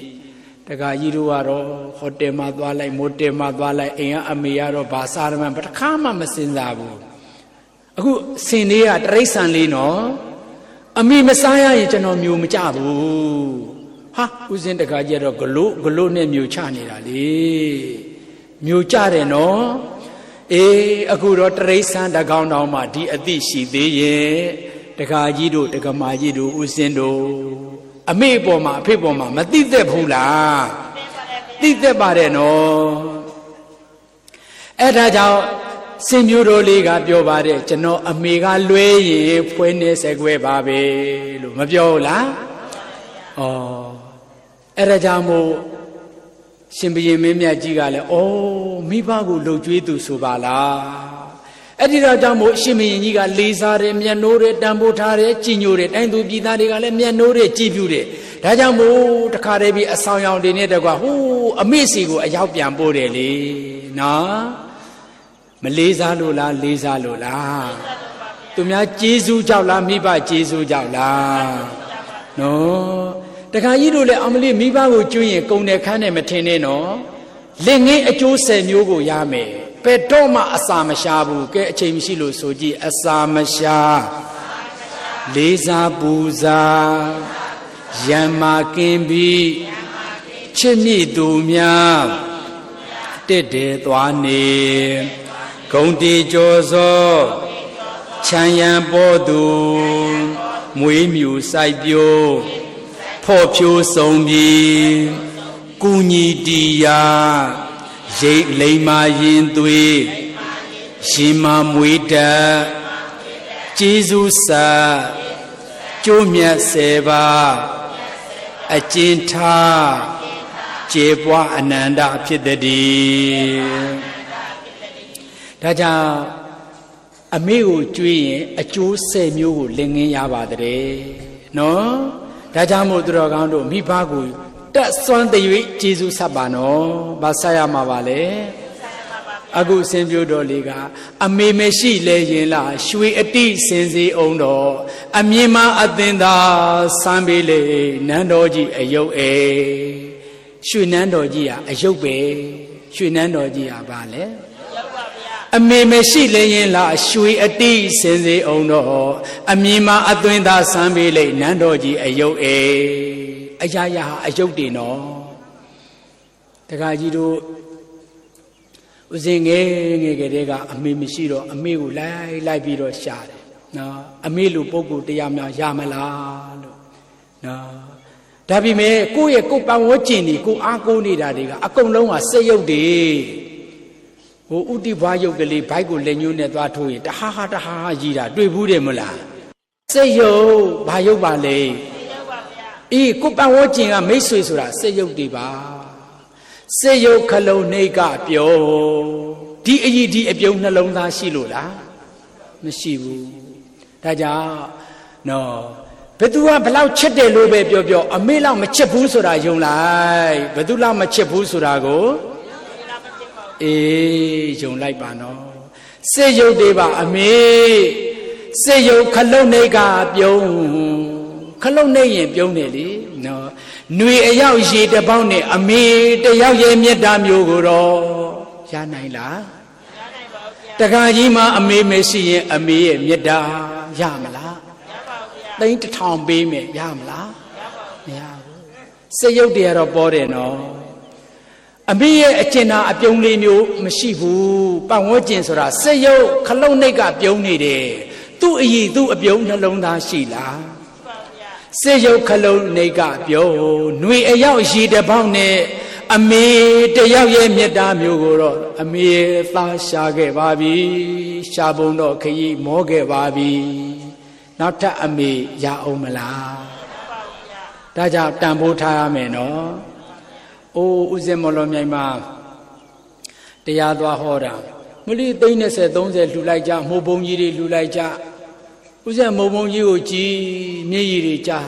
S1: တခါကြီးတို့ကတော့ဟိုတယ်မှာသွားလိုက်မိုတယ်မှာသွားလိုက်အိမ်ကအမေကတော့ဘာစားရမှန်းတစ်ခါမှမစင်စားဘူးအခုစင်လေးကတရိတ်ဆန်လေးနော်အမေမစားရရင်ကျွန်တော်မျိုးမကြဘူးဟာဦးစင်းတခါကြီးကတော့ဂလို့နဲ့မျိုးချနေတာလေမျိုးကြတယ်နော်အေးအခုတော့တရိတ်ဆန်တကောင်တောင်မှဒီအသိရှိသေးရဲ့တခါကြီးတို့တက္ကမကြီးတို့ဦးစင်းတို့အမေပေါ်မှာအဖေပေါ်မှာမသိသက်ဘူးလားသိသက်ပါတယ်နော်အဲ့ဒါကြောင့်စင်မျိုးတော်လေးကပြောပါတယ်ကျွန်တော်အမေကလွဲရင်ဖွေးနေဆက်ခွဲပါပဲလို့မပြောဘူးလားဩအဲ့ဒါကြောင့်မို့ရှင်ဘုရင်မင်းမြတ်ကြီးကလည်းဩမိဘကိုလှုပ်ကြွေးသူဆိုပါလားအဲ့ဒီတော့ကြောင့်မို့ရှင်မင်းကြီးကလေးစားတယ်မျက်နှိုးတယ်တန်ဖိုးထားတယ်ကြည်ညိုတယ်တိုင်းသူပြည်သားတွေကလည်းမျက်နှိုးတယ်ကြည်ပြူတယ်ဒါကြောင့်မို့တခါတည်းပြီးအဆောင်ရောင်တွေနဲ့တကွာဟိုးအမေစီကိုအရောက်ပြန်ပို့တယ်လေနော်မလေးစားလို့လားလေးစားလို့လားသူများကျေးဇူးကြောက်လားမိဘကျေးဇူးကြောက်လားနော်တခါကြီးတို့လည်းအမလေးမိဘကိုကျွရင်ကုံတယ်ခန်းတယ်မထင်နဲ့နော်လက်ငင်းအကျိုး10မျိုးကိုရမယ်ဘယ်တော့မှအစာမရှားဘူးကဲအချိန်မရှိလို့ဆိုကြည့်အစာမရှားလေးစားပူဇာယံမာကင်းပြီးချစ်မြစ်သူများတက်တယ်သွားနေဂုံတီကျော်စောချမ်းရံပေါ်သူမွေးမြူစိုက်ပျိုးဖော့ဖြိုးဆုံးပြီးကုညီတီယာရိတ်လိမ္မာရင်သွေးရှင်မမွေးတတ်ကျေးဇူးစာကျိုးမြတ်10ပါးအကျဉ်ထားကျေပွားအနန္တဖြစ်တည်းဒါကြောင့်အမေကိုကျွေးရင်အကျိုး10မျိုးကိုလင်ငင်းရပါတဲ့နော်ဒါကြောင့်မို့သူတော်ကောင်းတို့မိဘကိုတက်စွမ်းတဲ့၍ကျေးဇူးဆက်ပါနော်။ဘာဆက်ရမှာပါလဲ။အခုစင်ပြိုတော်လေးကအမေမရှိလဲရင်လားရွှေအတိစင်စီအောင်တော်အမြင်မအသင်သာစမ်းပေးလေနန်းတော်ကြီးအယုတ်ရွှေနန်းတော်ကြီးကအယုတ်ပဲရွှေနန်းတော်ကြီးကဘာလဲအမေမရှိလဲရင်လားရွှေအတိစင်စီအောင်တော်အမြင်မအသွင်သာစမ်းပေးလေနန်းတော်ကြီးအယုတ်အရာရာအယုတ်တွေနော်တခါကြီးတို့ဦးစင်ငယ်ကလေးကအမေမရှိတော့အမေကိုလိုက်ပြီးတော့ရှာတယ်နော်အမေလိုပုဂ္ဂိုလ်တရားများရမလားလို့နော်ဒါပေမဲ့ကိုယ့်ရဲ့ကိုယ်ပန်ဝတ်ကျင်နေကိုအားကိုးနေတာတွေကအကုန်လုံးကစက်ရုပ်တွေဟိုဥတိဘွားရုပ်ကလေးဘိုက်ကိုလက်ညှိုးနဲ့သွားထိုးရင်တဟာကြီးတာတွေ့ဘူးတယ်မလားစက်ရုပ်ဘာရုပ်ပါလဲအေးကိုပတ်ဝန်းကျင်ကမိတ်ဆွေဆိုတာစက်ရုပ်တွေပါစက်ရုပ်ခလုံးနှိတ်ကပြုံးဒီအကြီးဒီအပြုံးနှလုံးသားရှိလို့လားမရှိဘူးဒါကြောင့်နော်ဘယ်သူကဘလောက်ချစ်တယ်လို့ပဲပြောအမေလောက်မချစ်ဘူးဆိုတာယုံလိုက်ဘယ်သူလောက်မချစ်ဘူးဆိုတာကိုအေးယုံလိုက်ပါနော်စက်ရုပ်တွေပါအမေစက်ရုပ်ခလုံးနှိတ်ကပြုံးခလုံးနေရင်ပြုံးတယ်လေနော်ຫນွေအရောက်ရေတပေါင်းနဲ့အမေတယောက်ရဲ့မေတ္တာမျိုးကိုတော့ရနိုင်လားရနိုင်ပါဘူးဗျာတခါကြီးမှအမေမရှိရင်အမေရဲ့မေတ္တာရမလားရပါဘူးဗျာသိန်း1000ပေးမယ်ရမလားရပါဘူးမရဘူးစက်ရုပ်တွေကတော့ပေါ်တယ်နော်အမေရဲ့အကျဉ်းသာအပြုံးလေးမျိုးမရှိဘူးပတ်ဝန်းကျင်ဆိုတာစက်ရုပ်ခလုံးနှိတ်ကပြုံးနေတယ်သူ့အည်သူ့အပြုံးနှလုံးသားရှိလားစေရုပ်ခလုံးနေကပြောຫນွေအရောက်ရေတပေါင်းနဲ့အမေတယောက်ရဲ့မေတ္တာမျိုးကိုတော့အမေသားရှာခဲ့ပါပြီရှားပုံတော့ခရီးမောခဲ့ပါပြီနောက်ထပ်အမေရအောင်မလားဒါကြောင့်တန်ဖိုးထားရမယ်နော် အိုးဥစဉ်မော်တော်မြိုင်မှာတရားသွားဟောတာမလီ30 30လှူလိုက်ကြမှုံဘုံကြီးတွေလှူလိုက်ကြဥစဉ်မုံဘုံကြီးကိုကြည်မျက်ရည်တွေကြား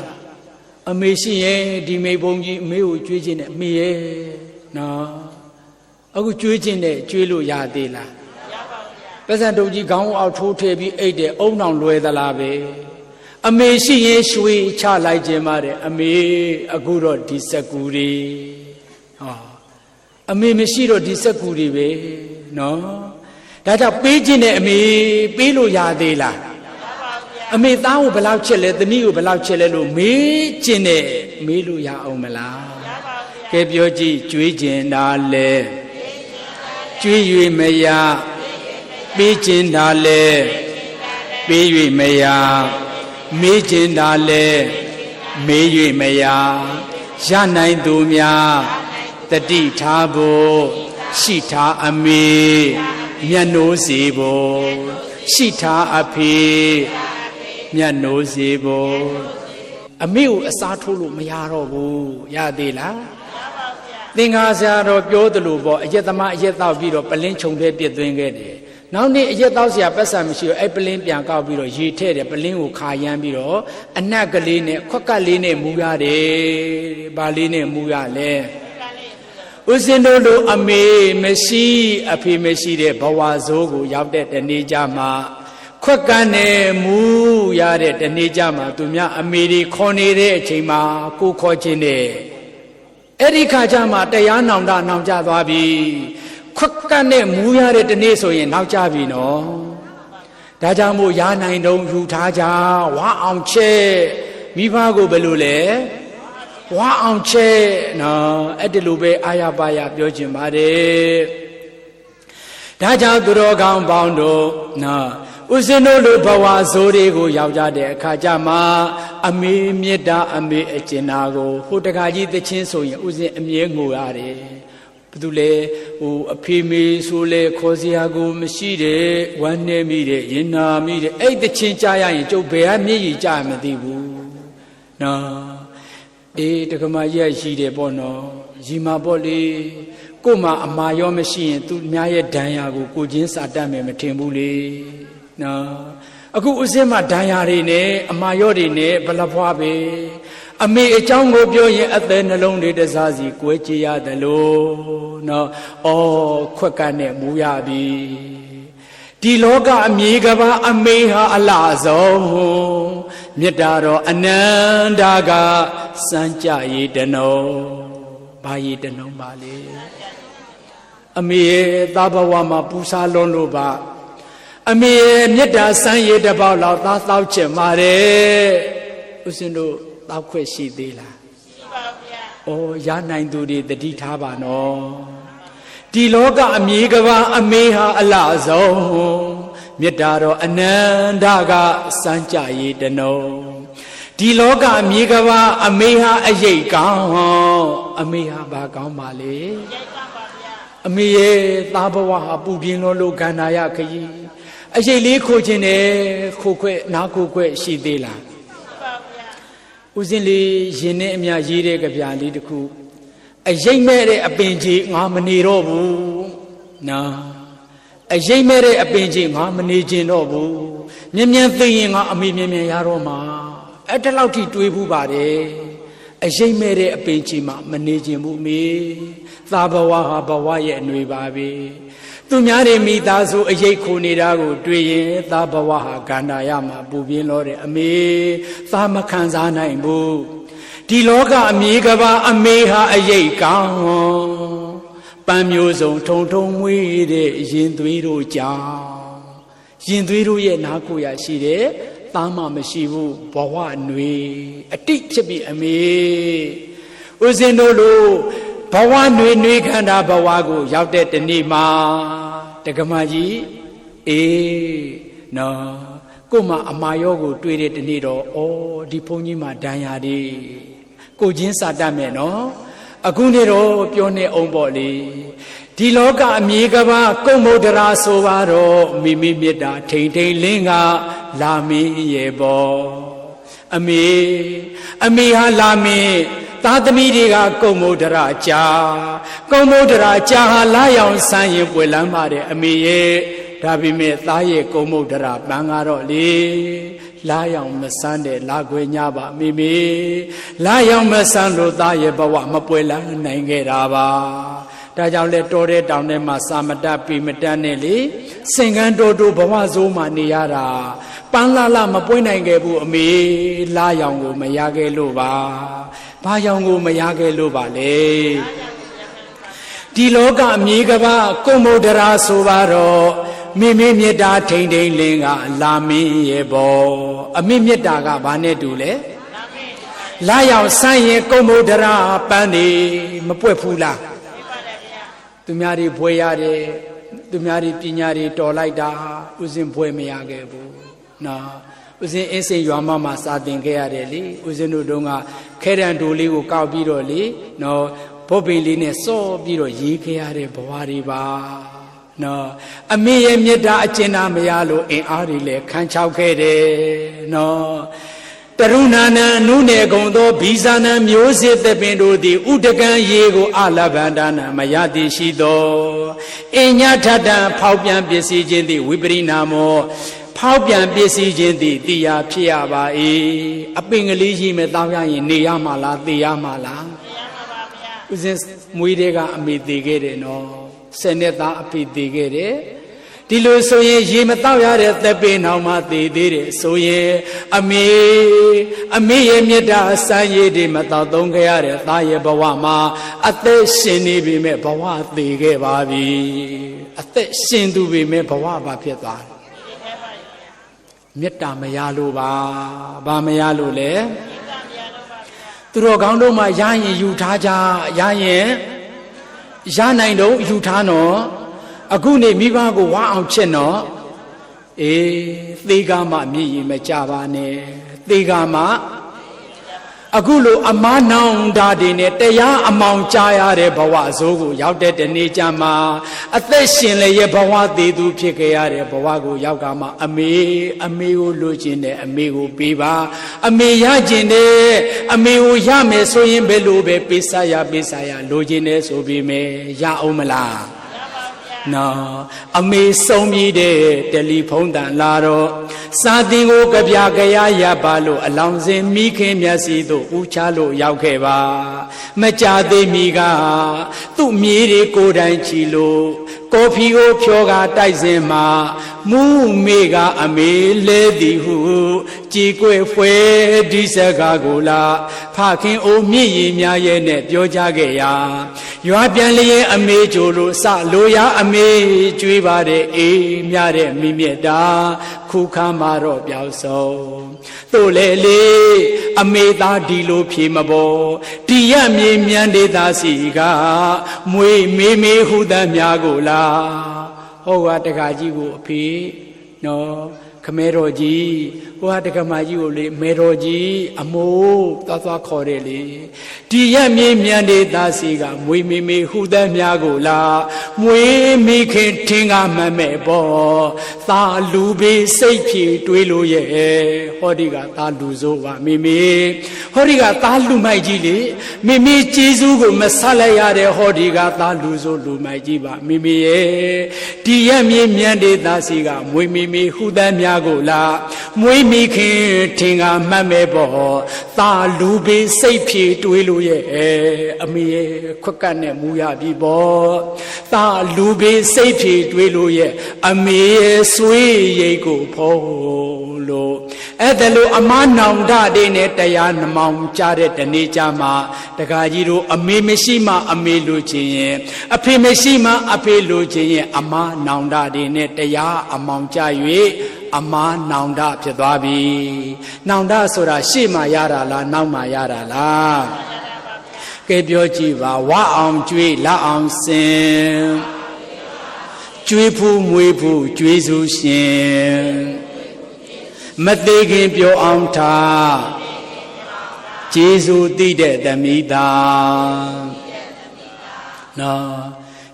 S1: အမေရှိရင်ဒီမိဘုံကြီးအမေကိုကြွေးခြင်းနဲ့အမေရဲ့နော်အခုကြွေးခြင်းနဲ့ကြွေးလို့ရသေးလားမရပါဘူးဗျာပဇံတုံကြီးခေါင်းအောက်ထိုးထည့်ပြီးအိတ်တယ်အုံနောင်လွယ်သလားပဲအမေရှိရင်ရွှေချလိုက်ခြင်းပါတဲ့အမေအခုတော့ဒီစက်ကူတွေဟောအမေမရှိတော့ဒီစက်ကူတွေပဲနော်ဒါကြောင့်ပေးခြင်းနဲ့အမေပေးလို့ရသေးလားအမေသားကိုဘယ်လောက်ချစ်လဲသမီးကိုဘယ်လောက်ချစ်လဲလို့မေးခြင်းနဲ့မေးလို့ရအောင်မလားကဲပြောကြည့်ကြွေးခြင်းတာလဲကြွေး၍မရပေးခြင်းတာလဲပေး၍မရမေးခြင်းတာလဲမေး၍မရရနိုင်သူများတတိထားဖို့ရှိထားအမေမျက်နှိုးစီဖို့ရှိထားအဖေမျက်နှိုးစီဖို့အမေကိုအစားထိုးလို့မရတော့ဘူးရသေးလားသင်္ဃာဆရာတော်ပြောသလိုပေါ့အရက်သမားအရက်တောက်ပြီးတော့ပလင်းခြုံထဲပြစ်သွင်းခဲ့တယ်နောက်နေ့အရက်တောက်ဆရာပတ်စံမရှိတော့အဲ့ပလင်းပြန်ကောက်ပြီးတော့ရေထည့်တယ်ပလင်းကိုခါရမ်းပြီးတော့အနက်ကလေးနဲ့ခွက်ကလေးနဲ့မူရတယ်ဘာလေးနဲ့မူရလဲဥစဉ်တို့လိုအမေမရှိအဖေမရှိတဲ့ဘဝဆိုးကိုရောက်တဲ့တနေ့ကြမှာခွက်ကန်းနဲ့မူရတဲ့တနေ့ကြမှာသူများအမေတွေခေါ်နေတဲ့အချိန်မှာကိုခေါ်ခြင်းနဲ့အဲ့ဒီခါကျမှတရားနောင်တနောင်ကြသွားပြီခွက်ကန်းနဲ့မူရတဲ့တနေ့ဆိုရင်နောက်ကြပြီနော်ဒါကြောင့်မို့ရနိုင်တုံးယူထားကြဝါအောင်ချဲမိဘကိုဘယ်လိုလဲဝါအောင်ချဲနော်အဲ့ဒီလိုပဲအာရပါရပြောချင်ပါတယ်ဒါကြောင့်သူတော်ကောင်းပေါင်းတို့နော်ဥစဉ်တို့လိုဘဝဆိုးတွေကိုရောက်ကြတဲ့အခါကျမှအမေမေတ္တာအမေအကျဉ်းနာကိုဟိုတခါကြီးသချင်းဆိုရင်ဥစဉ်အမြဲငိုရတယ်ဘာလို့လဲဟိုအဖေမေဆိုလဲခေါ်စရာကိုမရှိတဲ့ဝမ်းနေမိတဲ့ရင်နာမိတဲ့အဲ့သချင်းကြားရရင်ကျုပ်ဘယ်ကမျက်ရည်ကျမသိဘူးနော်အေးတက္ကမကြီးရှိတယ်ပေါ့နော်ရီမာပေါ့လေကို့မှာအမာရောမရှိရင်သူများရဲ့ဒဏ်ရာကိုကိုချင်းစာတတ်မယ်မထင်ဘူးလေနော်အခုဥစဉ်မှာဒဏ်ရာတွေနဲ့အမာရောတွေနဲ့ဘလဖွားပဲအမေအကြောင်းကိုပြောရင်အသက်နှလုံးတွေတစားစီကွဲကြရတယ်လို့နော်အော်ခွက်ကနဲ့မူရပြီဒီလောကအမြေကဘာအမေဟာအလားဆုံးမြတ်တာတော်အနန္တကစံကြရေတနုံဘာရေတနုံပါလေအမေရဲ့သားဘဝမှာပူစားလွန်းလို့ပါအမေရဲ့မြတ်တာစံရေတစ်ပေါက်လောက်သားသောက်ချင်ပါတယ်ဥစဉ်တို့တောက်ခွက်ရှိသေးလားရှိပါဗျာ။အော်ရနိုင်သူတွေတတိထားပါနော်။ဒီလောကအမြေကဘာအမေဟာအလားဆုံးမြတ်တာတော်အနန္တကစံကြရေတနုံဒီလောကအမြေကဘာအမေဟာအယိတ်ကောင်းအမေဟာဘာကောင်းပါလေ။အယိတ်ကောင်းပါဗျာ။အမေရဲ့သားဘဝဟာပူပြင်းလို့ခန္ဓာရခကြီးအယိတ်လေးခိုးခြင်းနဲ့ခိုးခွဲ့နားခိုးခွဲ့ရှိသေးလားဦးစင်းလေးရင်နဲ့အမြရေးတဲ့ကြပြလေးတစ်ခုအရိပ်မဲ့တဲ့အပင်ကြီးငါမနေတော့ဘူးနော်အရိပ်မဲ့တဲ့အပင်ကြီးငါမနေခြင်းတော့ဘူးမြင်မြန်သိရင်ငါအမေမြင်မြန်ရတော့မှာအဲ့တလောက်ထိတွေးဘူးပါတယ်အရိပ်မဲ့တဲ့အပင်ကြီးမှမနေခြင်းဘူးမေသာဘဝဟာဘဝရဲ့အနှွေပါပဲသူများတွေမိသားစုအရိပ်ခိုနေတာကိုတွေ့ရင်သာဘဝဟာကန္တာရမှာပူပြင်းလို့တဲ့အမေသာမခံစားနိုင်ဘူးဒီလောကအမြေကဘာအမေဟာအရိပ်ကောင်းပန်းမျိုးစုံထုံထုံမွေးတဲ့ရင်သွေးတို့ကြောင့်ရင်သွေးတို့ရဲ့နာကိုရရှိတဲ့သားမမရှိဘူးဘဝຫນွေအတိတ်ဖြစ်ပြီးအမေဦးဇင်းတို့လိုဘဝຫນွေຫນွေခန္ဓာဘဝကိုရောက်တဲ့တနေ့မှာတက္ကမကြီးအေးနော်ကို့မှာအမာရောကိုတွေ့တဲ့တနေ့တော့ဩဒီဘုန်းကြီးမှာဒဏ်ရာတွေကိုချင်းစာတတ်မယ်နော်အခုနေတော့ပြောနေအောင်ပေါ့လေဒီလောကအမြေကဘာကုမုဒ္ဒရာဆိုပါတော့မိမိမေတ္တာထိန်ထိန်လင်းကလာမင်းရဲ့ပေါ့အမေဟာလာမင်း သာသမီတွေကကုံမုဒ္ဒရာကြာကုံမုဒ္ဒရာကြာဟာလာရောက်ဆန်းရင်ပွေလမ်းပါတဲ့အမေရဲ့ဒါပေမဲ့သားရဲ့ကုံမုဒ္ဒရာပန်းကတော့လေလာရောက်မဆန်းတဲ့လာခွေညပါမိမိလာရောက်မဆန်းလို့သားရဲ့ဘဝမပွေလန်းနိုင်ခဲ့တာပါဒါကြောင့်လဲတော်တဲ့တောင်ထဲမှာစာမတတ်ပြီမတတ်နဲ့လေစင်ကန်းတော်တို့ဘဝစိုးမှနေရတာပန်းလာမပွေးနိုင်ခဲ့ဘူးအမေလာရောင်ကိုမရခဲ့လို့ပါဘာရောင်ကိုမရခဲ့လို့ပါလေဒီလောကအမြေကဘာကုံမုဒ္ဒရာဆိုပါတော့မိမိမေတ္တာထိန်ထိန်လင်းကလာမင်းရဲ့ဘောအမိမေတ္တာကဘာနဲ့တူလဲလာရောင်ဆန်းရင်ကုံမုဒ္ဒရာပန်းနေမပွက်ဘူးလားသူများတွေဘွဲရတယ်သူများတွေပညာတွေတော်လိုက်တာဥစဉ်ဘွဲမရခဲ့ဘူးနော်ဥစဉ်အင်းစိန်ရွာမှာစာသင်ခဲ့ရတယ်လေဥစဉ်တို့တုန်းကခဲရန်တိုလေးကိုကောက်ပြီးတော့လေနော်ဘုတ်ပင်လေးနဲ့စော့ပြီးတော့ရေးခဲ့ရတဲ့ဘဝတွေပါနော်အမေရဲ့မေတ္တာအကျဉ်းနာမရလို့အင်အားတွေလည်းခန်းချောက်ခဲ့တယ်နော်တရုဏာနံအနုနယ်ကုံသောဘီဇာနံမျိုးစေ့သပင်တို့သည်ဥဒကံရေကိုအလဗန္ဒနာမယတိရှိသောအညထတံဖောက်ပြန်ပစ္စည်းခြင်းသည်ဝိပရိနာမောဖောက်ပြန်ပစ္စည်းခြင်းသည်တရားဖြစ်ရပါ၏အပင်ကလေးရှိမဲ့တောင်းရရင်နေရမှာလားသိရမှာလားသိရမှာပါဗျာဥစဉ်မွေးတဲ့ကအမေသေးခဲ့တယ်နော်ဆယ်နှစ်သားအဖေသေးခဲ့တယ်ဒီလိုဆိုရင်ရေမတောက်ရတဲ့သက်ပင်အောင်မှသေသေးတယ်ဆိုရင်အမေရဲ့မေတ္တာစံရည်တွေမတောက်သုံးခဲ့ရတဲ့သားရဲ့ဘဝမှာအသက်ရှင်နေပြီမဲ့ဘဝသေခဲ့ပါပြီအသက်ရှင်သူပြီမဲ့ဘဝဘာဖြစ်သွားလဲမေတ္တာမရလို့ပါဘာမရလို့လဲသူတော်ကောင်းတို့မှရရင်ယူထားကြရရင်ရနိုင်တော့ယူထားနော်အခုနေမိဘကိုဝါအောင်ချစ်နော်အေးသေကမှမြည်ရင်မကြပါနဲ့သေကမှအခုလိုအမားနောင်တာတွေနဲ့တရားအမောင်ကြားရတဲ့ဘဝဆိုးကိုရောက်တဲ့တနေ့ကျမှအသက်ရှင်လည်းရဲ့ဘဝသေးသူဖြစ်ခဲ့ရတဲ့ဘဝကိုရောက်ကမှအမေကိုလိုချင်တယ်အမေကိုပေးပါအမေရချင်တယ်အမေကိုရမယ်ဆိုရင်ဘယ်လိုပဲပေးစားရလိုချင်တယ်ဆိုပြီးမယ်ရအောင်မလားနော်အမေဆုံးပြီးတဲ့တယ်လီဖုန်းတန်လာတော့စာတင်ကိုကြပြကြရရပါလို့အလောင်းစင်မိခင်မျက်စိသို့ဦးချလို့ရောက်ခဲ့ပါမကြသေးမီကသူ့မြေတွေကိုယ်တိုင်ချီလို့ကော်ဖီကိုဖြောကတိုက်စင်မှာမူးမေကအမေလဲသည်ဟုကြည်ကွယ်ဖွယ်ဒီစကားကိုလာဖခင်အိုမြင့်ရင်များရဲ့နဲ့ပြောကြခဲ့ရာရွာပြန်လျင်အမေကြိုလို့စလိုရာအမေကြွေးပါတဲ့အေးမြတဲ့မိမြတ်တာခုခါမှာတော့ပြောက်ဆုံးတို့လေလေအမေသားဒီလိုဖြေမပေါ်ဒီရမြေမြန်ဒေသာစီကမွေမေဟုသမျှကိုလားဟောကတခါကြီးကိုအဖေနော်ခမဲတော်ကြီးဟိုဟာတက္ကမကြီးကိုလေမေတော်ကြီးအမိုးသွားခေါ်တယ်လေဒီရမြေမြန်ဒေသစီကမွေမေဟုသမျှကိုလားမွေမိခင်ထင်ကမှတ်မဲ့ပေါ့သာလူပေးစိတ်ဖြေတွေးလို့ရဲ့ဟောဒီကသာလူစိုးပါမေဟောဒီကသာလူမိုက်ကြီးလေမေကျေးဇူးကိုမဆက်လိုက်ရတဲ့ဟောဒီကသာလူစိုးလူမိုက်ကြီးပါမေရဲ့ဒီရမြေမြန်ဒေသစီကမွေမေဟုသမျှကိုလားမွေမိခင်ထင်ကမှတ်မဲ့ပေါ့သာလူပေးစိတ်ဖြေတွေးလို့ရဲ့အမေရဲ့ခွက်ကတ်နဲ့မူရပြီပေါ့သာလူပေးစိတ်ဖြေတွေးလို့ရဲ့အမေရဲ့ဆွေးရိတ်ကိုဖုံးလို့အဲ့ဒါလို့အမနောင်တတွေနဲ့တရားနှမောင်ကြတဲ့တနေ့ကြမှာတခါကြီးတို့အမေမရှိမှအမေလိုချင်ရင်အဖေမရှိမှအဖေလိုချင်ရင်အမနောင်တတွေနဲ့တရားအမောင်ကြ၍အမားနောင်တဖြစ်သွားပြီနောင်တဆိုတာရှေ့မှာရတာလားနောက်မှာရတာလားကဲပြောကြည့်ပါဝအောင်ကြွေးလက်အောင်စင်ကြွေးဖူးမွေးဖူးကြွေးစုရှင်မသေးခင်ပြောအောင်ထားကျေးဇူးသိတဲ့သမီးသားနော်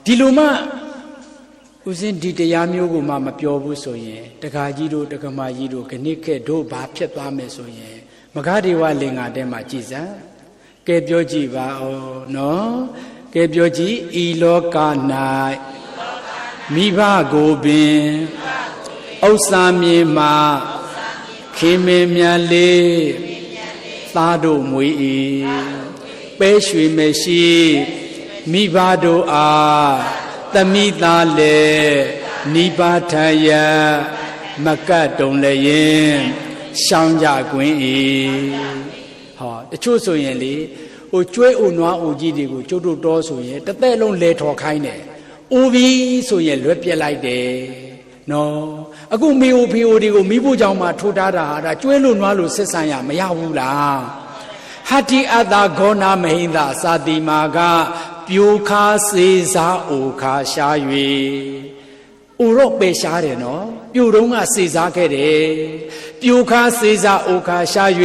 S1: ဒီလိုမှဦးစင်းဒီတရားမျိုးကိုမှမပြောဘူးဆိုရင်တခါကြီးတို့တက္ကမကြီးတို့ခဏိခဲ့တို့ဘာဖြစ်သွားမယ်ဆိုရင်မဂ္ဂဒေဝလင်္ကာထဲမှာကြည်စမ်း ကဲပြောကြည့်ပါဦးနော်ကဲပြောကြည့်ဤလောက၌မိဘကိုပင်ဥစ္စာမြေမှာခင်မင်းများလေးသားတို့မွေ၏ပဲရွှေမရှိမိဘတို့အားသမီးသားလေနိဗ္ဗာန်ထယမကတ်တုံလည်းရင်ရှောင်းကြကွင်း၏ဟောတချို့ဆိုရင်လေဟိုကျွဲအိုနွားအိုကြီးတွေကိုကျုပ်တို့တော်ဆိုရင်တစ်သက်လုံးလဲထော်ခိုင်းတယ်အိုပြီးဆိုရင်လွက်ပြက်လိုက်တယ်နော်အခုမေအိုဖေအိုတွေကိုမိဖို့ကြောင့်မှထိုးထားတာဟာဒါကျွဲလို့နွားလို့ဆက်ဆံရမရဘူးလားဟတ္တိအတ္တဂောနာမဟိန္ဒသာတိမာကပြိုခါစေစားအိုခါရှား၍အိုတော့ပယ်ရှားတယ်နော်ပြိုတုံးကစေစားခဲ့တယ်ပြိုခါစေစားအိုခါရှား၍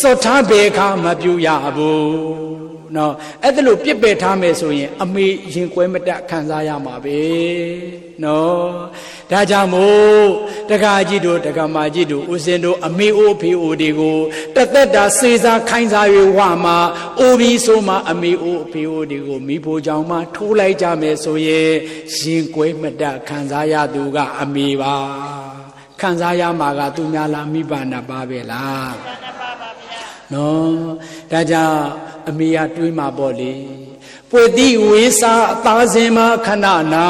S1: စော့ထားဘေခါမပြိုရဘူးနော်အဲ့ဒါလို့ပြစ်ပယ်ထားမယ်ဆိုရင်အမေရင်ကွဲမတက်ခံစားရမှာပဲနော်ဒါကြောင့်မို့တက္ကကြီးတို့တက္ကမကြီးတို့ဦးစင်တို့အမေအိုဖေအိုတွေကိုတသက်တာစေစားခိုင်းစား၍ဝမှာအိုပြီးဆိုမှအမေအိုဖေအိုတွေကိုမိဖို့ကြောင့်မှထိုးလိုက်ကြမယ်ဆိုရင်ရင်ကွဲမတက်ခံစားရသူကအမေပါခံစားရမှာကသူများလားမိဘနာပါပဲလားနော်ဒါကြောင့်အမေကတွေးမှာပေါ့လေပွေတိဝေစာအသားစင်မခဏနာ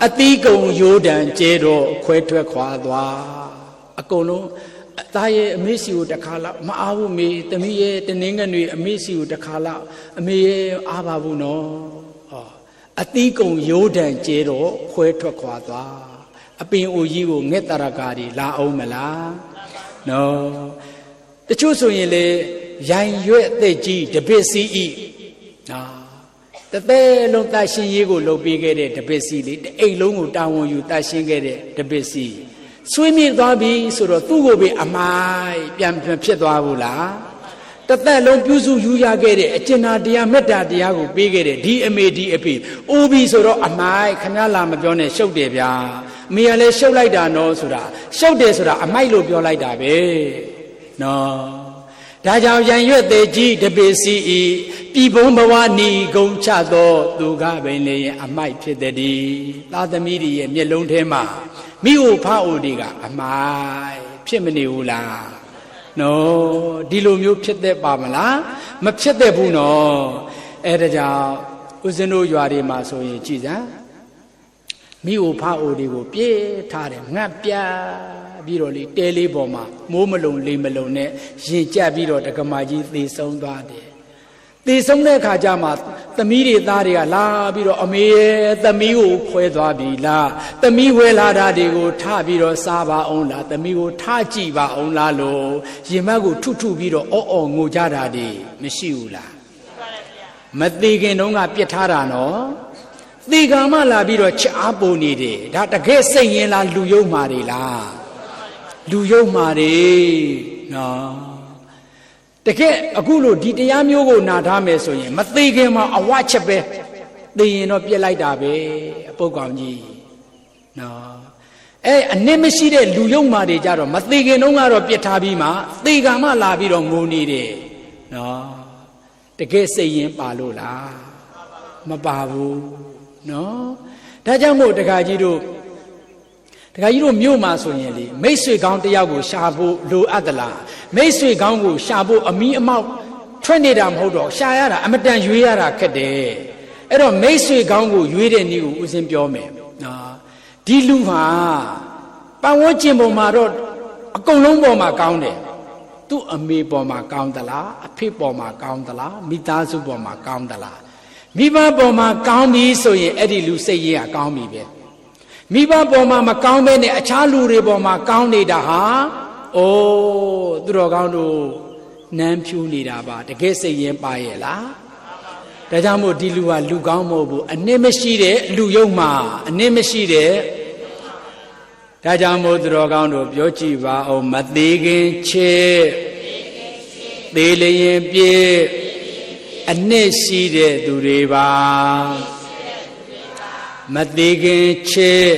S1: အတိကုံရိုးတံကျဲတော့ခွဲထွက်ခွာသွားအကုန်လုံးအသားရဲ့အမေစီကိုတစ်ခါလောက်မအားဘူးမေတမီးရဲ့တနင်္ဂနွေအမေစီကိုတစ်ခါလောက်အမေရဲ့အားပါဘူးနော်ဟောအတိကုံရိုးတံကျဲတော့ခွဲထွက်ခွာသွားအပင်အိုကြီးကိုငှက်တရကာတွေလာအောင်မလားနော်တချို့ဆိုရင်လေရိုင်ရွက်သက်ကြီးတပည့်စီဤတသက်လုံးတရှင်ရေးကိုလုပ်ပေးခဲ့တဲ့တပည့်စီလေအိမ်လုံးကိုတာဝန်ယူတရှင်ခဲ့တဲ့တပည့်စီဆွေးမြေ့သွားပြီဆိုတော့သူ့ကိုပဲအမိုက်ပြန်ဖြစ်သွားဘူးလားတသက်လုံးပြုစုယူရခဲ့တဲ့အကျဉ်းနာတရားမေတ္တာတရားကိုပေးခဲ့တဲ့ဒီအမေဒီအဖေအိုးပြီဆိုတော့အမိုက်ခမလာမပြောနဲ့ရှုပ်တယ်ဗျာအမေကလည်းရှုပ်လိုက်တာနော်ဆိုတာရှုပ်တယ်ဆိုတာအမိုက်လို့ပြောလိုက်တာပဲနော်ဒါကြောင့်ရန်ရွက်သေးကြီးတပေစီဤပြည်ဘုံဘဝနီကုံချသောသူကပင်လေအမိုက်ဖြစ်သည်သာသမီတွေရဲ့မျက်လုံးထဲမှာမိအိုဖအိုတွေကအမိုက်ဖြစ်မနေဘူးလားနော်ဒီလိုမျိုးဖြစ်တတ်ပါမလားမဖြစ်တတ်ဘူးနော်အဲဒါကြောင့်ဦးဇင်းတို့ရွာတွေမှာဆိုရင်ကြည်စမ်းမိအိုဖအိုတွေကိုပြေးထားတယ်ငတ်ပြပြီးတော့လေတဲလေးပေါ်မှာမိုးမလုံလေမလုံနဲ့ရင်ကျပ်ပြီးတော့တက္ကမကြီးသေဆုံးသွားတယ်သေဆုံးတဲ့အခါကျမှသမီးတွေသားတွေကလာပြီးတော့အမေရဲ့သမီးကိုခွဲသွားပြီလားသမီးဝဲလာတာတွေကိုထပြီးတော့စားပါအောင်လားသမီးကိုထကြည့်ပါအောင်လားလို့ရင်မက်ကိုထုထုပြီးတော့အော်ငိုကြတာတွေမရှိဘူးလားမသေးခင်တုန်းကပြစ်ထားတာနော်သေကံမှလာပြီးတော့ချအားပုံနေတယ်ဒါတကယ်စိတ်ရင်လားလူယုံမာတွေလားလူယုံမာတွေနော်တကယ်အခုလို့ဒီတရားမျိုးကိုနာထားမယ်ဆိုရင်မသေးခင်မှာအဝချက်ပဲသိရင်တော့ပြစ်လိုက်တာပဲအပုတ်ကောင်ကြီးနော်အနစ်မရှိတဲ့လူယုံမာတွေကြတော့မသေးခင်တုန်းကတော့ပြစ်ထားပြီးမှသေကံမှလာပြီးတော့ငိုနေတယ်နော်တကယ်စိတ်ရင်ပါလို့လားမပါဘူးနော်ဒါကြောင့်မို့တခါကြီးတို့မြို့မှာဆိုရင်လေမိတ်ဆွေကောင်းတယောက်ကိုရှာဖို့လိုအပ်သလားမိတ်ဆွေကောင်းကိုရှာဖို့အမီးအမောက်ထွက်နေတာမဟုတ်တော့ရှာရတာအမတန်ရွေးရတာခက်တယ်အဲ့တော့မိတ်ဆွေကောင်းကိုရွေးတဲ့နည်းကိုဦးစင်းပြောမယ်နော်ဒီလူဟာပတ်ဝန်းကျင်ပေါ်မှာတော့အကုန်လုံးပေါ်မှာကောင်းတယ်သူ့အမေပေါ်မှာကောင်းသလားအဖေပေါ်မှာကောင်းသလားမိသားစုပေါ်မှာကောင်းသလားမိဘပေါ်မှာကောင်းပြီဆိုရင်အဲ့ဒီလူစိတ်ရည်ကကောင်းပြီပဲမိဘပေါ်မှာမကောင်းဘဲနဲ့အခြားလူတွေပေါ်မှာကောင်းနေတာဟာအိုးသူတော်ကောင်းတို့နမ်းဖြူနေတာပါတကယ်စိတ်ရင်ပါရဲ့လားဒါကြောင့်မို့ဒီလူကလူကောင်းမဟုတ်ဘူးအနစ်မရှိတဲ့လူယုံမှာအနစ်မရှိတဲ့ဒါကြောင့်မို့သူတော်ကောင်းတို့ပြောကြည့်ပါအောင်မသေးခင်ချစ်သေးလျင်ပြေအနစ်ရှိတဲ့သူတွေပါမသေးခင်ချစ်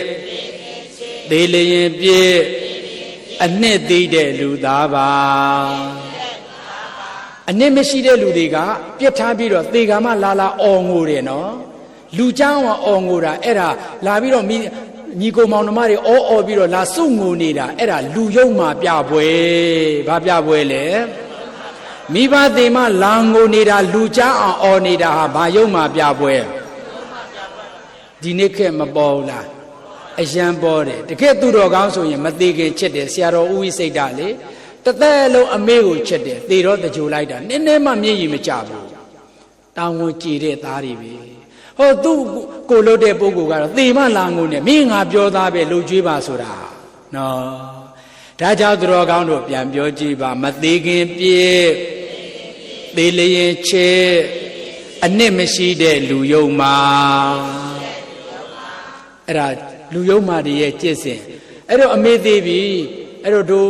S1: သေးလျင်ပြေအနှစ်သိတဲ့လူသားပါ
S2: အနစ်မရှိတဲ့လူတွေကပြစ်ထားပြီးတော့သေကမှလာအော်ငိုတယ်နော်လူเจ้าကအော်ငိုတာအဲ့ဒါလာပြီးတော့ညီကိုမောင်နှမတွေအော်ပြီးတော့လာစုငိုနေတာအဲ့ဒါလူယုံမှပြပွဲဘာပြပွဲလဲမိဘသေမလာငိုနေတာလူเจ้าအောင်အော်နေတာဟာဘာယုံမှပြပွဲဒီနေ့ခေတ်မပေါ်ဘူးလားအယံပေါ်တယ်တကယ်သူတော်ကောင်းဆိုရင်မသေးခင်ချစ်တယ်ဆရာတော်ဦးဝိစိတ်တာလေတသက်လုံးအမေကိုချစ်တယ်သေတော့တကြိုလိုက်တာနည်းနည်းမှမျက်ရည်မကျဘူးတောင်းဝန်ကြည်တဲ့သားတွေပဲဟောသူ့ကိုလို့တဲ့ပုဂ္ဂိုလ်ကတော့သေမလာငုံနဲ့မင်းငါပြောသားပဲလှုပ်ကြွေးပါဆိုတာနော်ဒါကြောင့်သူတော်ကောင်းတို့ပြန်ပြောကြည့်ပါမသေးခင်ပြည့်သေလျင်ချစ်အနစ်မရှိတဲ့လူယုံမှာအဲ့ဒါလူယုံမာတွေရဲ့ကျင့်စဉ်အဲ့တော့အမေသေးပြီအဲ့တော့တို့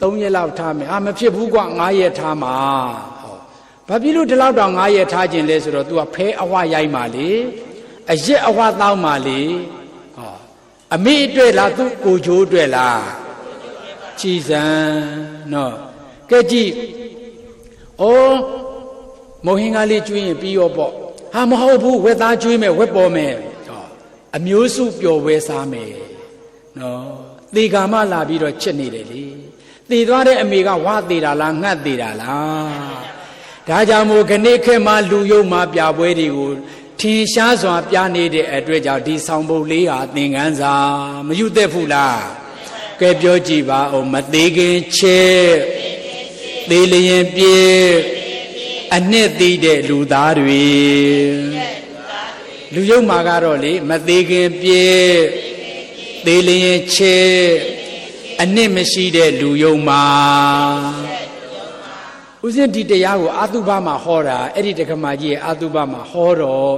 S2: 3ရက်လောက်ထားမယ်မဖြစ်ဘူးကွာ9ရက်ထားမှာဟောဘာဖြစ်လို့ဒီလောက်တောင်9ရက်ထားခြင်းလဲဆိုတော့ तू ကဖဲအဝရိုက်မှလေအရက်အဝတောင်းမှလေဟောအမေအတွက်လားသူ့ကိုချိုးအတွက်လားကြည်စံနော်ကဲကြည့်ဩမုံဟင်္ဂါလေးကျွေးရင်ပြီးရောပေါ့ဟာမဟုတ်ဘူးဝက်သားကျွေးမယ်ဝက်ပေါ်မယ်အမျိုးစုပျော်ပွဲစားမယ်နော်သေကာမလာပြီးတော့ချစ်နေတယ်လေသေသွားတဲ့အမေကဝါသေးတာလားငှက်သေးတာလားဒါကြောင့်မို့ခဏခေတ်မှာလူယုံမှာပြပွဲတွေကိုထင်ရှားစွာပြနေတဲ့အတွက်ကြောင့်ဒီဆောင်ပုဒ်လေးဟာသင်္ကန်းစာမယူသက်ဘူးလားကဲပြောကြည့်ပါဦးမသေးခင်ချစ်သေလျင်ပြည့်အနှစ်သိတဲ့လူသားတွေလူယုံမှာကတော့လေမသေးခင်ပြည့်သေလျင်ချစ်အနှစ်မရှိတဲ့လူယုံမှာဥစဉ်ဒီတရားကိုအာတုဘမှာဟောတာအဲ့ဒီတက္ကမကြီးရဲ့အာတုဘမှာဟောတော့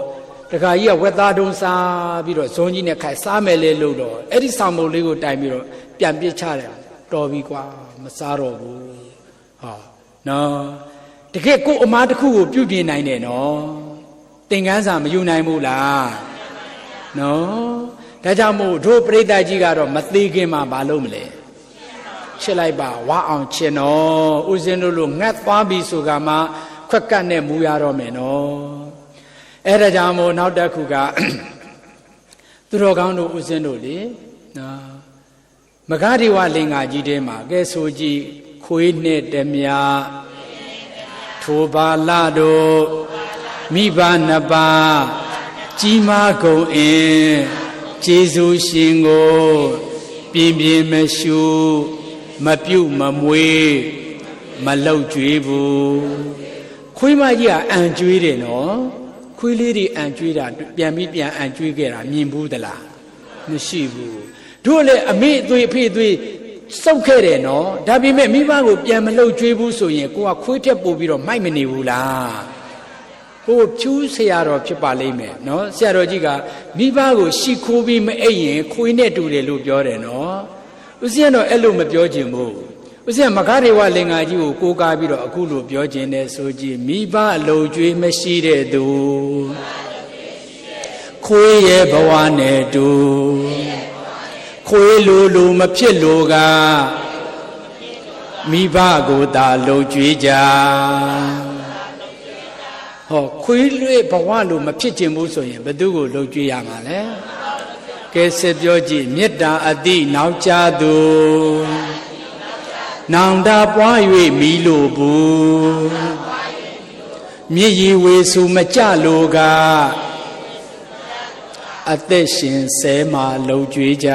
S2: တခါကြီးကဝက်သားတုံးစားပြီးတော့ဇုံကြီးနဲ့ခိုင်စားမယ်လေလို့တော့အဲ့ဒီဆောင်မုံလေးကိုတိုင်ပြီးတော့ပြန်ပြစ်ချတယ်တော်ပြီကွာမစားတော့ဘူးဟာနော်တကယ်ကိုအမားတစ်ခုကိုပြုပြင်နိုင်တယ်နော်သင်္ကန်းစာမယူနိုင်ဘူးလားနော်ဒါကြောင့်မို့တို့ပြိဿကြီးကတော့မသေးခင်မှာမလုပ်မလဲချစ်လိုက်ပါဝါအောင်ချင်နော်ဥစဉ်တို့လိုငတ်သွားပြီဆိုကမှခွက်ကတ်နဲ့မူရတော့မယ်နော်အဲ့ဒါကြောင့်မို့နောက်တစ်ခုကသူတော်ကောင်းတို့ဥစဉ်တို့လေနော်မဂ္ဂဒေဝလင်္ကာကြီးထဲမှာကဲဆိုကြည့်ခွေးနဲ့တမြထိုပါလတို့မိဘနှစ်ပါးကြီးမားကုန်အင်းကျေးဇူးရှင်ကိုပြင်းပြင်းမရှုမပြုတ်မမွေးမလောက်ကြွေးဘူးခွေးမကြီးကအံကြွေးတယ်နော်ခွေးလေးတွေအံကြွေးတာပြန်ပြီးပြန်အံကြွေးခဲ့တာမြင်ဘူးသလားမရှိဘူးတို့လည်းအမေအသွေးအဖေအသွေးစောက်ခဲ့တယ်နော်ဒါပေမဲ့မိဘကိုပြန်မလောက်ကြွေးဘူးဆိုရင်ကိုကခွေးထက်ပို့ပြီးတော့မိုက်မနေဘူးလားဟိုဖြူးဆရာတော်ဖြစ်ပါလိမ့်မယ်နော်ဆရာတော်ကြီးကမိဘကိုရှ िख ိုးပြီးမအိပ်ရင်ခွေးနဲ့တူတယ်လို့ပြောတယ်နော်ဦးဇင်းတော့အဲ့လိုမပြောချင်ဘူးဦးဇင်းမဂ္ဂဒေဝလင်္ကာကြီးကိုကိုးကားပြီးတော့အခုလိုပြောခြင်းနဲ့ဆိုကြည့်မိဘအလုံးကျွေးမရှိတဲ့သူခွေးရဲ့ဘဝနဲ့တူခွေးလိုမဖြစ်လို့ကမိဘကိုသာလုံးကျွေးကြဟောခွေးလွေဘဝလိုမဖြစ်ခြင်းဘူးဆိုရင်ဘယ်သူကိုလုံးကျွေးရမှာလဲကဲဆက်ပြောကြည့်မေတ္တာအတိနောက်ကြသူနောင်တပွား၍မီလို့ဘူးမြည်ရည်ဝေစုမကြလို့ကအသက်ရှင်ဆဲမှာလုံကြွေးကြ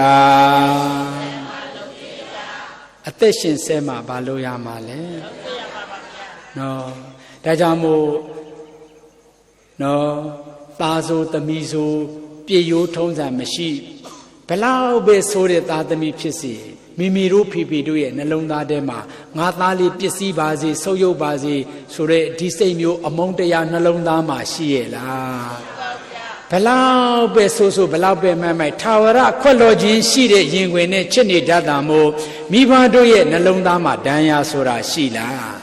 S2: အသက်ရှင်ဆဲမှာဘာလို့ရမှာလဲနော်ဒါကြောင့်မို့နော်သားဆိုသမီးဆိုပြေရိုးထုံးစံမရှိဘလောက်ပဲဆိုတဲ့သားသမီးဖြစ်စီမိမိတို့ဖေဖေတို့ရဲ့နှလုံးသားထဲမှာငါသားလေးပစ္စည်းပါစေဆုပ်ယုပ်ပါစေဆိုတဲ့ဒီစိတ်မျိုးအမုန်းတရားနှလုံးသားမှာရှိရဲ့လားဘလောက်ပဲဆိုဘလောက်ပဲမိုက်ထာဝရခွက်တော်ခြင်းရှိတဲ့ရင်ခွင်နဲ့ချစ်နေတတ်တာမို့မိဘတို့ရဲ့နှလုံးသားမှာဒဏ်ရာဆိုတာရှိလား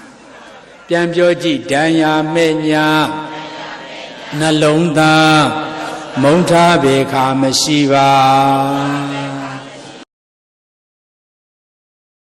S2: ပြန်ပြောကြည့်ဒဏ်ရာမဲ့ညာနှလုံးသားမုံထားဘေခါမရှိပါ